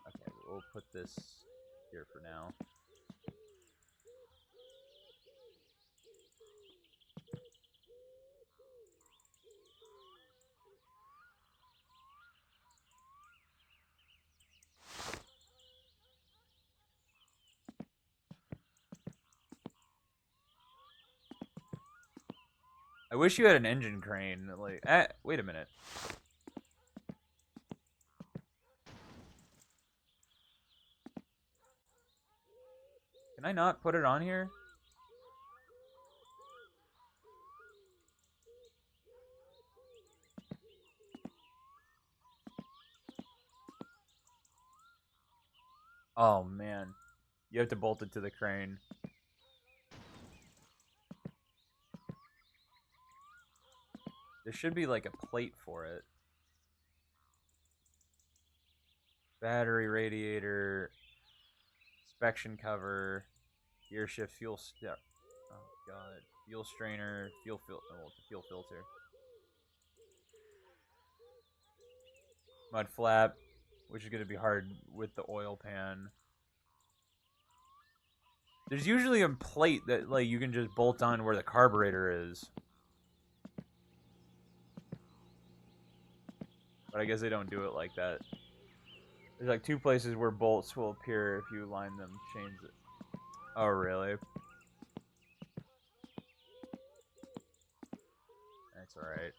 Okay, we'll put this here for now. I wish you had an engine crane. Like, wait a minute. Can I not put it on here? Oh man, you have to bolt it to the crane. There should be like a plate for it. battery, radiator, inspection cover, gear shift, fuel step. Oh god, fuel strainer, fuel filter, mud flap, which is gonna be hard with the oil pan. There's usually a plate that like you can just bolt on where the carburetor is. But I guess they don't do it like that. There's like 2 places where bolts will appear if you line them, change it. Oh, really? That's alright.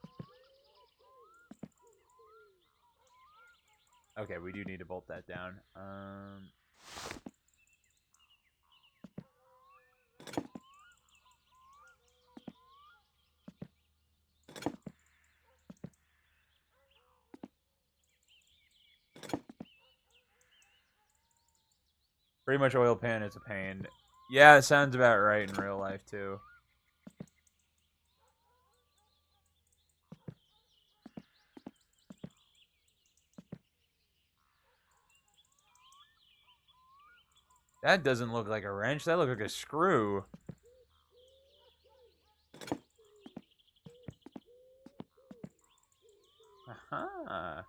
Okay, we do need to bolt that down. Pretty much oil pan is a pain. Yeah, it sounds about right in real life, too. That doesn't look like a wrench. That looks like a screw. Aha.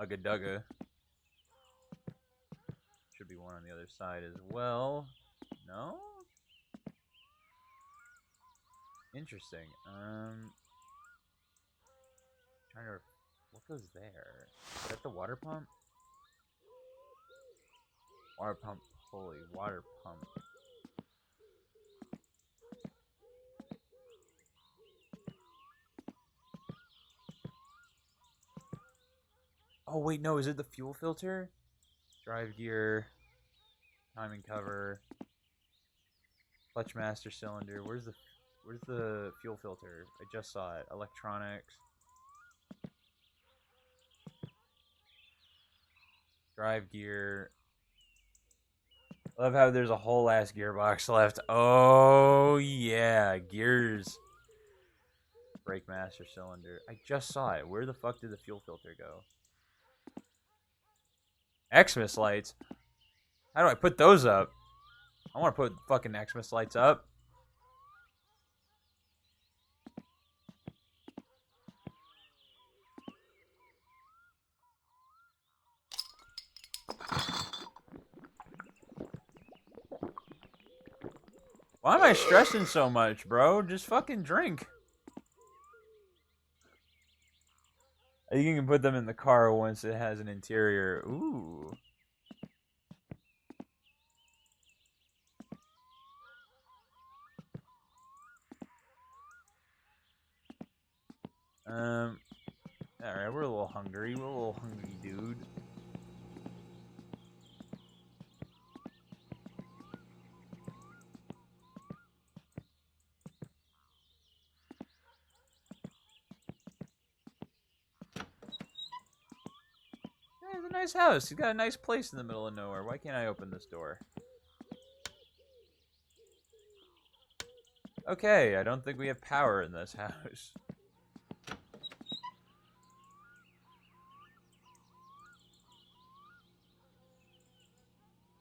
Ugga dugga. Should be one on the other side as well. No? Interesting. Trying to. What goes there? Is that the water pump? Water pump. Holy water pump. Oh wait, no. Is it the fuel filter? Drive gear. Timing cover. Clutch master cylinder. Where's the fuel filter? I just saw it. Electronics. Drive gear. I love how there's a whole ass gearbox left. Oh yeah, gears. Brake master cylinder. I just saw it. Where the fuck did the fuel filter go? Xmas lights. How do I put those up? I want to put fucking Xmas lights up. Why am I stressing so much, bro? Just fucking drink. I think you can put them in the car once it has an interior. Ooh. Alright, we're a little hungry. We're a little hungry, dude. Yeah, it's a nice house. He's got a nice place in the middle of nowhere. Why can't I open this door? Okay, I don't think we have power in this house.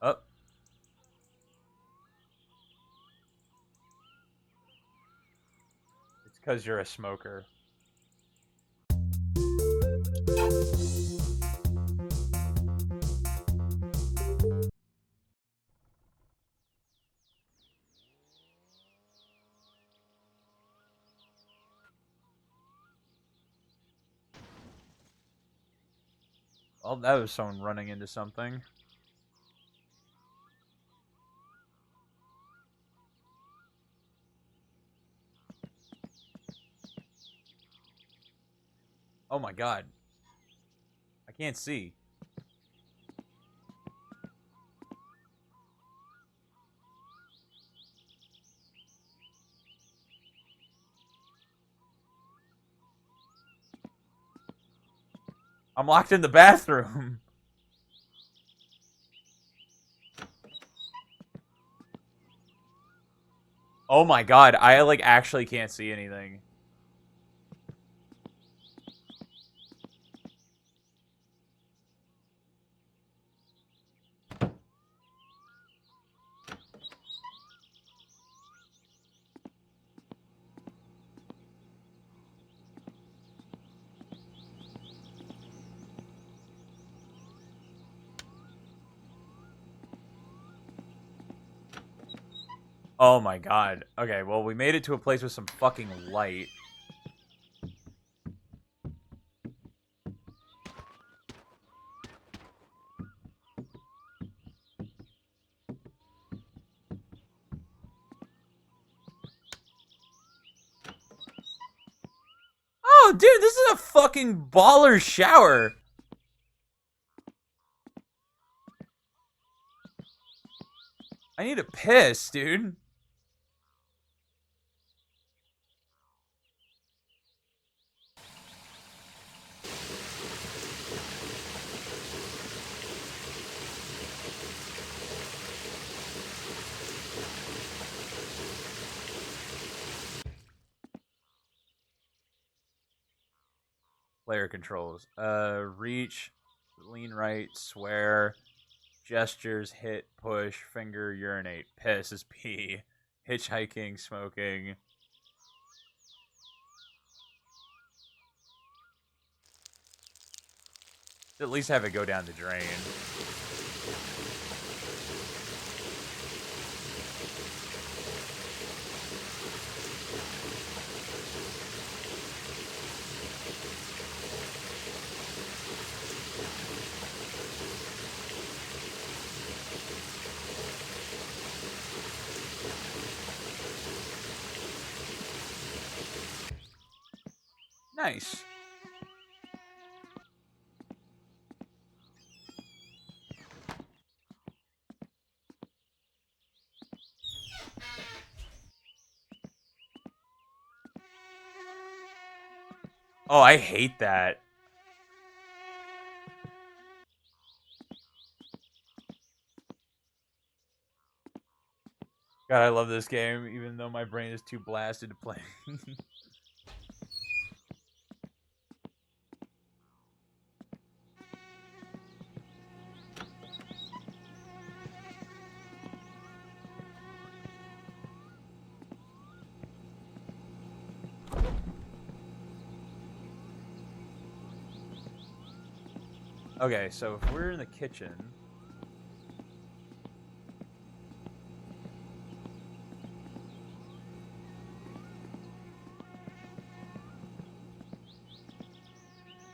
Oh. It's because you're a smoker. Well, that was someone running into something. Oh my god. I can't see. I'm locked in the bathroom. Oh my god, I like actually can't see anything. Oh my god. Okay, well, we made it to a place with some fucking light. Oh, dude, this is a fucking baller shower. I need to piss, dude. Player controls. Reach, lean right, swear, gestures, hit, push, finger, urinate, piss is pee, hitchhiking, smoking. At least have it go down the drain. Nice. Oh, I hate that. God, I love this game, even though my brain is too blasted to play. Okay, so if we're in the kitchen...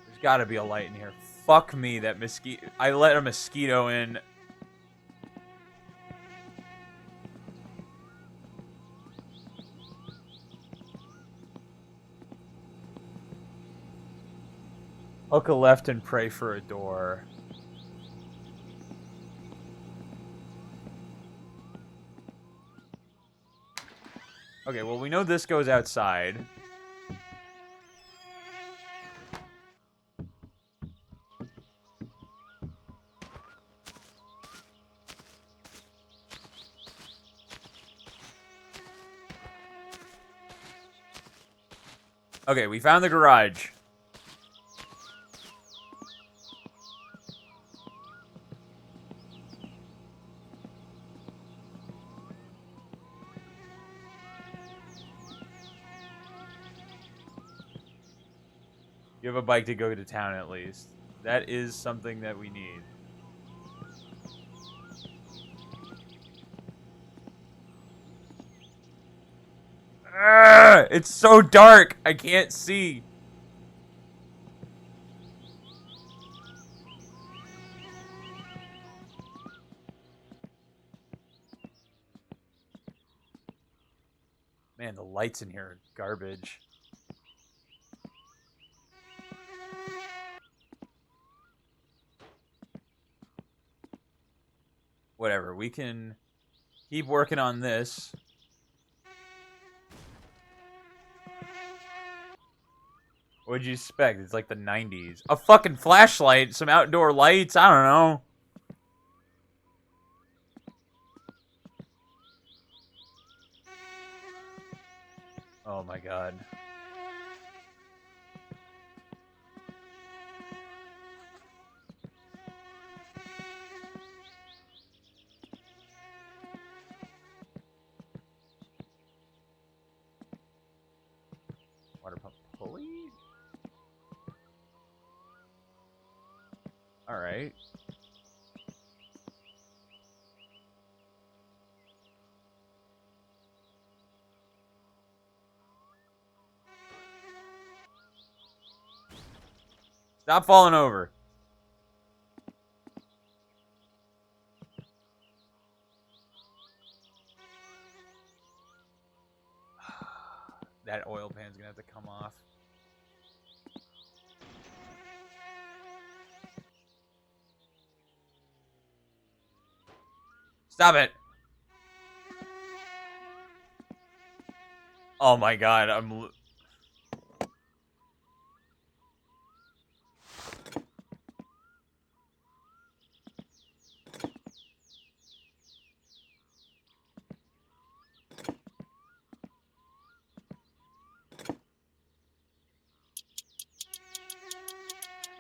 There's gotta be a light in here. Fuck me, that mosquito... I let a mosquito in. Hook a left and pray for a door. Okay, well, we know this goes outside. Okay, we found the garage. You have a bike to go to town at least. That is something that we need. It's so dark. I can't see. Man, the lights in here are garbage. Whatever, we can keep working on this. What'd you expect? It's like the 90s. A fucking flashlight, some outdoor lights, I don't know. Oh my god. Water pump pulley? Alright. Stop falling over. That oil pan's gonna have to come off. Stop it. Oh my god,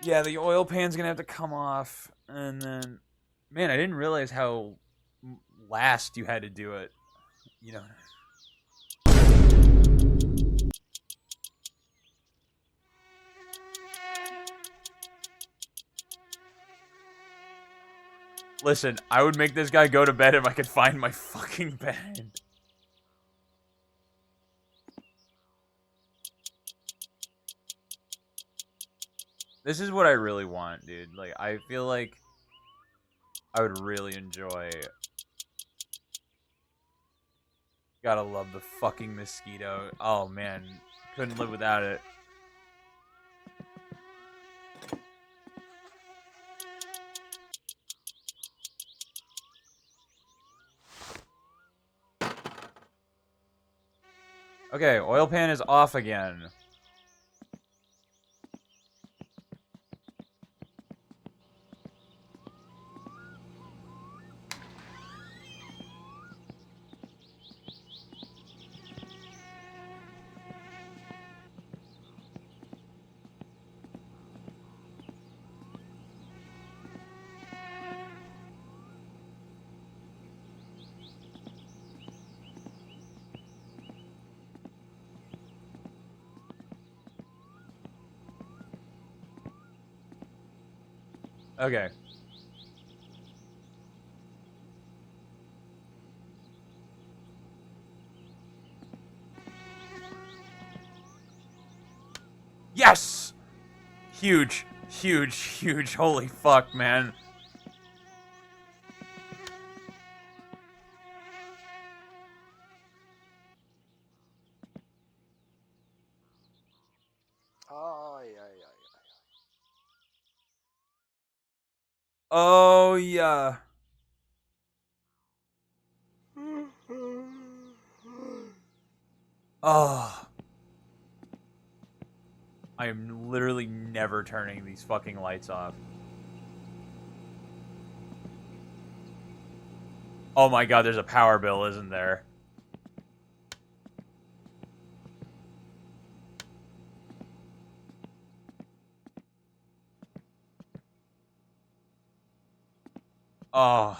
yeah, the oil pan's gonna have to come off, and then, man, I didn't realize how last you had to do it. You know. Listen, I would make this guy go to bed if I could find my fucking bed. This is what I really want, dude. Like, I feel like I would really enjoy. Gotta love the fucking mosquito. Oh, man. Couldn't live without it. Okay, oil pan is off again. Okay. Yes! Huge, huge, huge. Holy fuck, man. Oh, yeah. Oh. I am literally never turning these fucking lights off. Oh my god, there's a power bill, isn't there? Oh.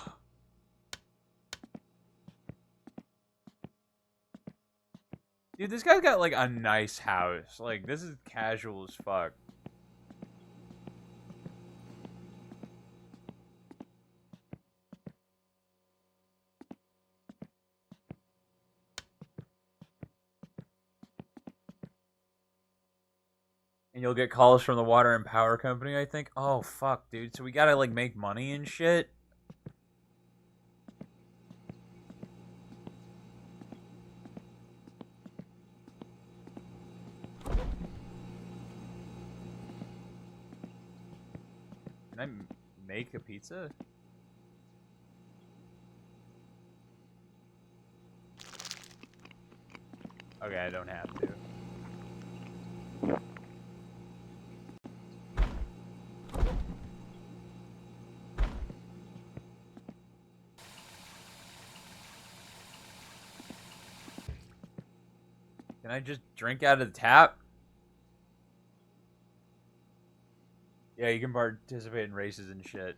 Dude, this guy's got, like, a nice house. Like, this is casual as fuck. And you'll get calls from the water and power company, I think. Oh, fuck, dude. So we gotta, like, make money and shit? Can I make a pizza? Okay, I don't have to. Can I just drink out of the tap? Yeah, you can participate in races and shit.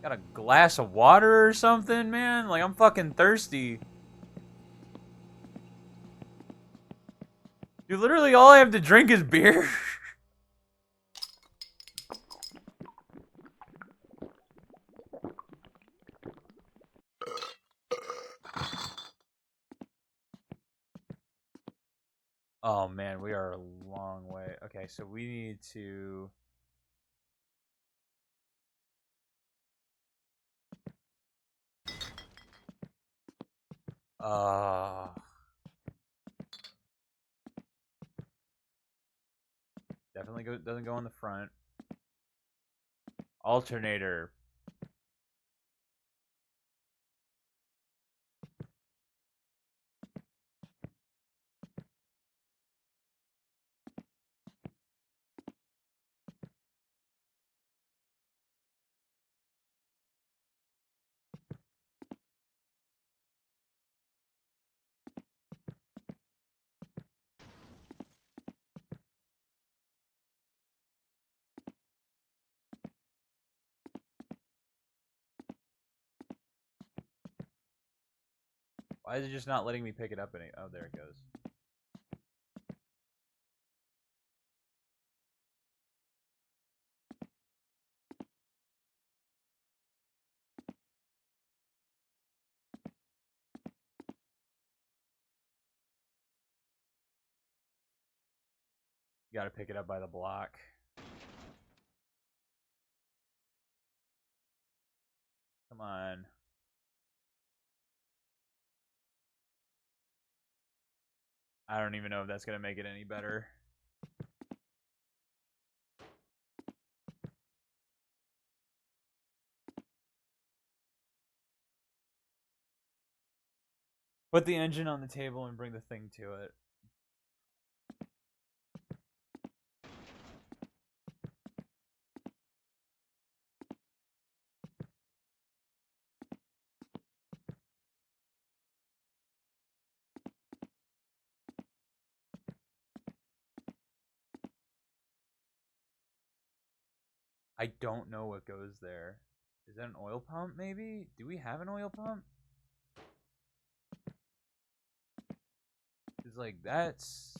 Got a glass of water or something, man? Like, I'm fucking thirsty. Dude, literally all I have to drink is beer. Oh man, we are a long way. Okay, so we need to. Uh, Definitely doesn't go in the front. Alternator. Why is it just not letting me pick it up? Oh, there it goes. You gotta pick it up by the block. Come on. I don't even know if that's gonna make it any better. Put the engine on the table and bring the thing to it. I don't know what goes there. Is that an oil pump, maybe? Do we have an oil pump? It's like, that's...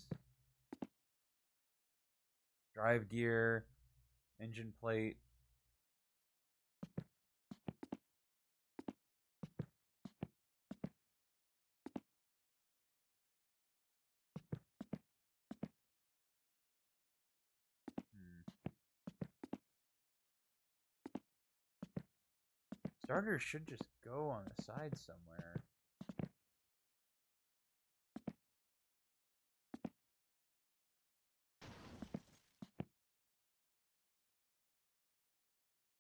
drive gear, engine plate. Starter should just go on the side somewhere.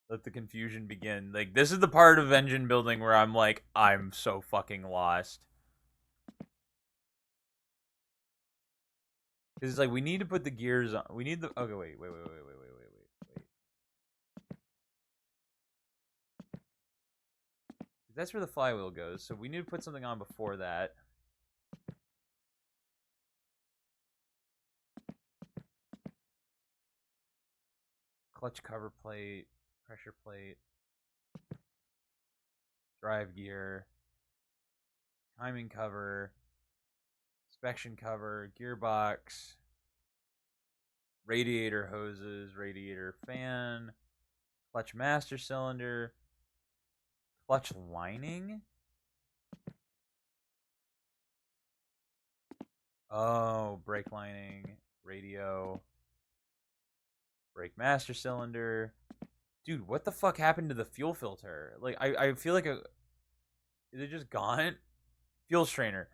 Let the confusion begin. Like, this is the part of engine building where I'm like, I'm so fucking lost. Because it's like, we need to put the gears on. We need the... Okay, wait. That's where the flywheel goes, so we need to put something on before that. Clutch cover plate, pressure plate, drive gear, timing cover, inspection cover, gearbox, radiator hoses, radiator fan, clutch master cylinder, clutch lining. Oh, brake lining, radio, brake master cylinder. Dude, what the fuck happened to the fuel filter? Like, I feel like is it just gone? Fuel strainer.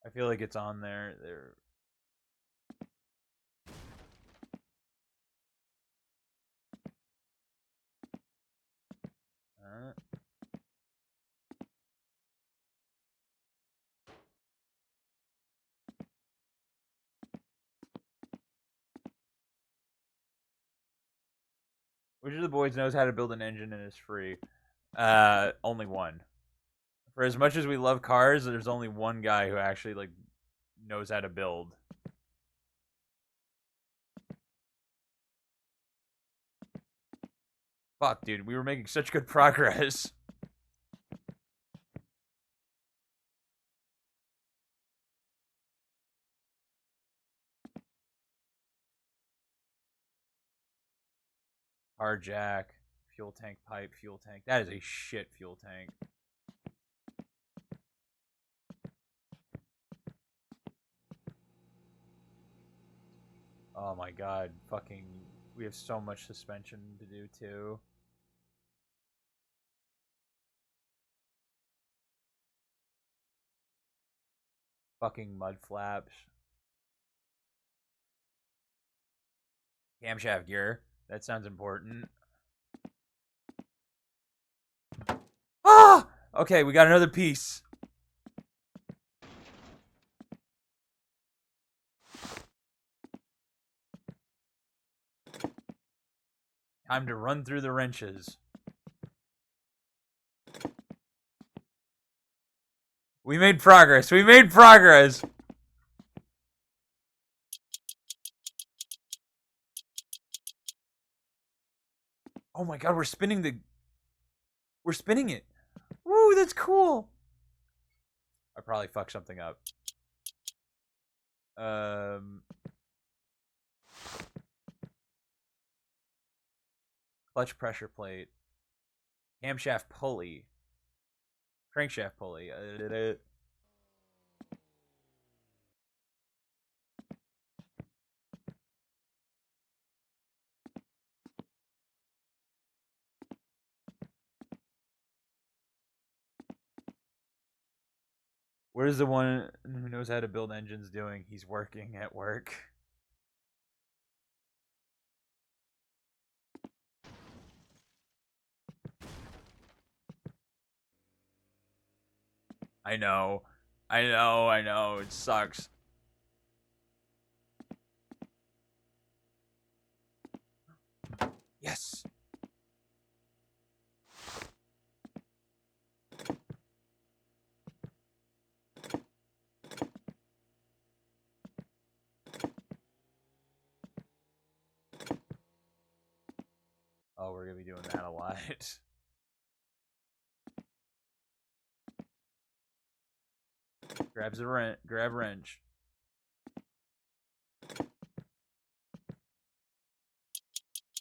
I feel like it's on there. Uh, which of the boys knows how to build an engine and is free? Only one. For as much as we love cars, there's only one guy who actually like knows how to build. Fuck, dude, we were making such good progress. Hard jack. Fuel tank pipe. Fuel tank. That is a shit fuel tank. Oh my god. Fucking. We have so much suspension to do too. Fucking mud flaps. Camshaft gear. That sounds important. Ah! Okay, we got another piece. Time to run through the wrenches. We made progress. We made progress. Oh my god, we're spinning it. Woo, that's cool. I probably fucked something up. Clutch pressure plate. Camshaft pulley. Crankshaft pulley. What is the one who knows how to build engines doing? He's working at work. I know. I know. It sucks. Yes. Oh, we're gonna be doing that a lot. Grab wrench.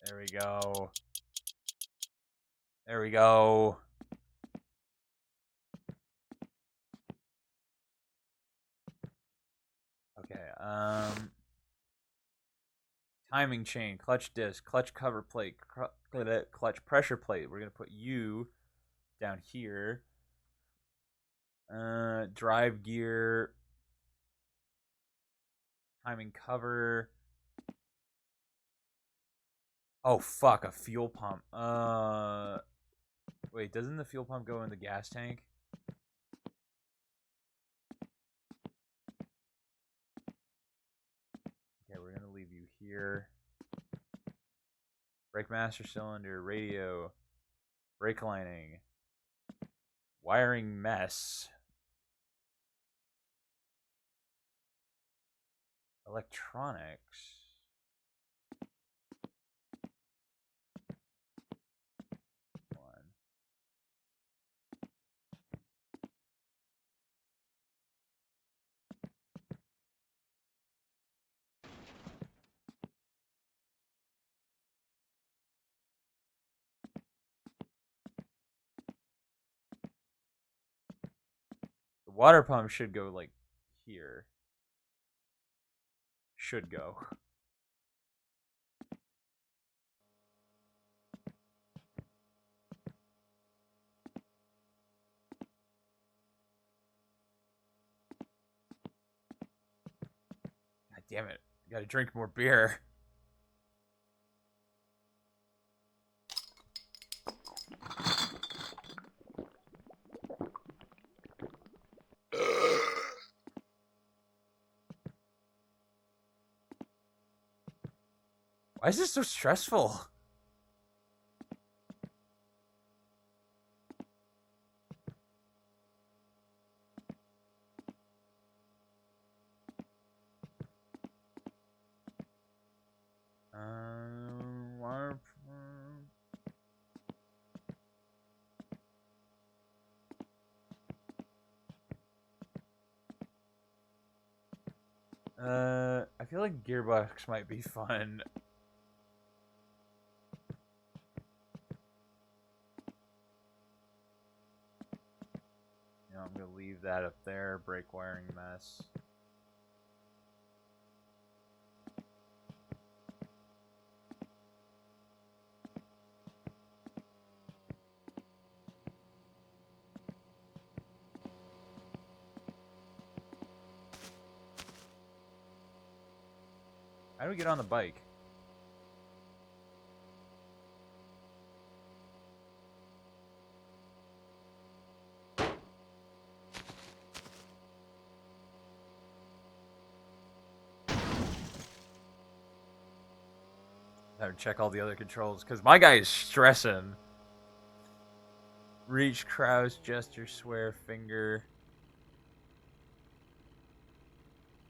There we go. There we go. Okay, timing chain, clutch disc, clutch cover plate, clutch pressure plate. We're gonna put you down here. Drive gear, timing cover. Oh fuck, a fuel pump. Wait, doesn't the fuel pump go in the gas tank? Okay, we're gonna leave you here. Brake master cylinder, radio, brake lining, wiring mess, electronics. The water pump should go like here. Should go. God damn it. I gotta drink more beer. Why is this so stressful? Water I feel like gearbox might be fun. that up there. Brake wiring mess. How do we get on the bike? I have to check all the other controls because my guy is stressing. Reach, crouch, gesture, swear, finger.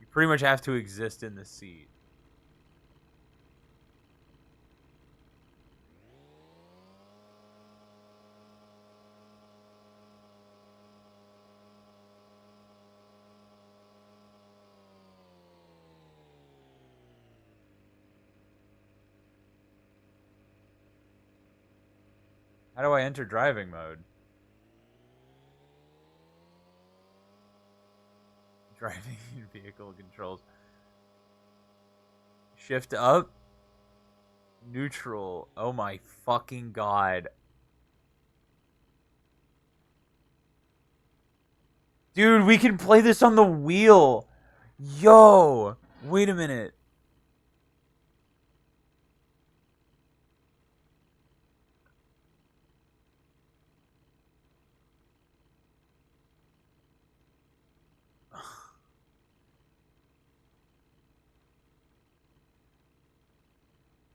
You pretty much have to exist in the seat. How do I enter driving mode? Driving vehicle controls. Shift up. Neutral. Oh my fucking god. Dude, we can play this on the wheel. Yo. Wait a minute.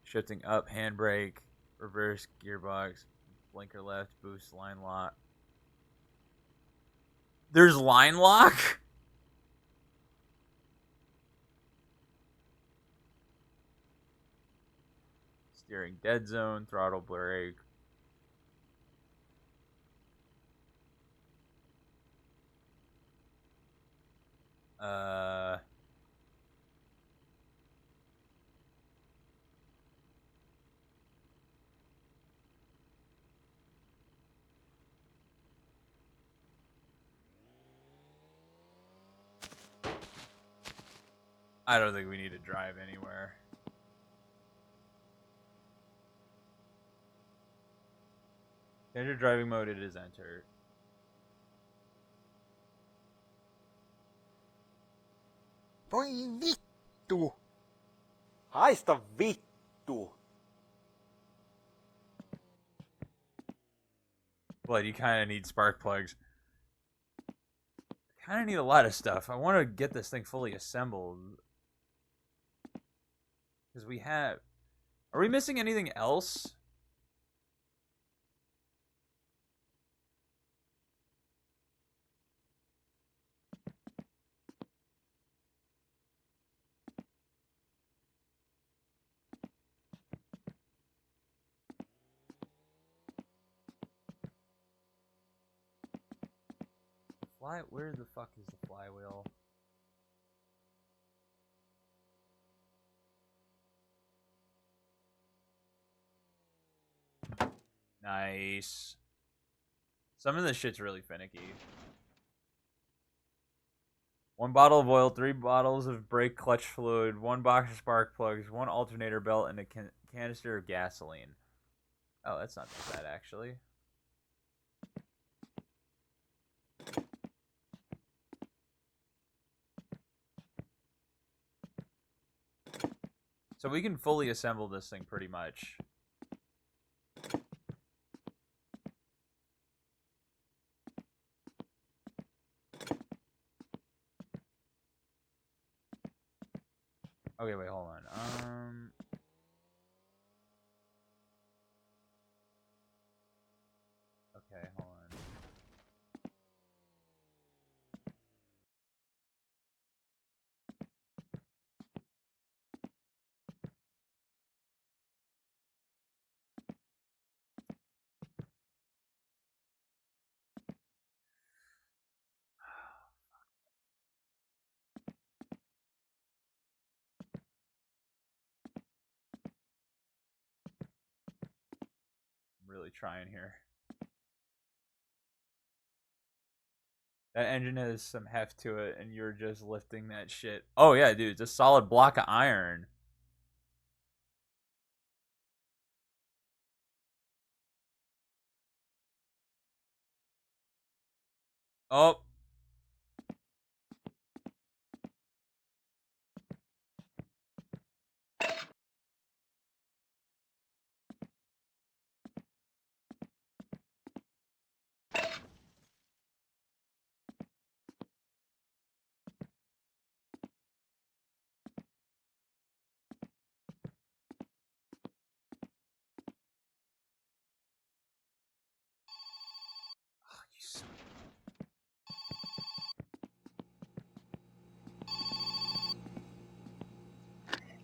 Shifting up, handbrake, reverse gearbox, blinker left, boost, line lock. There's line lock? Steering dead zone, throttle brake. Uh I don't think we need to drive anywhere. Enter driving mode, it is entered. Voi vittu! Haista vittu! But you kind of need spark plugs. Kind of need a lot of stuff. I want to get this thing fully assembled. Because we have... Are we missing anything else? Where the fuck is the flywheel? Nice. Some of this shit's really finicky. 1 bottle of oil, 3 bottles of brake clutch fluid, 1 box of spark plugs, 1 alternator belt, and a canister of gasoline. Oh, that's not that bad, actually. So we can fully assemble this thing pretty much. Okay, wait, hold on. Okay, hold on. I'm really trying here. That engine has some heft to it, and you're just lifting that shit. Oh yeah, dude, it's a solid block of iron. Oh. Oh, you son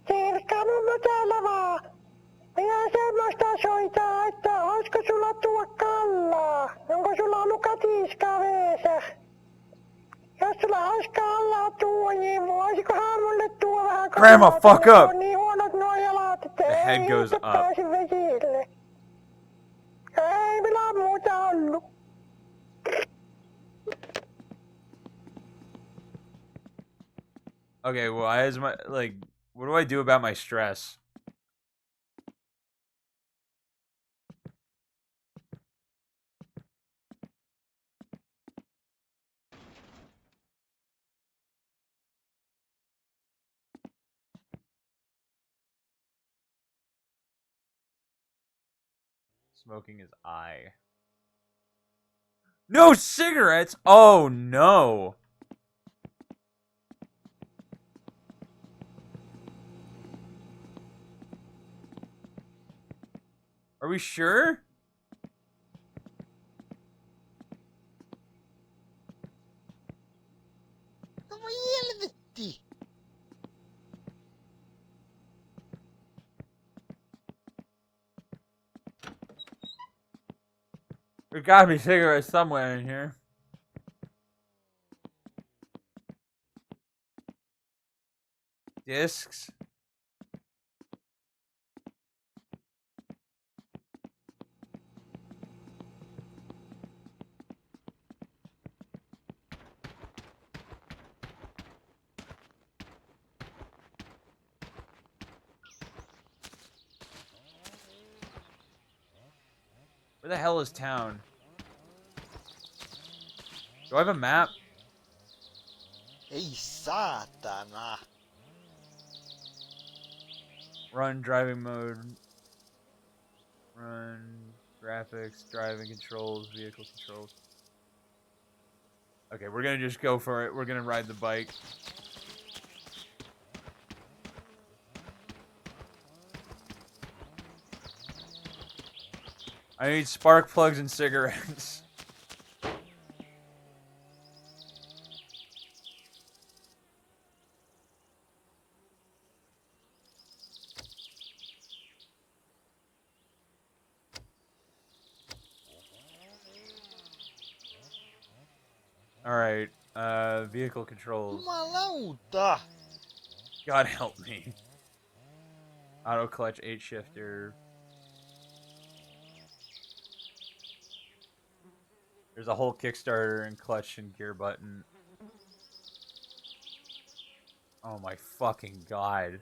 Sirkka, mummo täällä vaan. Minä semmoista soitaa, että olisiko sulla tuo kallaa? Onko sulla ollut katiskaa veessä? Jos sulla olisi kallaa tuo, niin voisikohan mulle tuo vähän kallaa? Grandma, fuck kun up! on niin huonot nuo jalat, että The head ei goes itse up. pääse vesille. Ei minä muuta ollut. Okay, well, what do I do about my stress? Smoking is I. No cigarettes! Oh no! Are we sure? No helvetti! There's gotta be cigarettes somewhere in here. Discs? Where the hell is town? Do I have a map? Ei saatana. Run, driving mode. Run, graphics, driving controls, vehicle controls. Okay, we're gonna just go for it. We're gonna ride the bike. I need spark plugs and cigarettes. Alright, vehicle controls. Jumalauta! God help me. Auto clutch, 8 shifter. There's a whole Kickstarter and clutch and gear button. Oh my fucking god.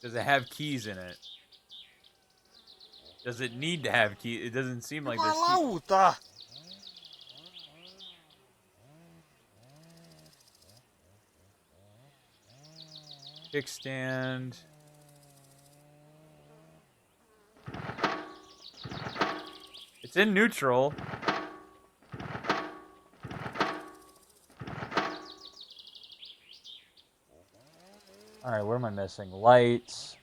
Does it have keys in it? Does it need to have keys? It doesn't seem like there's keys. Jumalauta! Kickstand. It's in neutral. Alright, what am I missing? Lights.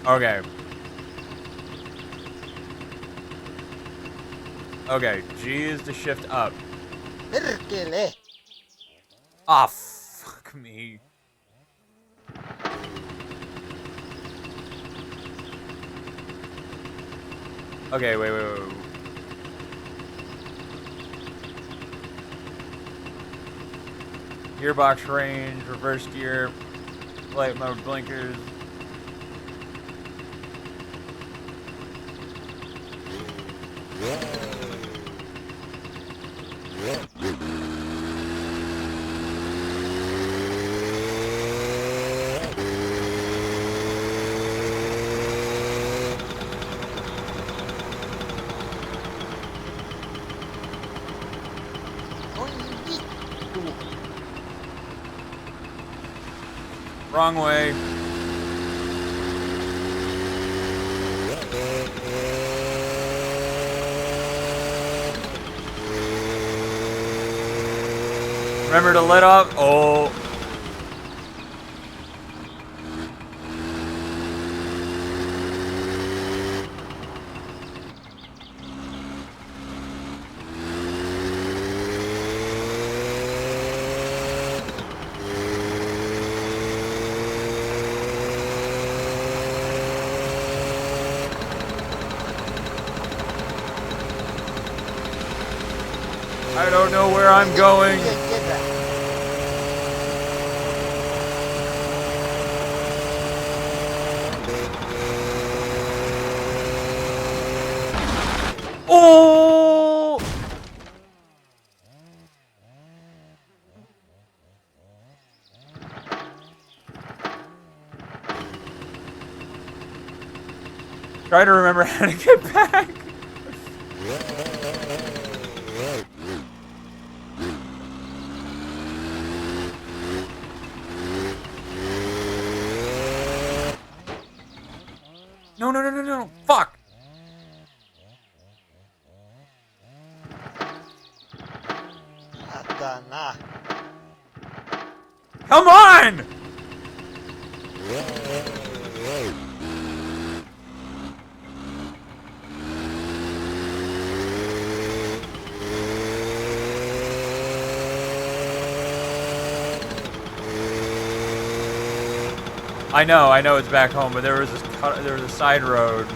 Okay. Okay, G is to shift up. Perkele! Ah, fuck me. Okay, wait. Gearbox range, reverse gear, light mode blinkers. Oi vittu! Wrong way. Remember to let off. Oh. I don't know where I'm going. Oh! Try to remember how to get back. No. Fuck. Satana! Come on! I know it's back home, but there was a side road.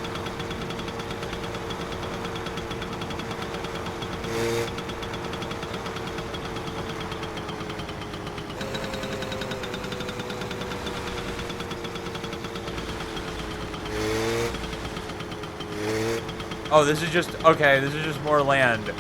Oh, this is just okay. This is just more land.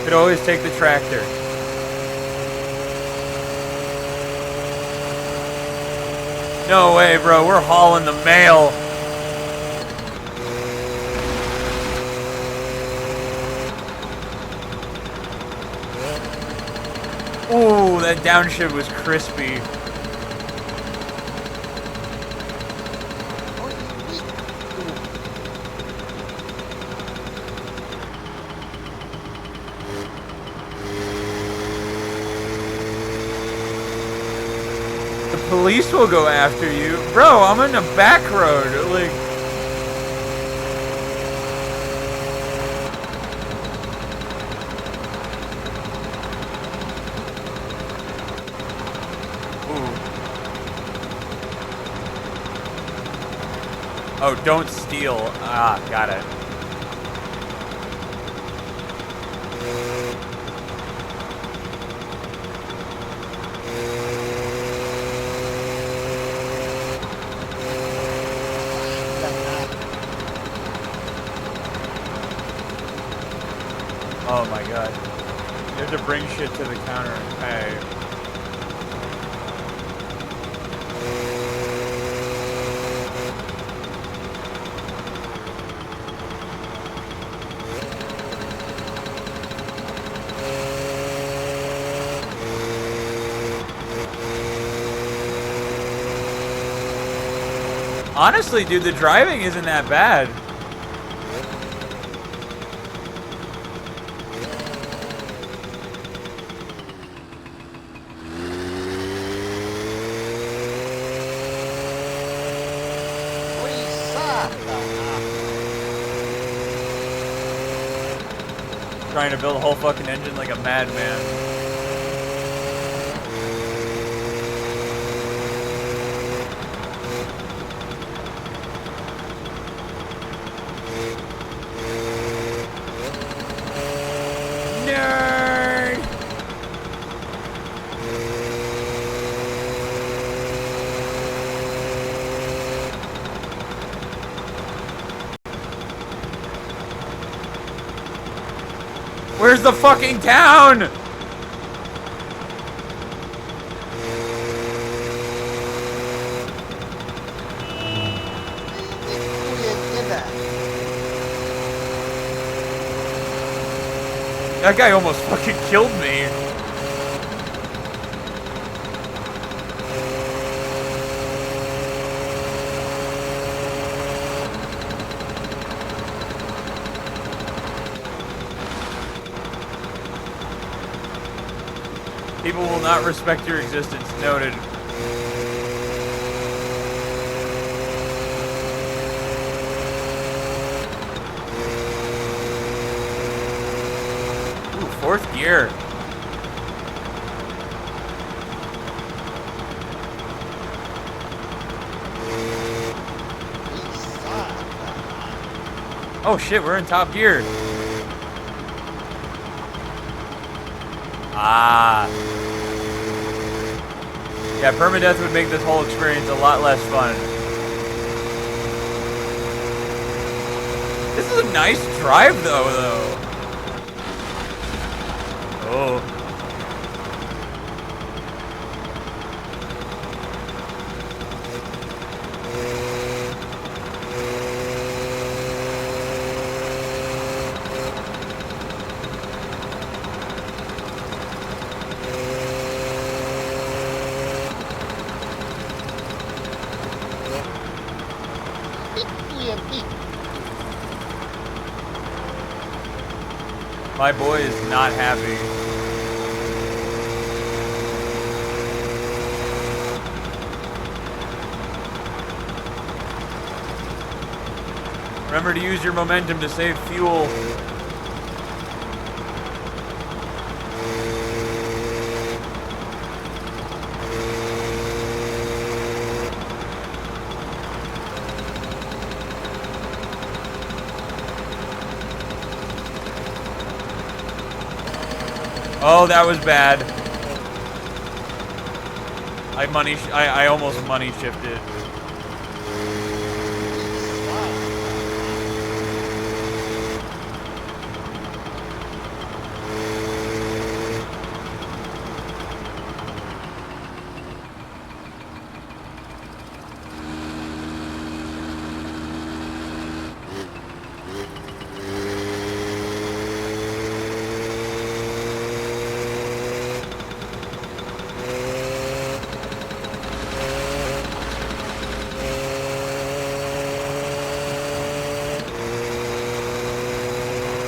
Could always take the tractor. No way, bro. We're hauling the mail. Ooh, that downshift was crispy. Oi vittu! The police will go after you. Bro, I'm in a back road. Like, ooh. Oh, don't steal. Ah, got it. Oh my god. You have to bring shit to the counter and pay. Honestly, dude, the driving isn't that bad. Trying to build a whole fucking engine like a madman. Nerd! Where's the fucking town? That guy almost fucking killed me. People will not respect your existence. Noted. Ooh, fourth gear. Oh shit, we're in top gear. Ah. Yeah, permadeath would make this whole experience a lot less fun. This is a nice drive though. Oh. My boy is not happy. Remember to use your momentum to save fuel. Oh, that was bad. I almost money shifted.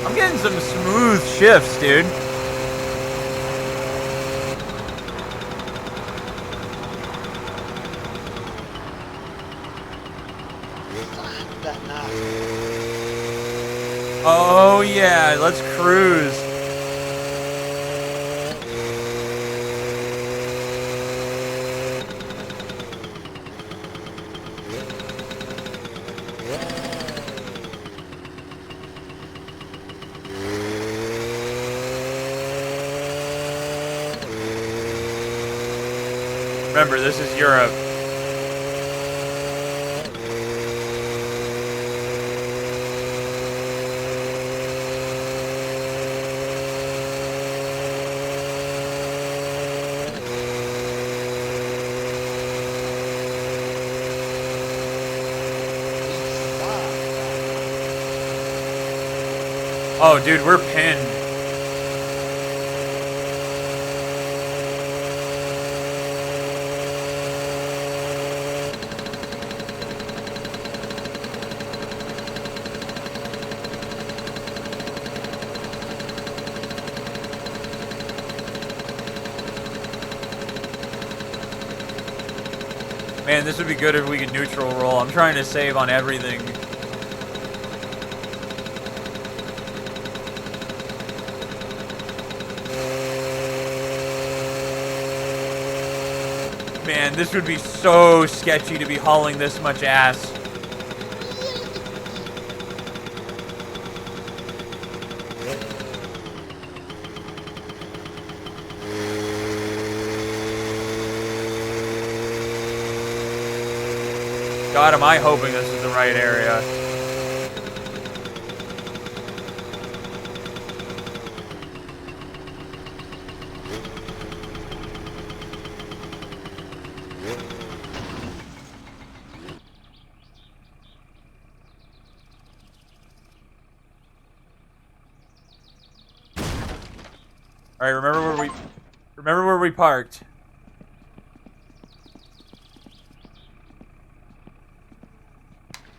I'm getting some smooth shifts, dude. Oh yeah, let's cruise. Remember, this is Europe. Oh, dude, we're pinned. Man, this would be good if we could neutral roll. I'm trying to save on everything. Man, this would be so sketchy to be hauling this much ass. God, am I hoping this is the right area. All right, remember where we parked.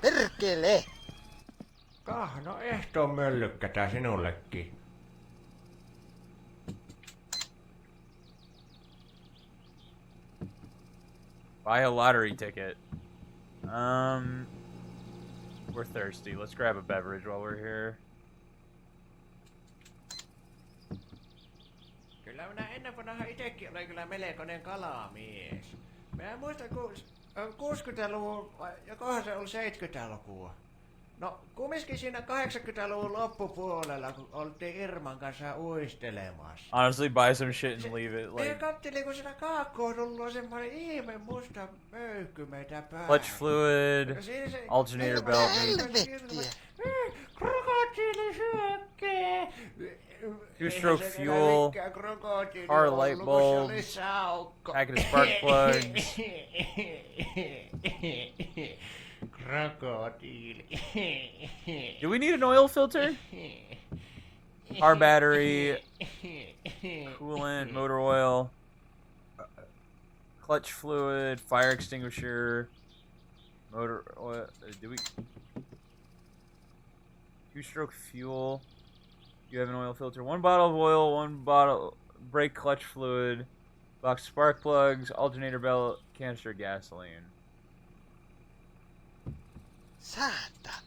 Perkele! No ehtoon möllykkätä sinullekin. Buy a lottery ticket. We're thirsty. Let's grab a beverage while we're here. Kyllä minä ennen vanha itekin olen kyllä melkoinen kalamies. Mä muistan, kun 60-luvun, vai jokohan se oli 70-lukua. No, kumminkin siinä 80-luvun loppupuolella, kun oltiin Irman kanssa uistelemassa. Honestly, buy some shit and leave it. Minä Like kattelin, kun siinä kaakkoon tullut semmoinen ihme musta möykky meitä päälle. clutch fluid, alternator belt. Helvettiä! Krokotiilisyökkee! Two-stroke fuel, car light bulbs, packet of spark plugs. Krokotiili. Do we need an oil filter? Car battery, coolant, motor oil, clutch fluid, fire extinguisher, motor oil. Do we? Two-stroke fuel. You have an oil filter. 1 bottle of oil, 1 bottle brake clutch fluid, box spark plugs, alternator belt, canister of gasoline. Saatana!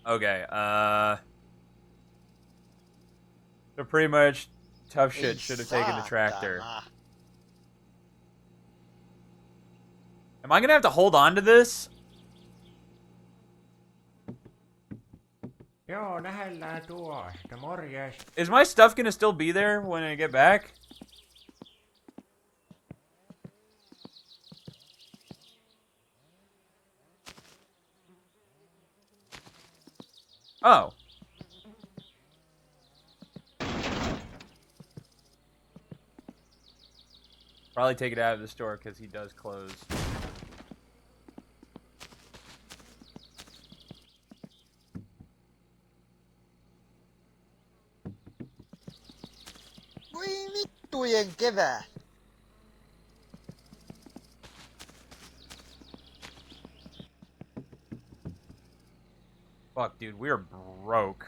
Okay, so pretty much tough shit should have taken the tractor. Saatana. Am I gonna have to hold on to this? Joo, nähellään tuosta. Morjes. Is my stuff gonna still be there when I get back? Oh. Probably take it out of the store because he does close. Voi vittujen kevää! Fuck, dude, we are broke.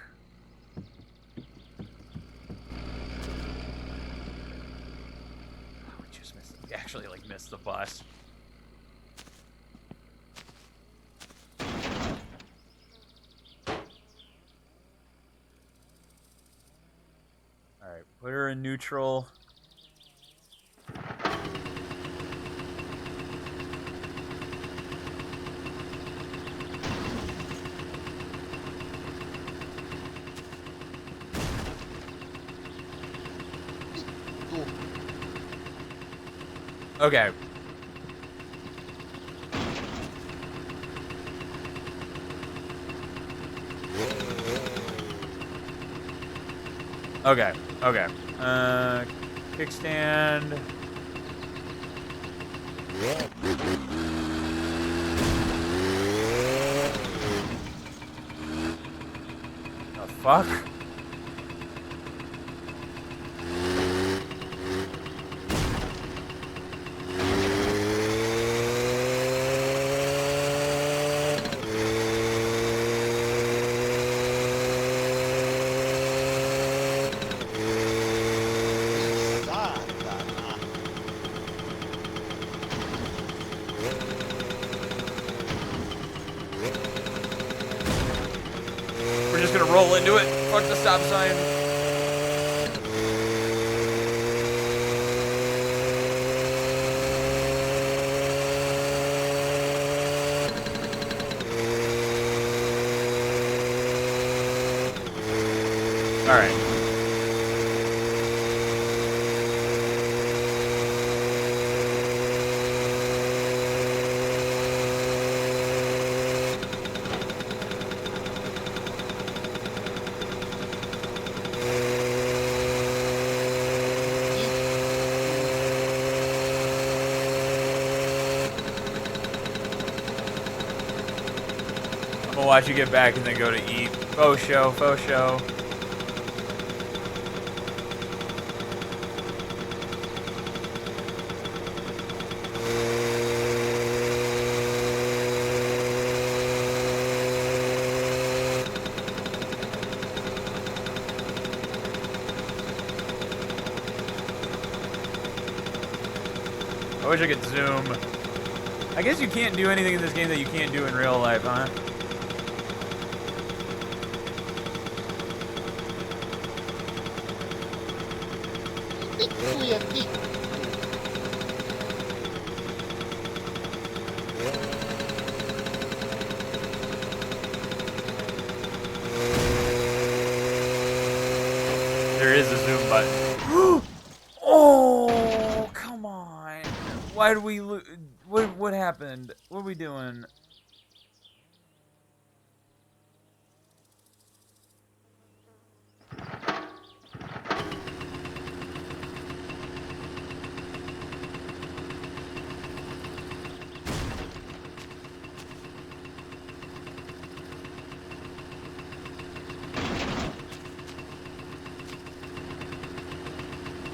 We just missed. We actually like missed the bus. All right, put her in neutral. Okay. Okay. Okay. Kickstand. The fuck? Saatana. We're just gonna roll into it. Fuck the stop sign. All right. I'm gonna watch you get back and then go to eat. Faux show, faux show. I wish I could zoom. I guess you can't do anything in this game that you can't do in real life, huh? Vittujen vittu. There is a zoom button. Oh, come on. Why did we lose? What happened? What are we doing?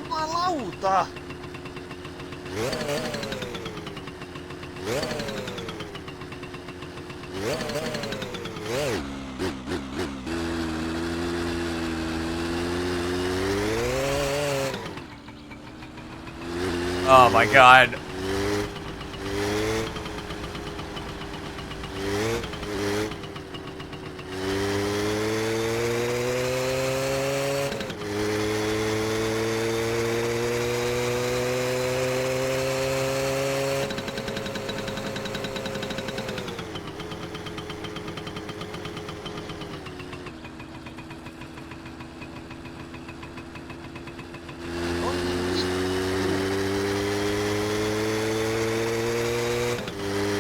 Jumalauta. Oh my god.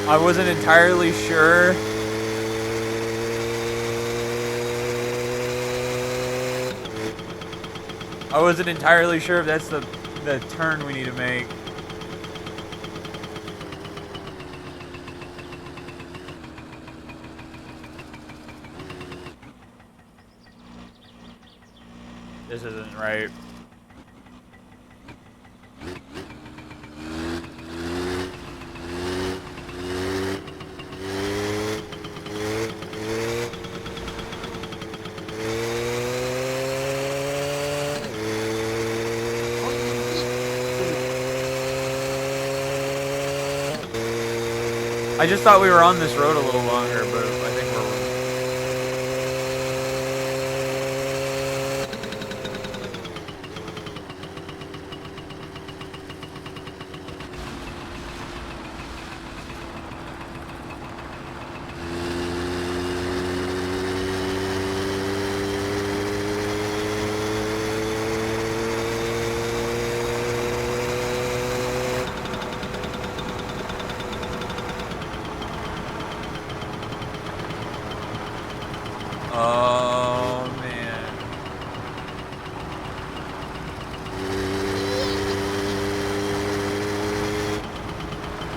I wasn't entirely sure. I wasn't entirely sure if that's the turn we need to make. This isn't right. I just thought we were on this road a little longer, but I think we're...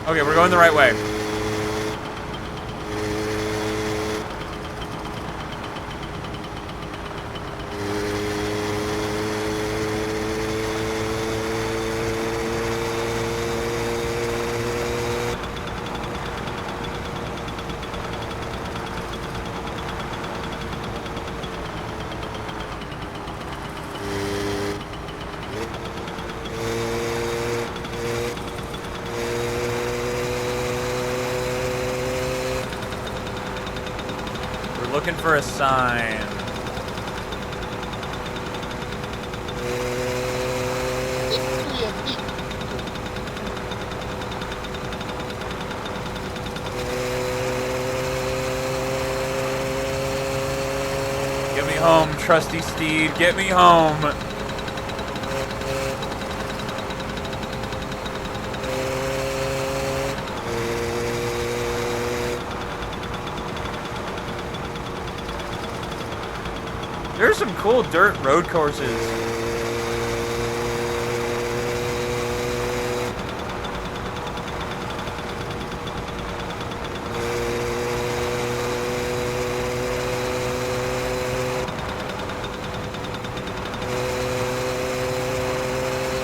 Okay, we're going the right way. Looking for a sign. Vittujen vittu. Get me home, trusty steed. Get me home. There's some cool dirt road courses.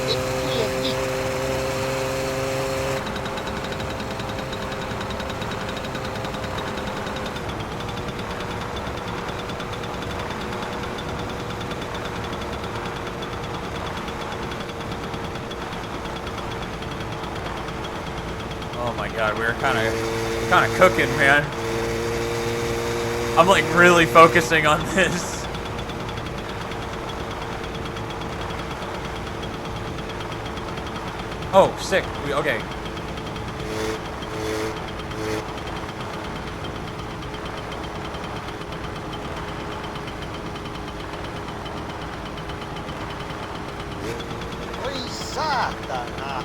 Vittujen vittu. Oh my god, we're kind of cooking, man. I'm like really focusing on this. Oh, sick. Okay. Oi saatana.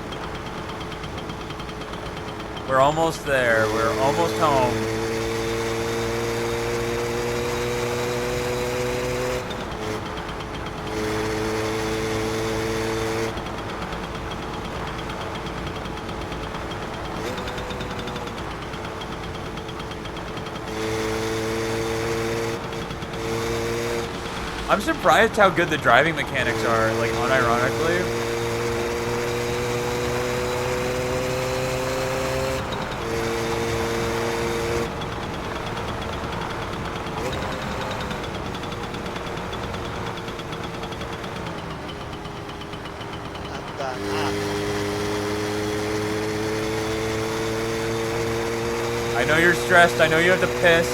We're almost there. We're almost home. I'm surprised how good the driving mechanics are, like, unironically. I know you're stressed. I know you have to piss.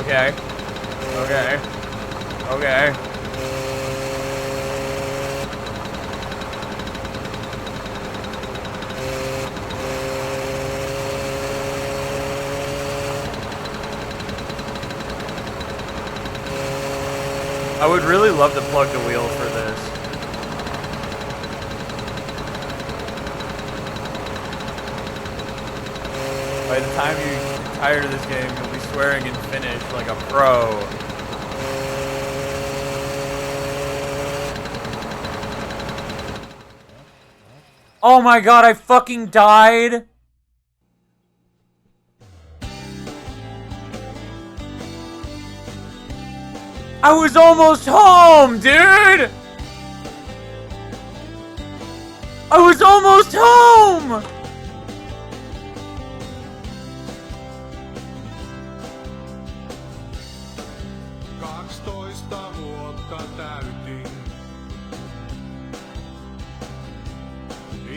Okay. Okay. Okay. I would really love to plug the wheel for this. By the time you get tired of this game, you'll be swearing in Finnish like a pro. Oh my god, I fucking died! I was almost home, dude! I was almost home!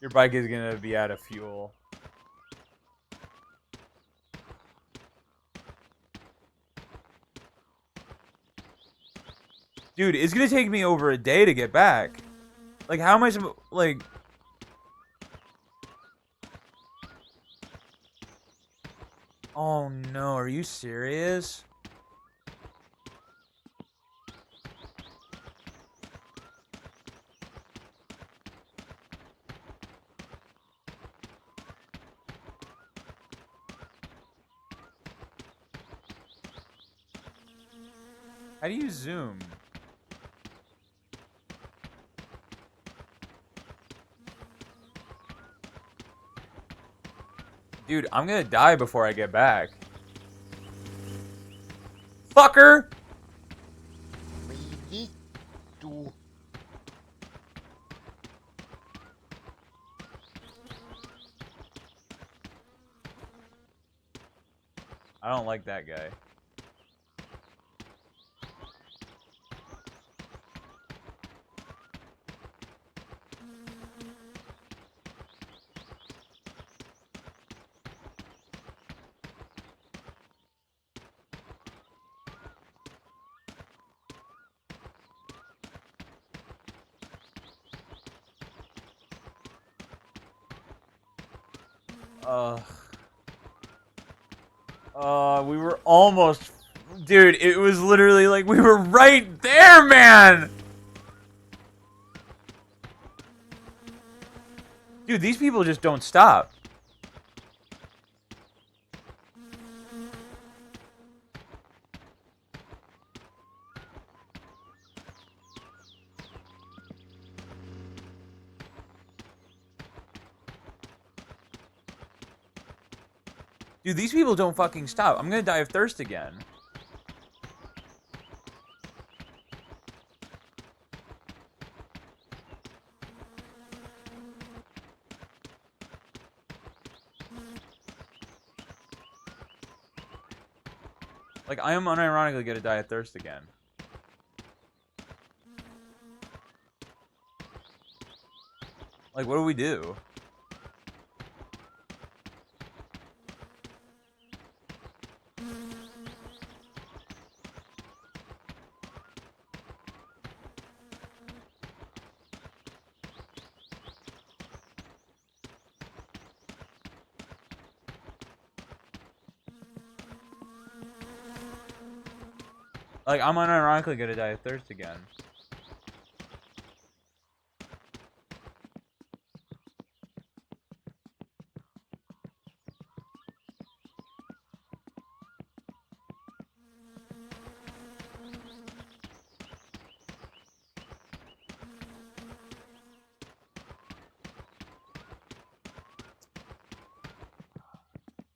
Your bike is gonna be out of fuel. Dude, it's gonna take me over a day to get back. Like, how am I supposed... Like... Oh no, are you serious? How do you zoom? Dude, I'm gonna die before I get back. Fucker! Voi vittu. I don't like that guy. We were almost... Dude, it was literally like we were right there, man! Dude, these people just don't stop. Dude, these people don't fucking stop. I'm gonna die of thirst again. Like, I am unironically gonna die of thirst again. Like, what do we do? Like, I'm unironically gonna die of thirst again.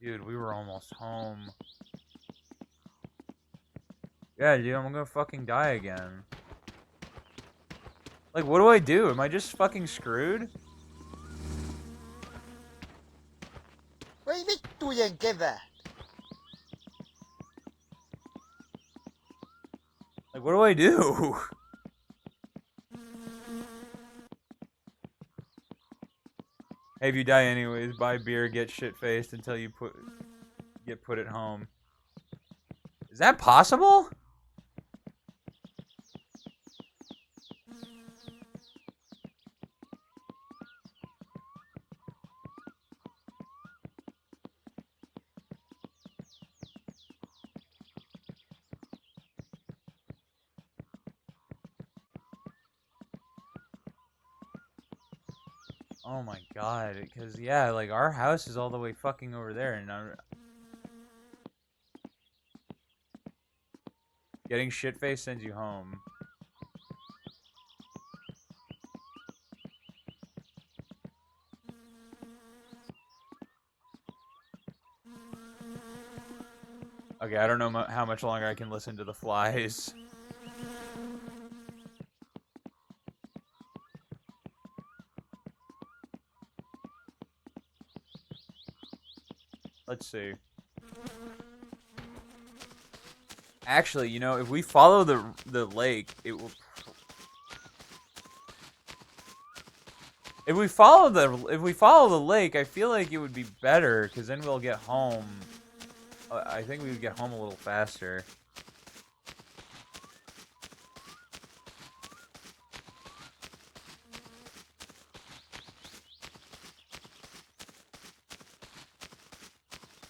Dude, we were almost home. Yeah, dude, I'm gonna fucking die again. Like, what do I do? Am I just fucking screwed? Voi vittujen kevät. Like, what do I do? Hey, if you die anyways, buy beer, get shit-faced until you get put at home. Is that possible? Oh my god, because, yeah, like, our house is all the way fucking over there, and I'm... Getting shit-faced sends you home. Okay, I don't know how much longer I can listen to the flies. Let's see. Actually, you know, if we follow the lake, it If we follow the lake, I feel like it would be better because then we'll get home. I think we would get home a little faster.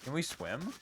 Can we swim?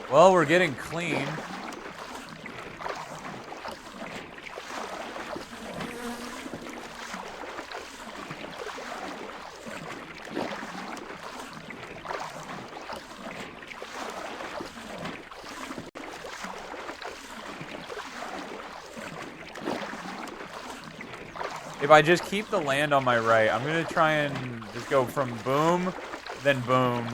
Well, we're getting clean. If I just keep the land on my right, I'm gonna try and just go from boom, then boom.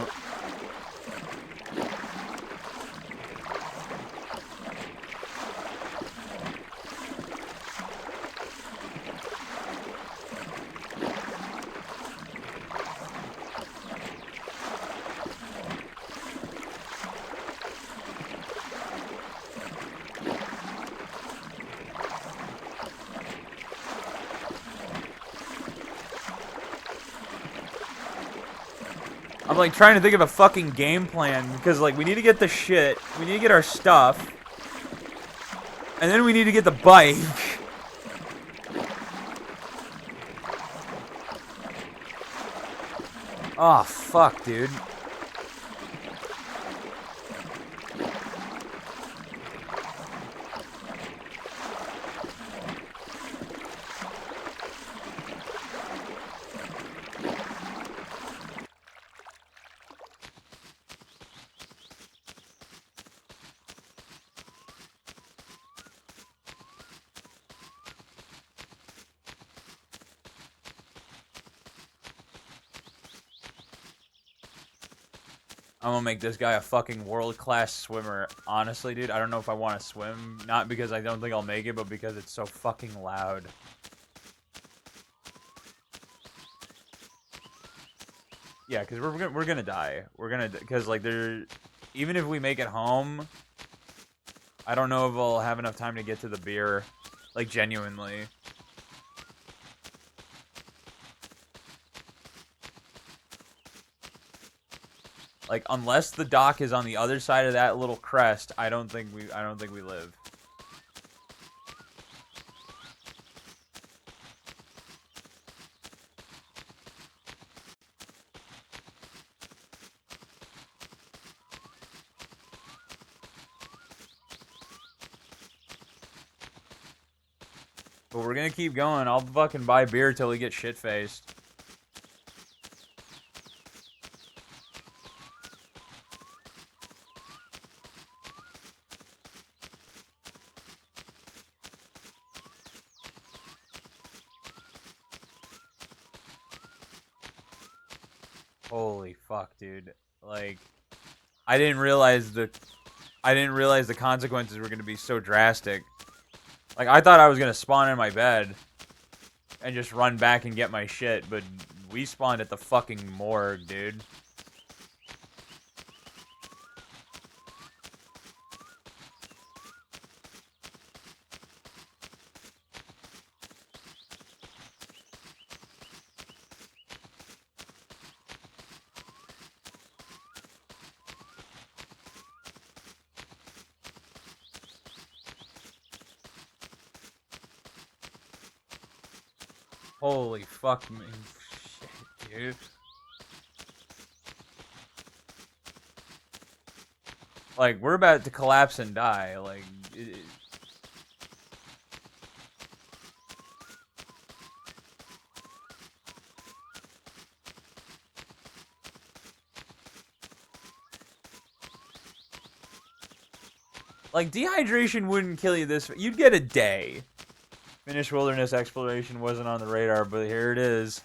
I'm like trying to think of a fucking game plan because like we need to get the shit, we need to get our stuff, and then we need to get the bike. Oh fuck, dude. I'm gonna make this guy a fucking world-class swimmer. Honestly, dude, I don't know if I want to swim. Not because I don't think I'll make it, but because it's so fucking loud. Yeah, because we're gonna die. We're gonna, because like even if we make it home, I don't know if we'll have enough time to get to the beer, like genuinely. Like, unless the dock is on the other side of that little crest, I don't think we live. But we're gonna keep going. I'll fucking buy beer till we get shit-faced. Holy fuck, dude. Like, I didn't realize the consequences were gonna be so drastic. Like, I thought I was gonna spawn in my bed and just run back and get my shit, but we spawned at the fucking morgue, dude. Holy fuck me. Shit, dude. Like, we're about to collapse and die. Like, like, dehydration wouldn't kill you this. You'd get a day. Finnish wilderness exploration wasn't on the radar, but here it is.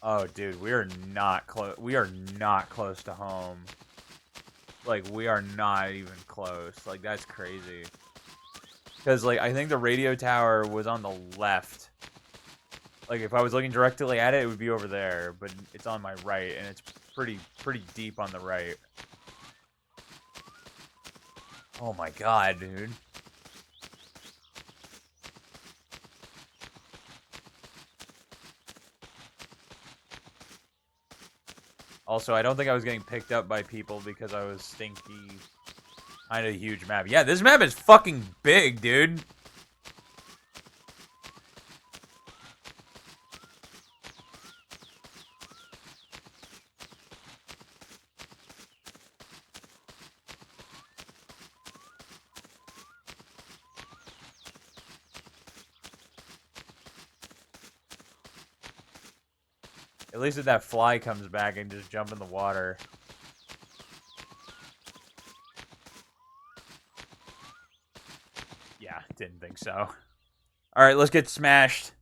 Oh, dude, we are not close. We are not close to home. Like, we are not even close. Like, that's crazy. Because, like, I think the radio tower was on the left. Like, if I was looking directly at it, it would be over there. But it's on my right, and it's pretty deep on the right. Oh my god, dude. Also, I don't think I was getting picked up by people because I was stinky. Kind of a huge map. Yeah, this map is fucking big, dude. At least if that fly comes back and just jump in the water. Yeah, didn't think so. Alright, let's get smashed.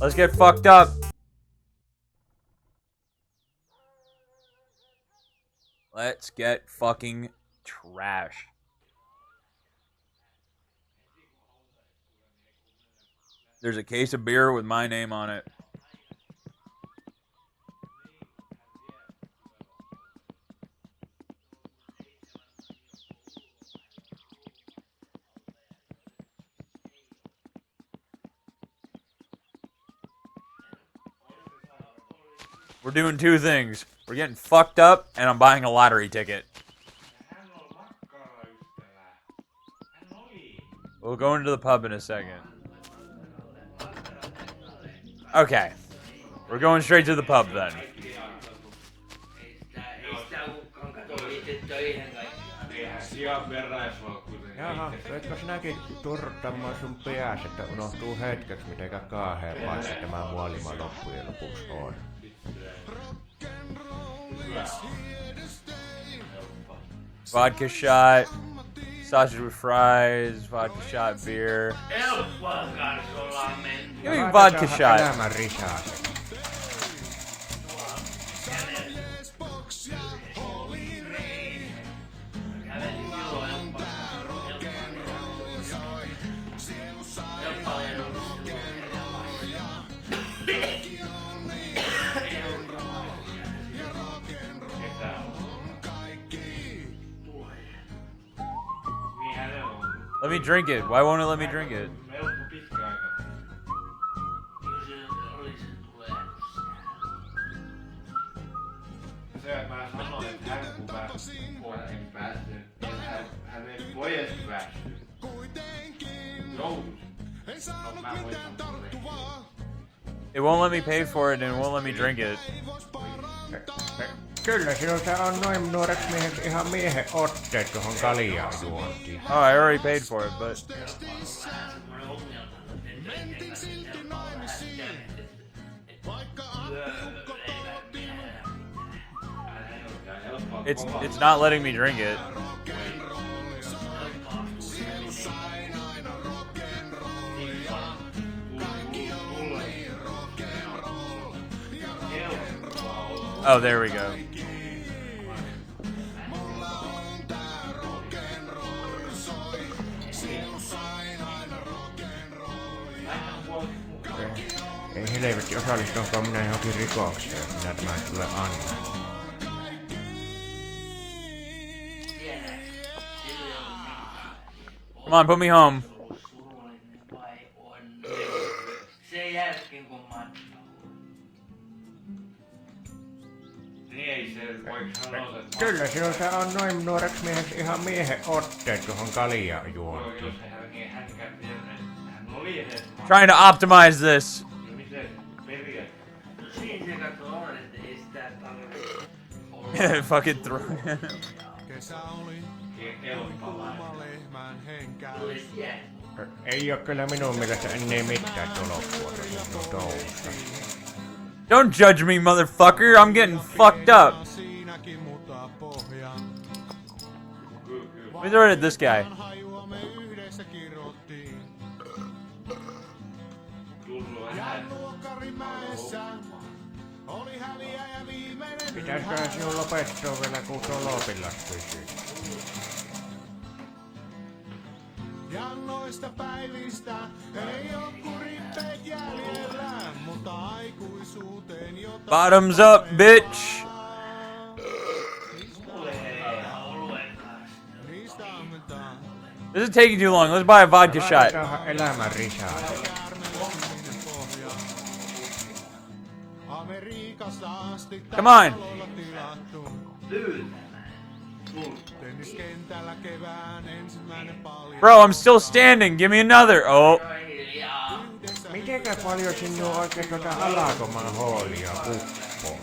Let's get fucked up. Let's get fucking trash. There's a case of beer with my name on it. We're doing two things. We're getting fucked up, and I'm buying a lottery ticket. We'll go into the pub in a second. Okay. We're going straight to the pub then. Jaha, etkö sinäkin turttamaan sun pääs, että unohtuu hetkeksi, mitenkä kaahea paikka tämä maailma loppujen lopuksi on? Vodka shot, sausage with fries, vodka shot, beer. Give me vodka shot. Elämän risaa. Let me drink it. Why won't it let me drink it? It won't let me pay for it and it won't let me drink it. Kyllä sinulta on noin nuoreksi mieheksi ihan miehen otteet tuohon kaljaan juontiin. Oh, I already paid for it, but... It's not letting me drink it. Oh, there we go. Ei helvetti osallistunko minä johonkin rikokseen, minä tämän tulee anna. Come on, put me home. Kyllä sinulta on noin nuoreksi mieheksi ihan miehen otteet tuohon kaljaan juontiin. Trying to optimize this. Fucking throw. Ei oo kyllä minun mielestä enää mitään tuloppua tuossa touhussa. Don't judge me, motherfucker. I'm getting fucked up. Let me throw it at this guy. Pitäisköhän sinun lopettaa vielä kun tuo lopillas pysyy? Jannoista päivistä ei oo kurippeet jäljellä, mutta aikuisuuteen jotain. Bottoms up, bitch. This is taking too long. Let's buy a vodka shot. Elämän risaa. Come on. Bro, I'm still standing. Give me another. Oh. Mitenkä paljon sinun on oikein alakomaan hoolia kuppoa?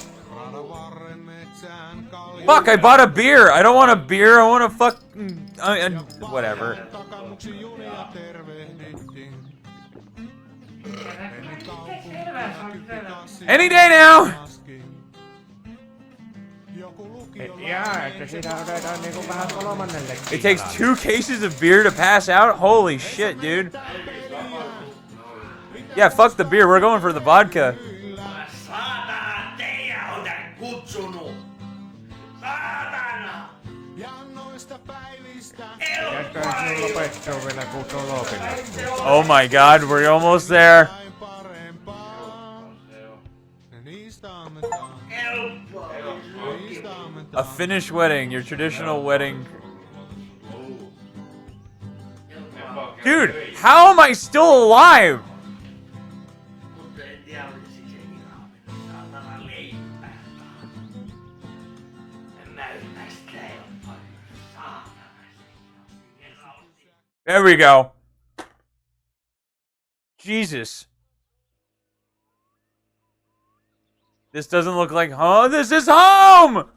Fuck, I bought a beer. I don't want a beer. I want a fucking... whatever. Any day now. Jaa, että siinä otetaan niinku vähän kolmannelle. It takes 2 cases of beer to pass out? Holy shit, dude. Yeah, fuck the beer. We're going for the vodka. Oh my god, we're almost there. A Finnish wedding, your traditional wedding. Dude, how am I still alive? There we go. Jesus. This doesn't look like home. This is home!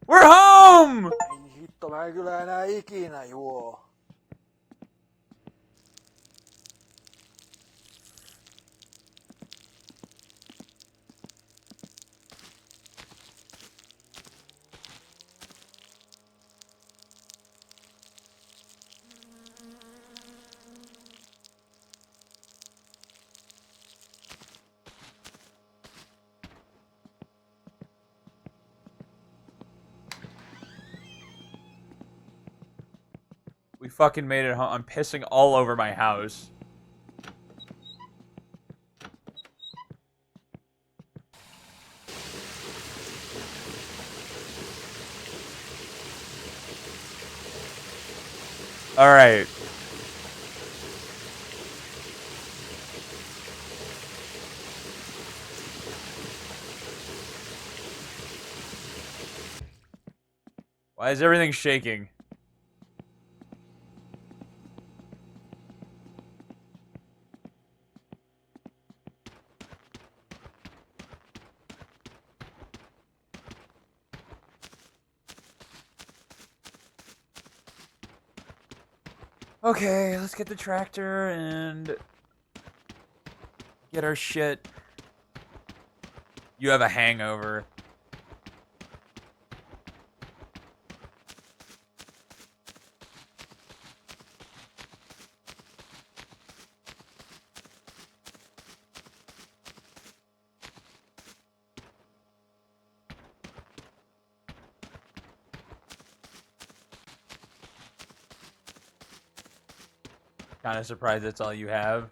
We're home! Hitto, mä en kyllä enää ikinä juo. We fucking made it home. I'm pissing all over my house. All right. Why is everything shaking? Okay, let's get the tractor and get our shit. You have a hangover. Kind of surprised that's all you have.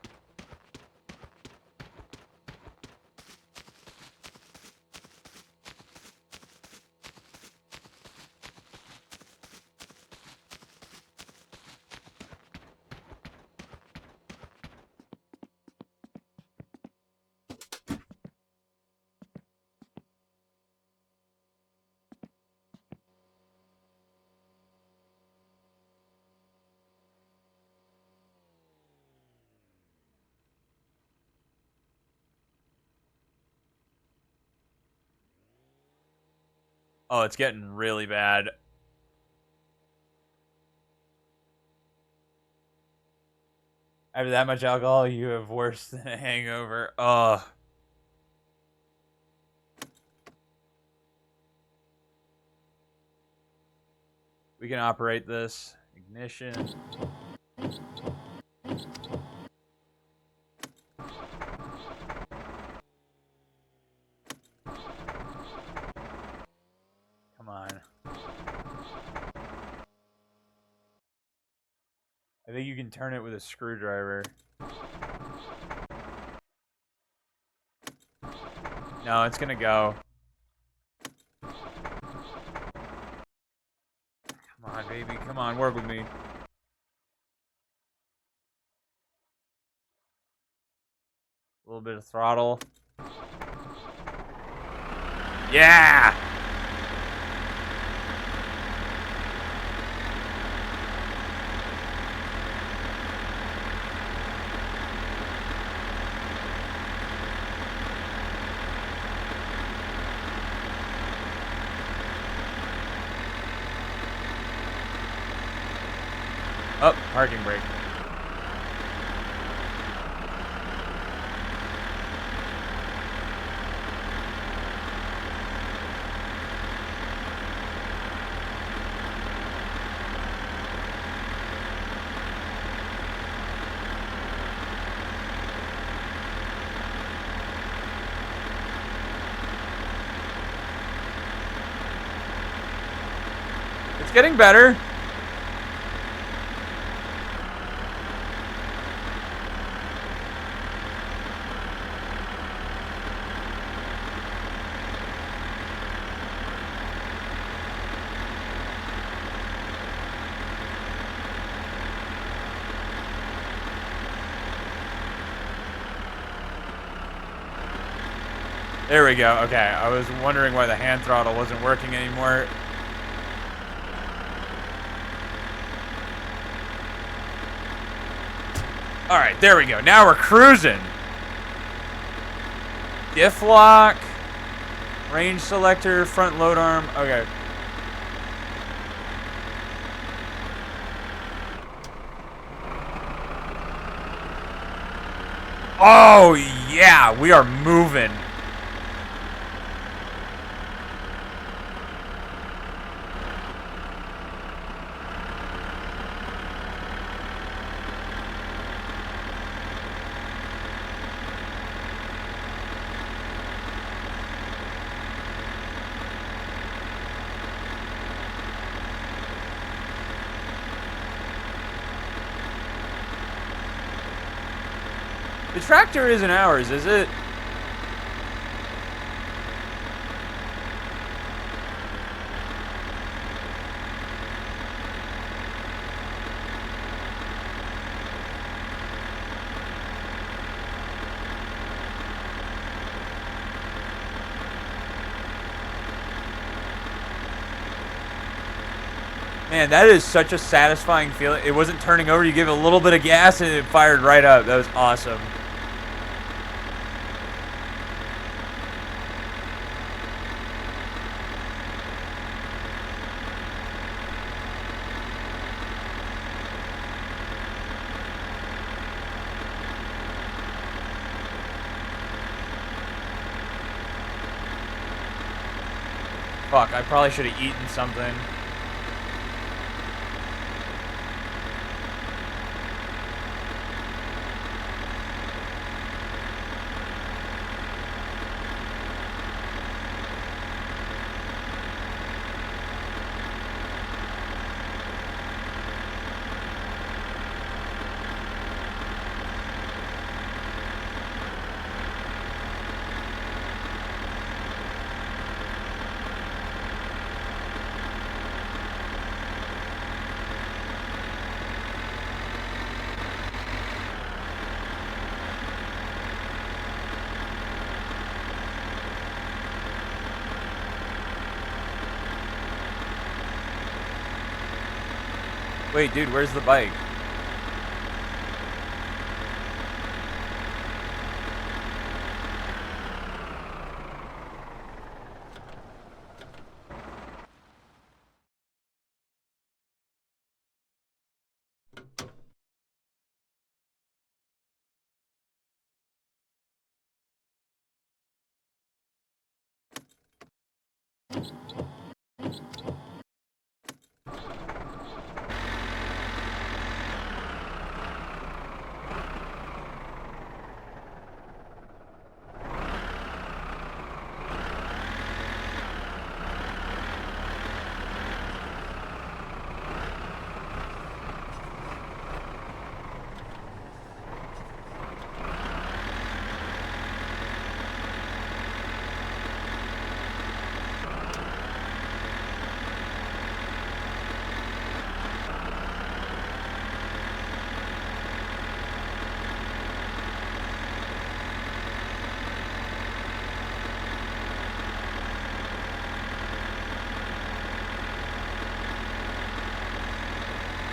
Oh, it's getting really bad. After that much alcohol, you have worse than a hangover. Ugh. We can operate this. Ignition. Come on. I think you can turn it with a screwdriver. No, it's gonna go. Come on, baby. Come on, work with me. A little bit of throttle. Yeah! Oh, parking brake. It's getting better. There we go. Okay, I was wondering why the hand throttle wasn't working anymore. All right, there we go. Now we're cruising. Diff lock, range selector, front load arm. Okay. Oh, yeah, we are moving. The tractor isn't ours, is it? Man, that is such a satisfying feeling. It wasn't turning over. You give it a little bit of gas and it fired right up. That was awesome. Fuck, I probably should have eaten something. Wait, dude, where's the bike?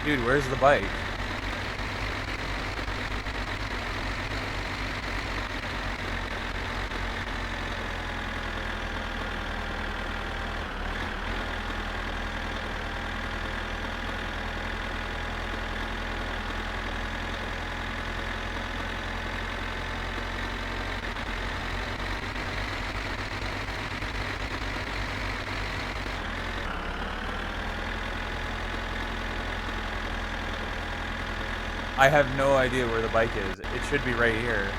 Dude, where's the bike? I have no idea where the bike is. It should be right here.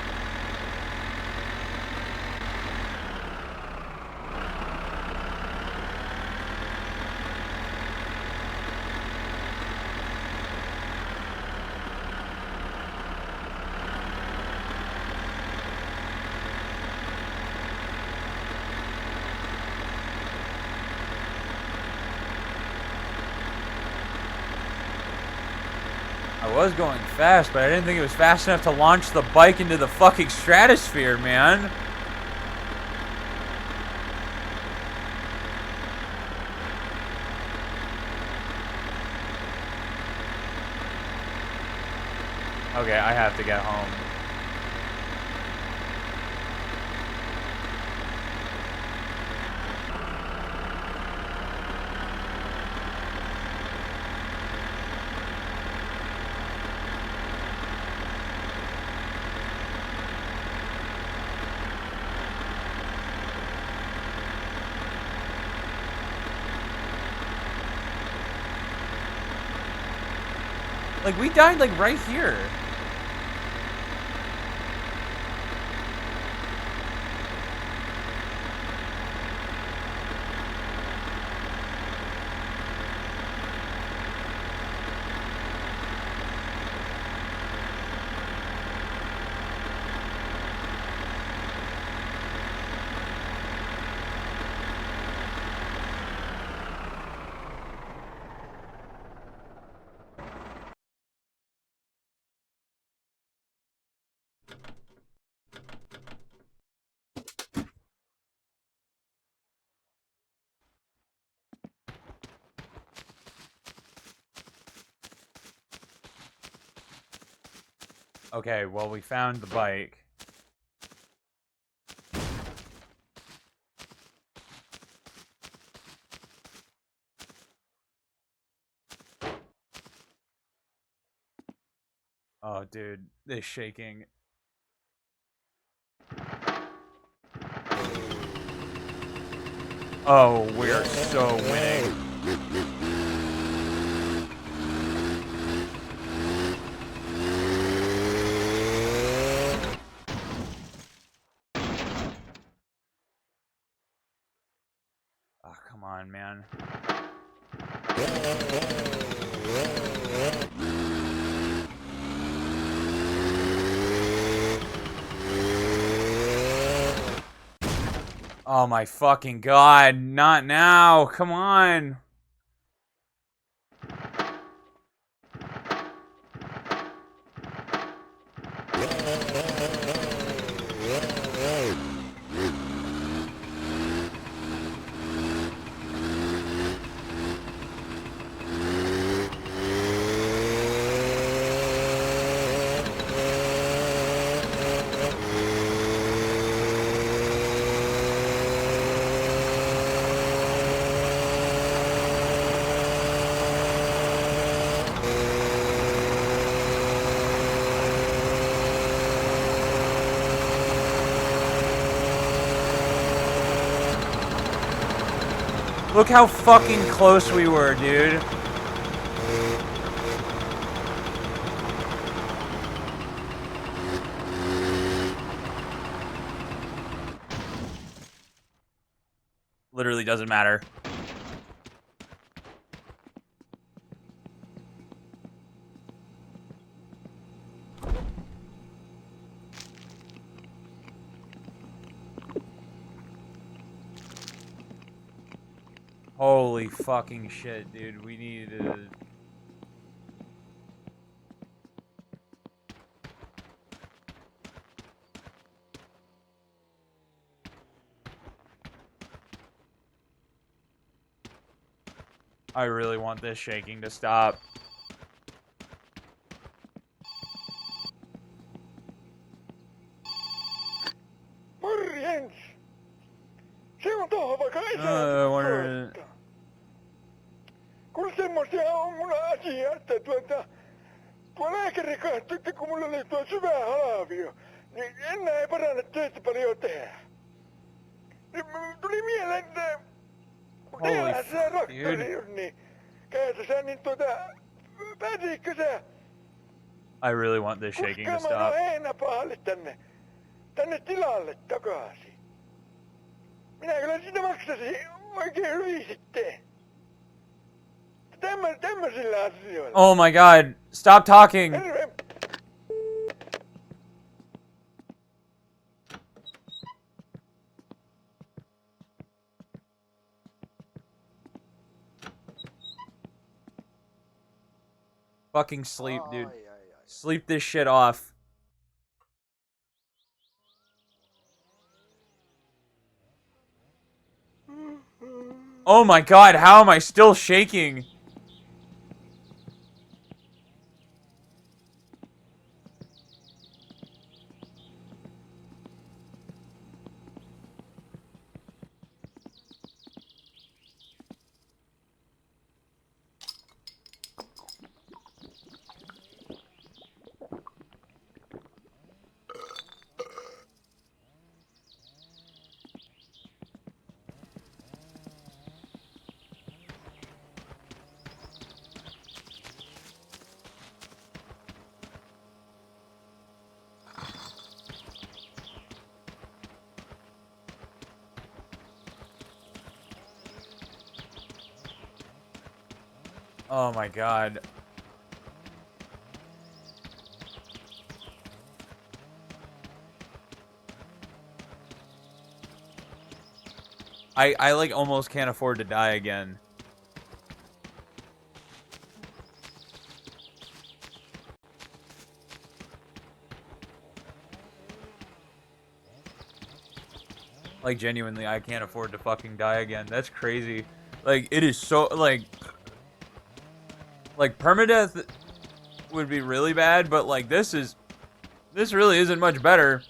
I was going fast, but I didn't think it was fast enough to launch the bike into the fucking stratosphere, man. Okay, I have to get home. Like, we died, like, right here. Okay, well, we found the bike. Oh, dude, this shaking. Oh, we're so winning. Oh, come on, man. Oh my fucking god, not now, come on. Look how fucking close we were, dude. Literally doesn't matter. Holy fucking shit, dude. We need to... I really want this shaking to stop. Morjens! Se on tohon vaikka I Esa wonder... soittaa. Kun semmosia on mun asia, että tuo lääkäri katsoi, että kun mulla oli tuo syvä halavio, niin enää ei paranna töitä paljon tehdä. Niin tuli mieleen, että kun teillä sä raktori just niin, käytä sä niin pääsitkö sä I really want this shaking to kuskaamaan stop. heinäpahalle tänne tilalle takaisin? Minä kyllä sitä maksasin oikein hyvin sitten. Tämmöisillä asioilla. Oh my god. Stop talking. Terve. Fucking sleep, dude. Ai, ai, ai. Sleep this shit off. Oh my god, how am I still shaking? Oh my god. I like almost can't afford to die again. Like genuinely, I can't afford to fucking die again. That's crazy. Like it is so like permadeath would be really bad, but like this really isn't much better.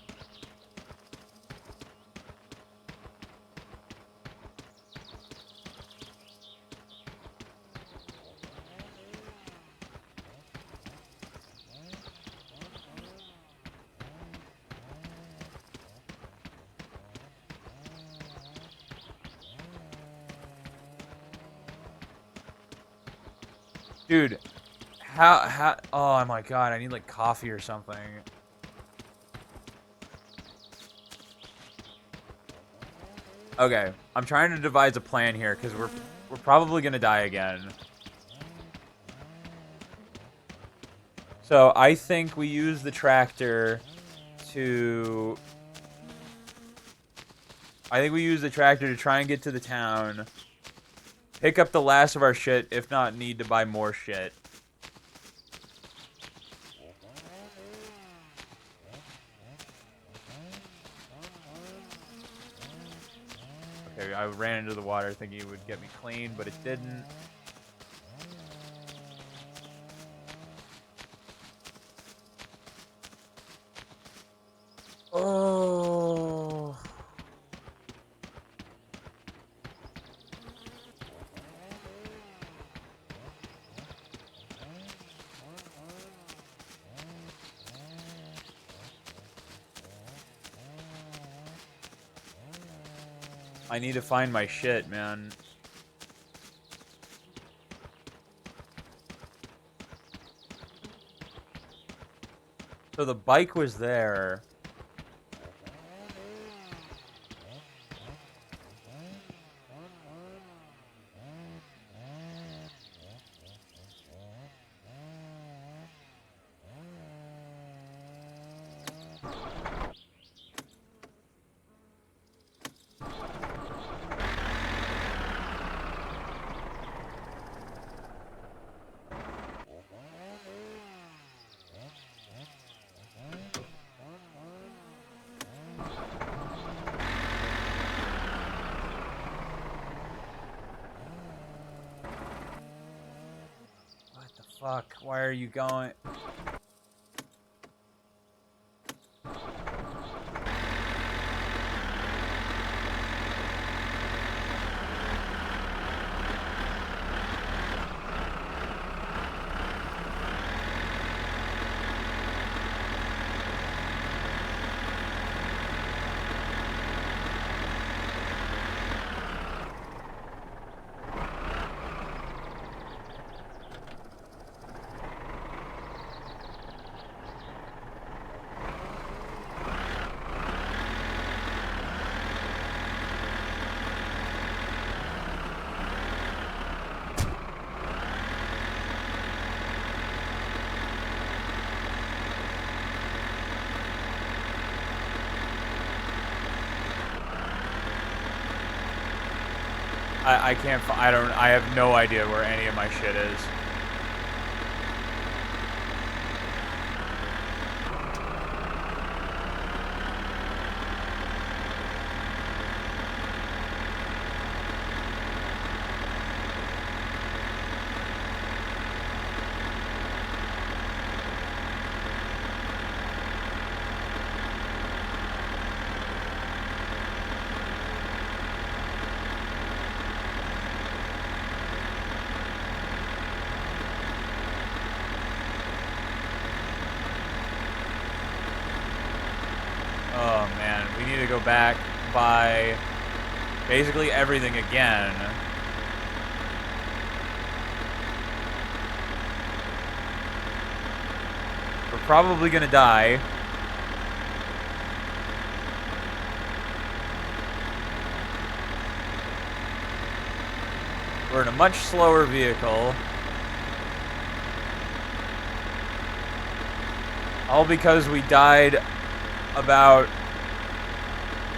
Dude, how, oh my god, I need like coffee or something. Okay, I'm trying to devise a plan here, because we're probably gonna die again. So, I think we use the tractor to... try and get to the town. Pick up the last of our shit, if not need to buy more shit. Okay, I ran into the water thinking it would get me clean, but it didn't. Oh... I need to find my shit, man. So the bike was there. What the fuck? Why are you going? I can't. I have no idea where any of my shit is. Oh man, we need to go back, buy basically everything again. We're probably gonna die. We're in a much slower vehicle. All because we died about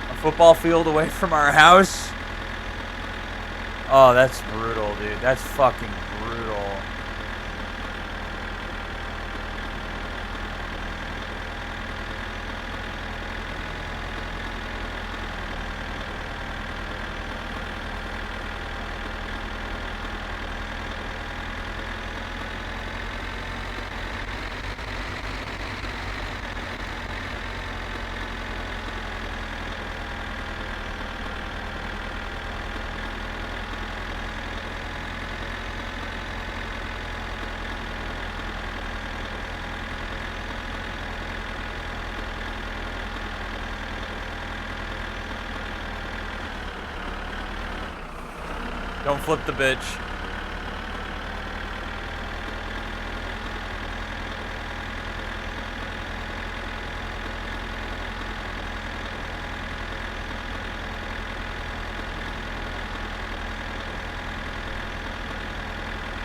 a football field away from our house. Oh, that's brutal, dude. That's fucking brutal. Don't flip the bitch.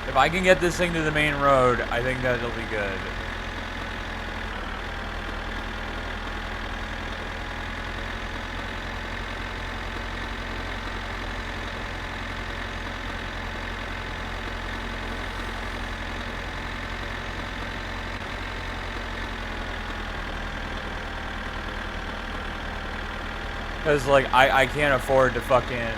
If I can get this thing to the main road, I think that'll be good. Because, like, I can't afford to fucking...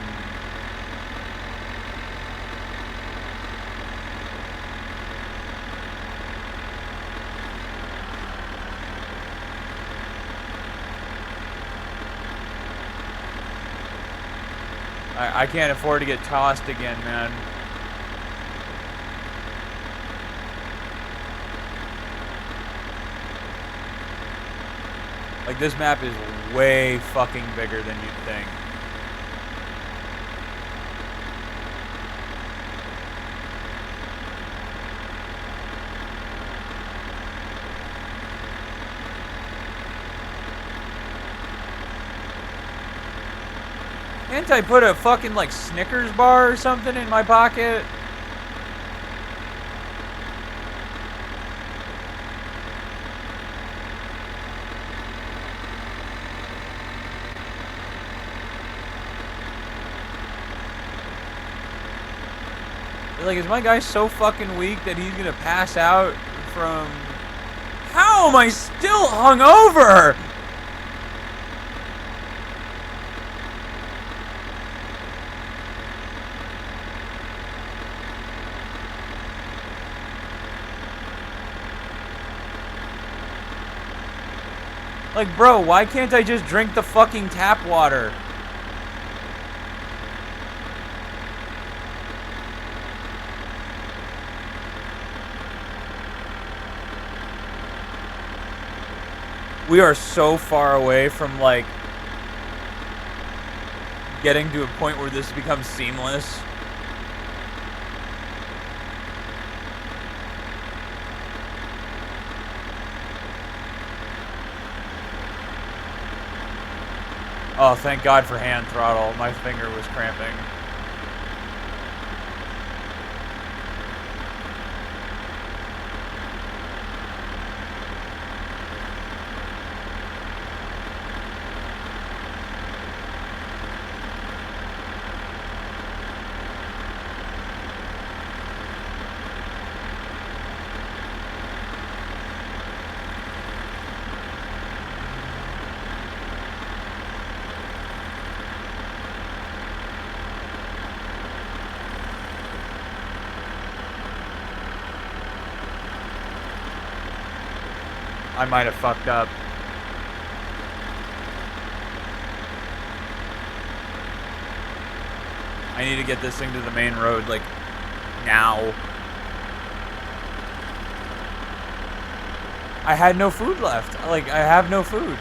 I can't afford to get tossed again, man. Like, this map is way fucking bigger than you'd think. Can't I put a fucking, like, Snickers bar or something in my pocket? Like, is my guy so fucking weak that he's gonna pass out from... How am I still hungover? Like, bro, why can't I just drink the fucking tap water? We are so far away from, like, getting to a point where this becomes seamless. Oh, thank God for hand throttle. My finger was cramping. I might have fucked up. I need to get this thing to the main road, like, now. I had no food left. Like, I have no food.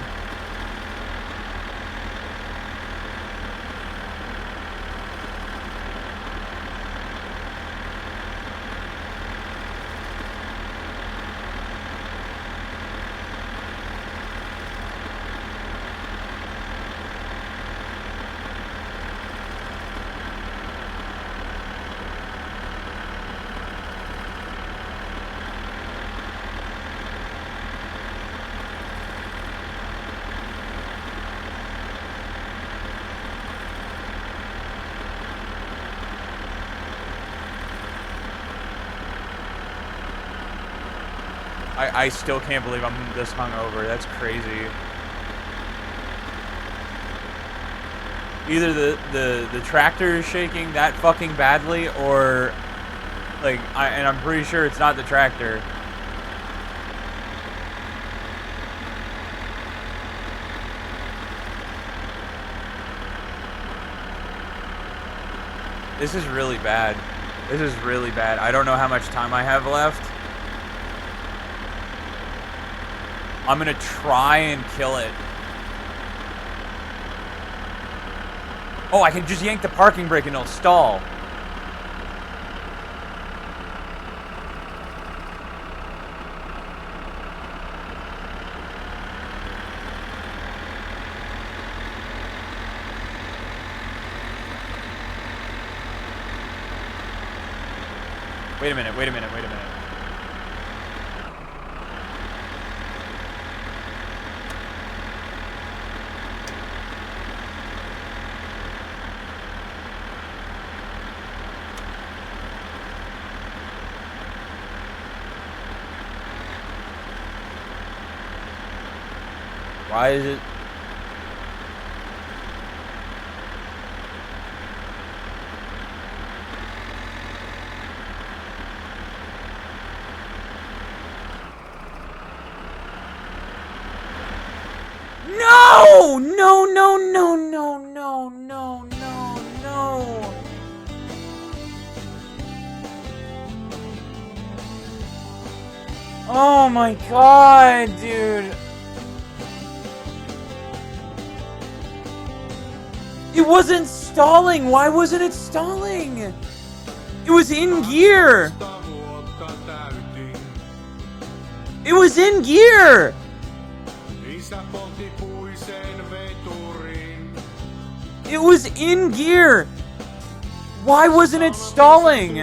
I still can't believe I'm this hungover. That's crazy. Either the tractor is shaking that fucking badly, or like, and I'm pretty sure it's not the tractor. This is really bad. This is really bad. I don't know how much time I have left. I'm gonna try and kill it. Oh, I can just yank the parking brake and it'll stall. Wait a minute, wait a minute, wait a minute. Why is it? No! No, no, no, no, no, no, no, no. Oh my God, dude. It wasn't stalling. Why wasn't it stalling? It was in gear. It was in gear. It was in gear! Why wasn't it stalling?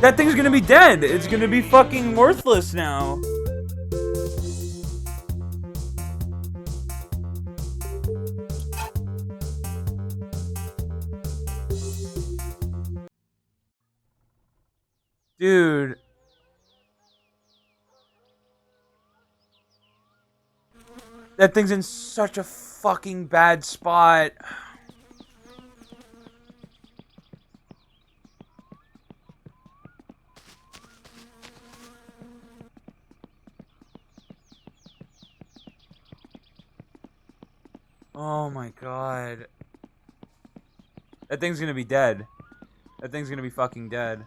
That thing's gonna be dead. It's gonna be fucking worthless now. Dude. That thing's in such a fucking bad spot. Oh my god. That thing's gonna be dead. That thing's gonna be fucking dead.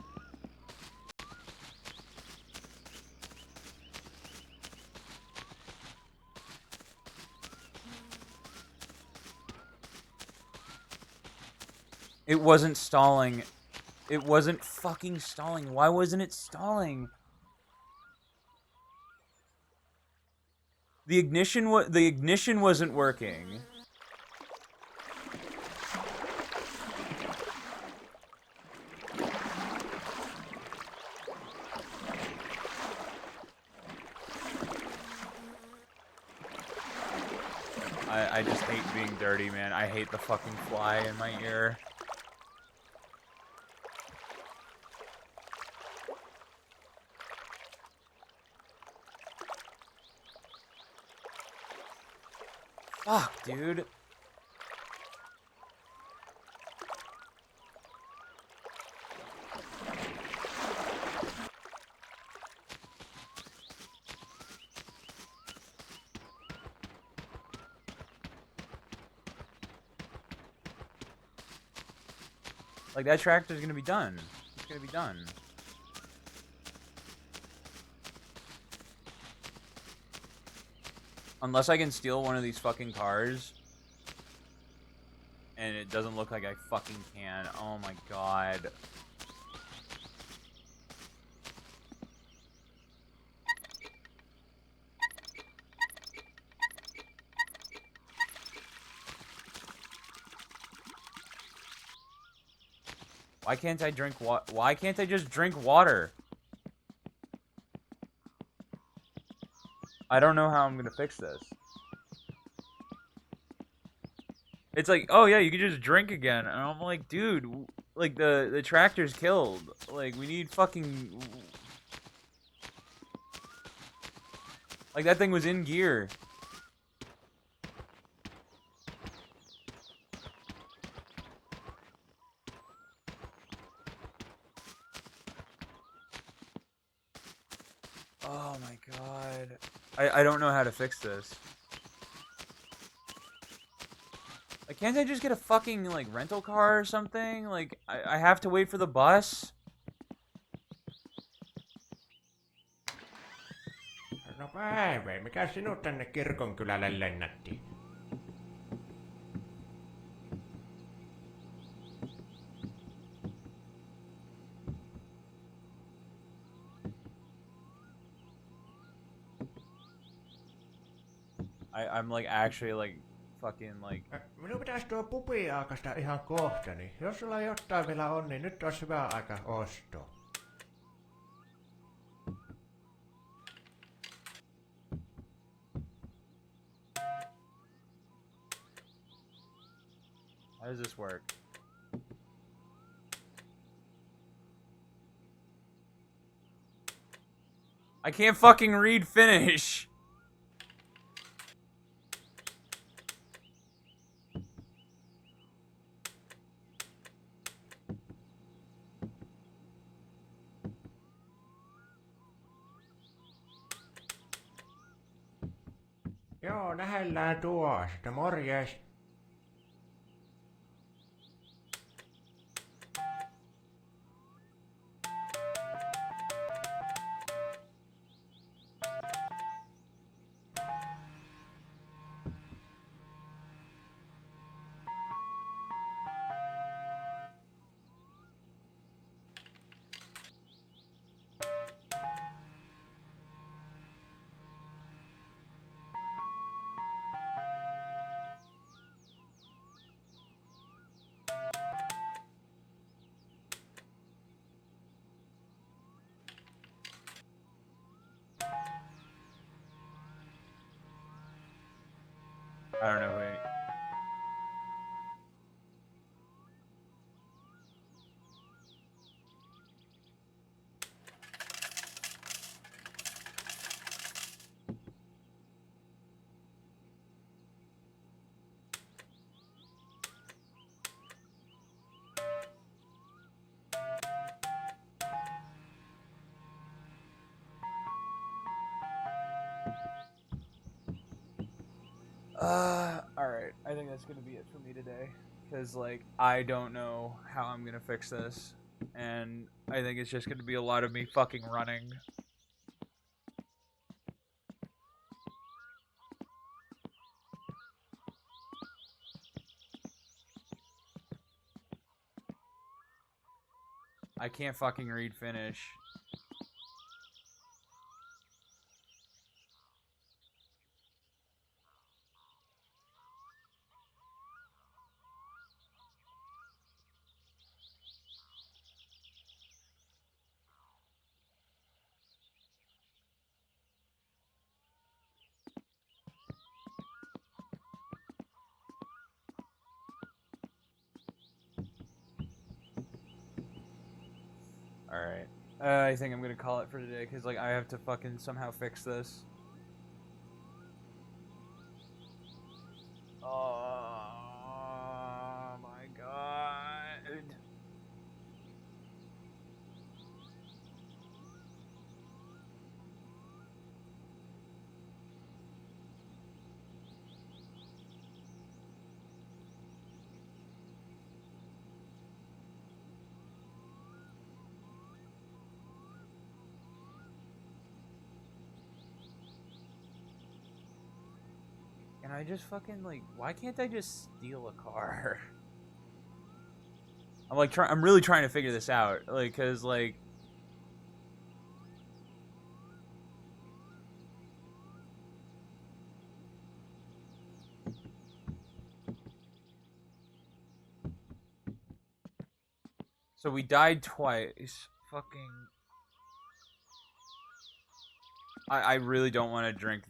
It wasn't stalling. It wasn't fucking stalling. Why wasn't it stalling? The ignition wasn't working. I just hate being dirty, man. I hate the fucking fly in my ear. Fuck, dude. Like, that tractor's gonna be done. It's gonna be done. Unless I can steal one of these fucking cars. And it doesn't look like I fucking can. Oh my god. Why can't I drink Why can't I just drink water? I don't know how I'm gonna fix this. It's like, oh yeah, you can just drink again. And I'm like, dude, like the tractor's killed. Like, we need fucking... Like, that thing was in gear. Oh my god. I don't know how to fix this. Like, can't I just get a fucking, like, rental car or something? Like, I have to wait for the bus? No Päivä, mikä sinut tänne kirkonkylälle lennätti? I'm like actually like fucking like... Minun pitäisi tuo pubi aakasta ihan kohta, niin jos sulla jotain vielä on, niin nyt olisi hyvä aika ostaa. How does this work? I can't fucking read Finnish! Joo, nähellään tuosta. Morjes. I don't know who any... Alright. I think that's gonna be it for me today. Because, like, I don't know how I'm gonna fix this. And I think it's just gonna be a lot of me fucking running. I can't fucking read Finnish. Alright. I think I'm gonna call it for today, because, like, I have to fucking somehow fix this. Oh my god. Can I just fucking, like, why can't I just steal a car? I'm really trying to figure this out, like, cause, like, so we died twice. Fucking, I really don't want to drink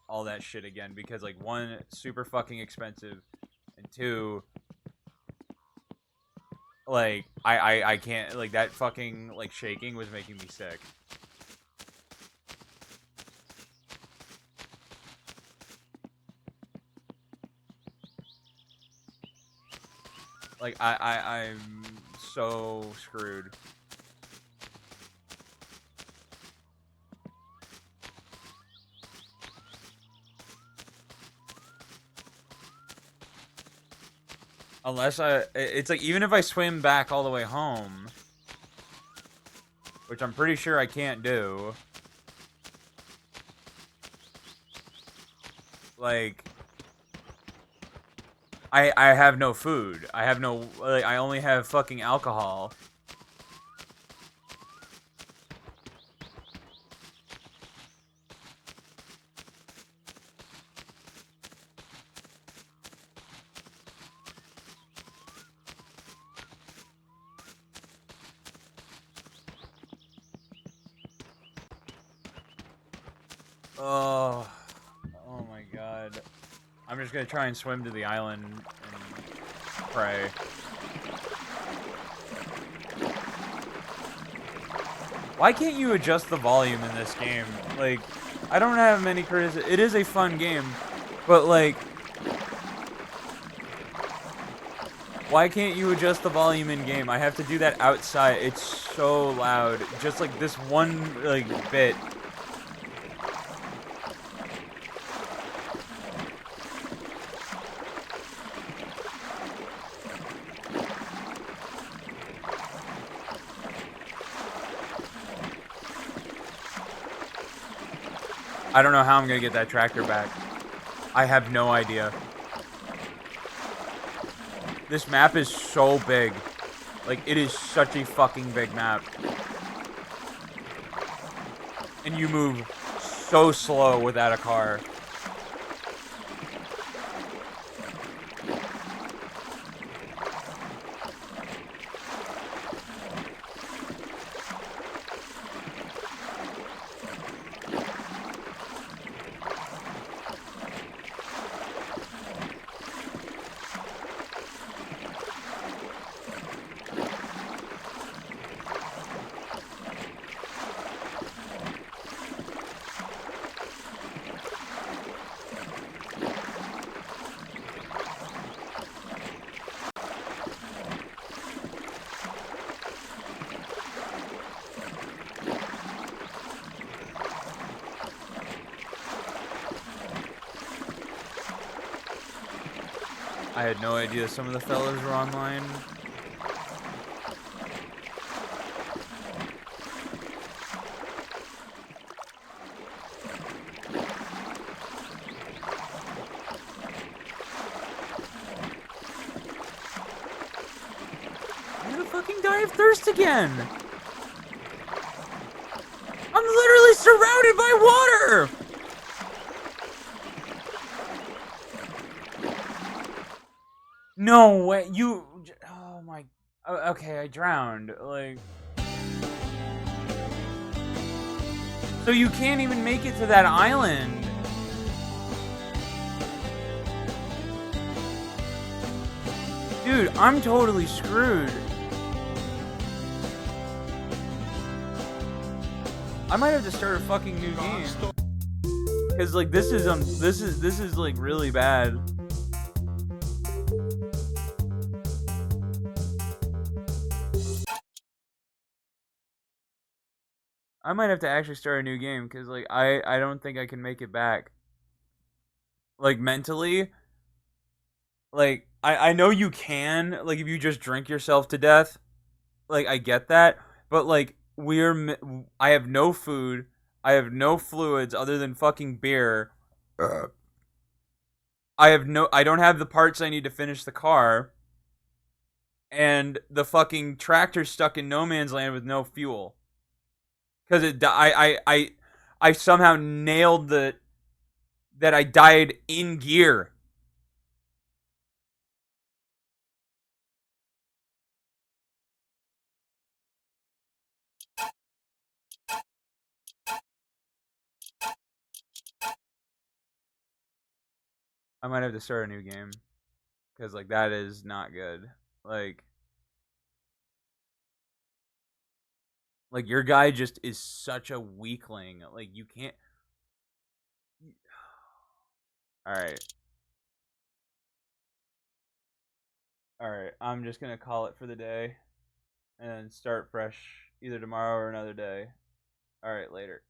all that shit again, because, like, one, super fucking expensive, and two, like, I can't, like, that fucking, like, shaking was making me sick. Like, I'm so screwed. Unless it's like, even if I swim back all the way home, which I'm pretty sure I can't do, like, I have no food. I have no, like, I only have fucking alcohol. Oh my god. I'm just gonna try and swim to the island and pray. Why can't you adjust the volume in this game? Like, I don't have many criticisms. It is a fun game, but, like, why can't you adjust the volume in game? I have to do that outside. It's so loud. Just like this one, like, bit. I don't know how I'm gonna get that tractor back. I have no idea. This map is so big. Like, it is such a fucking big map. And you move so slow without a car. I had no idea some of the fellas were online. I'm gonna fucking die of thirst again! I'm literally surrounded by water! No way, oh my, okay, I drowned, like. So you can't even make it to that island. Dude, I'm totally screwed. I might have to start a fucking new game. Cause like this is like really bad. I might have to actually start a new game because like I don't think I can make it back. Like mentally, like I know you can, like if you just drink yourself to death. Like I get that, but like I have no food, I have no fluids other than fucking beer. I don't have the parts I need to finish the car, and the fucking tractor's stuck in no man's land with no fuel. Because I somehow nailed that I died in gear. I might have to start a new game because like that is not good. Like your guy just is such a weakling. Like you can't. All right. All right. I'm just gonna call it for the day and start fresh either tomorrow or another day. All right, later.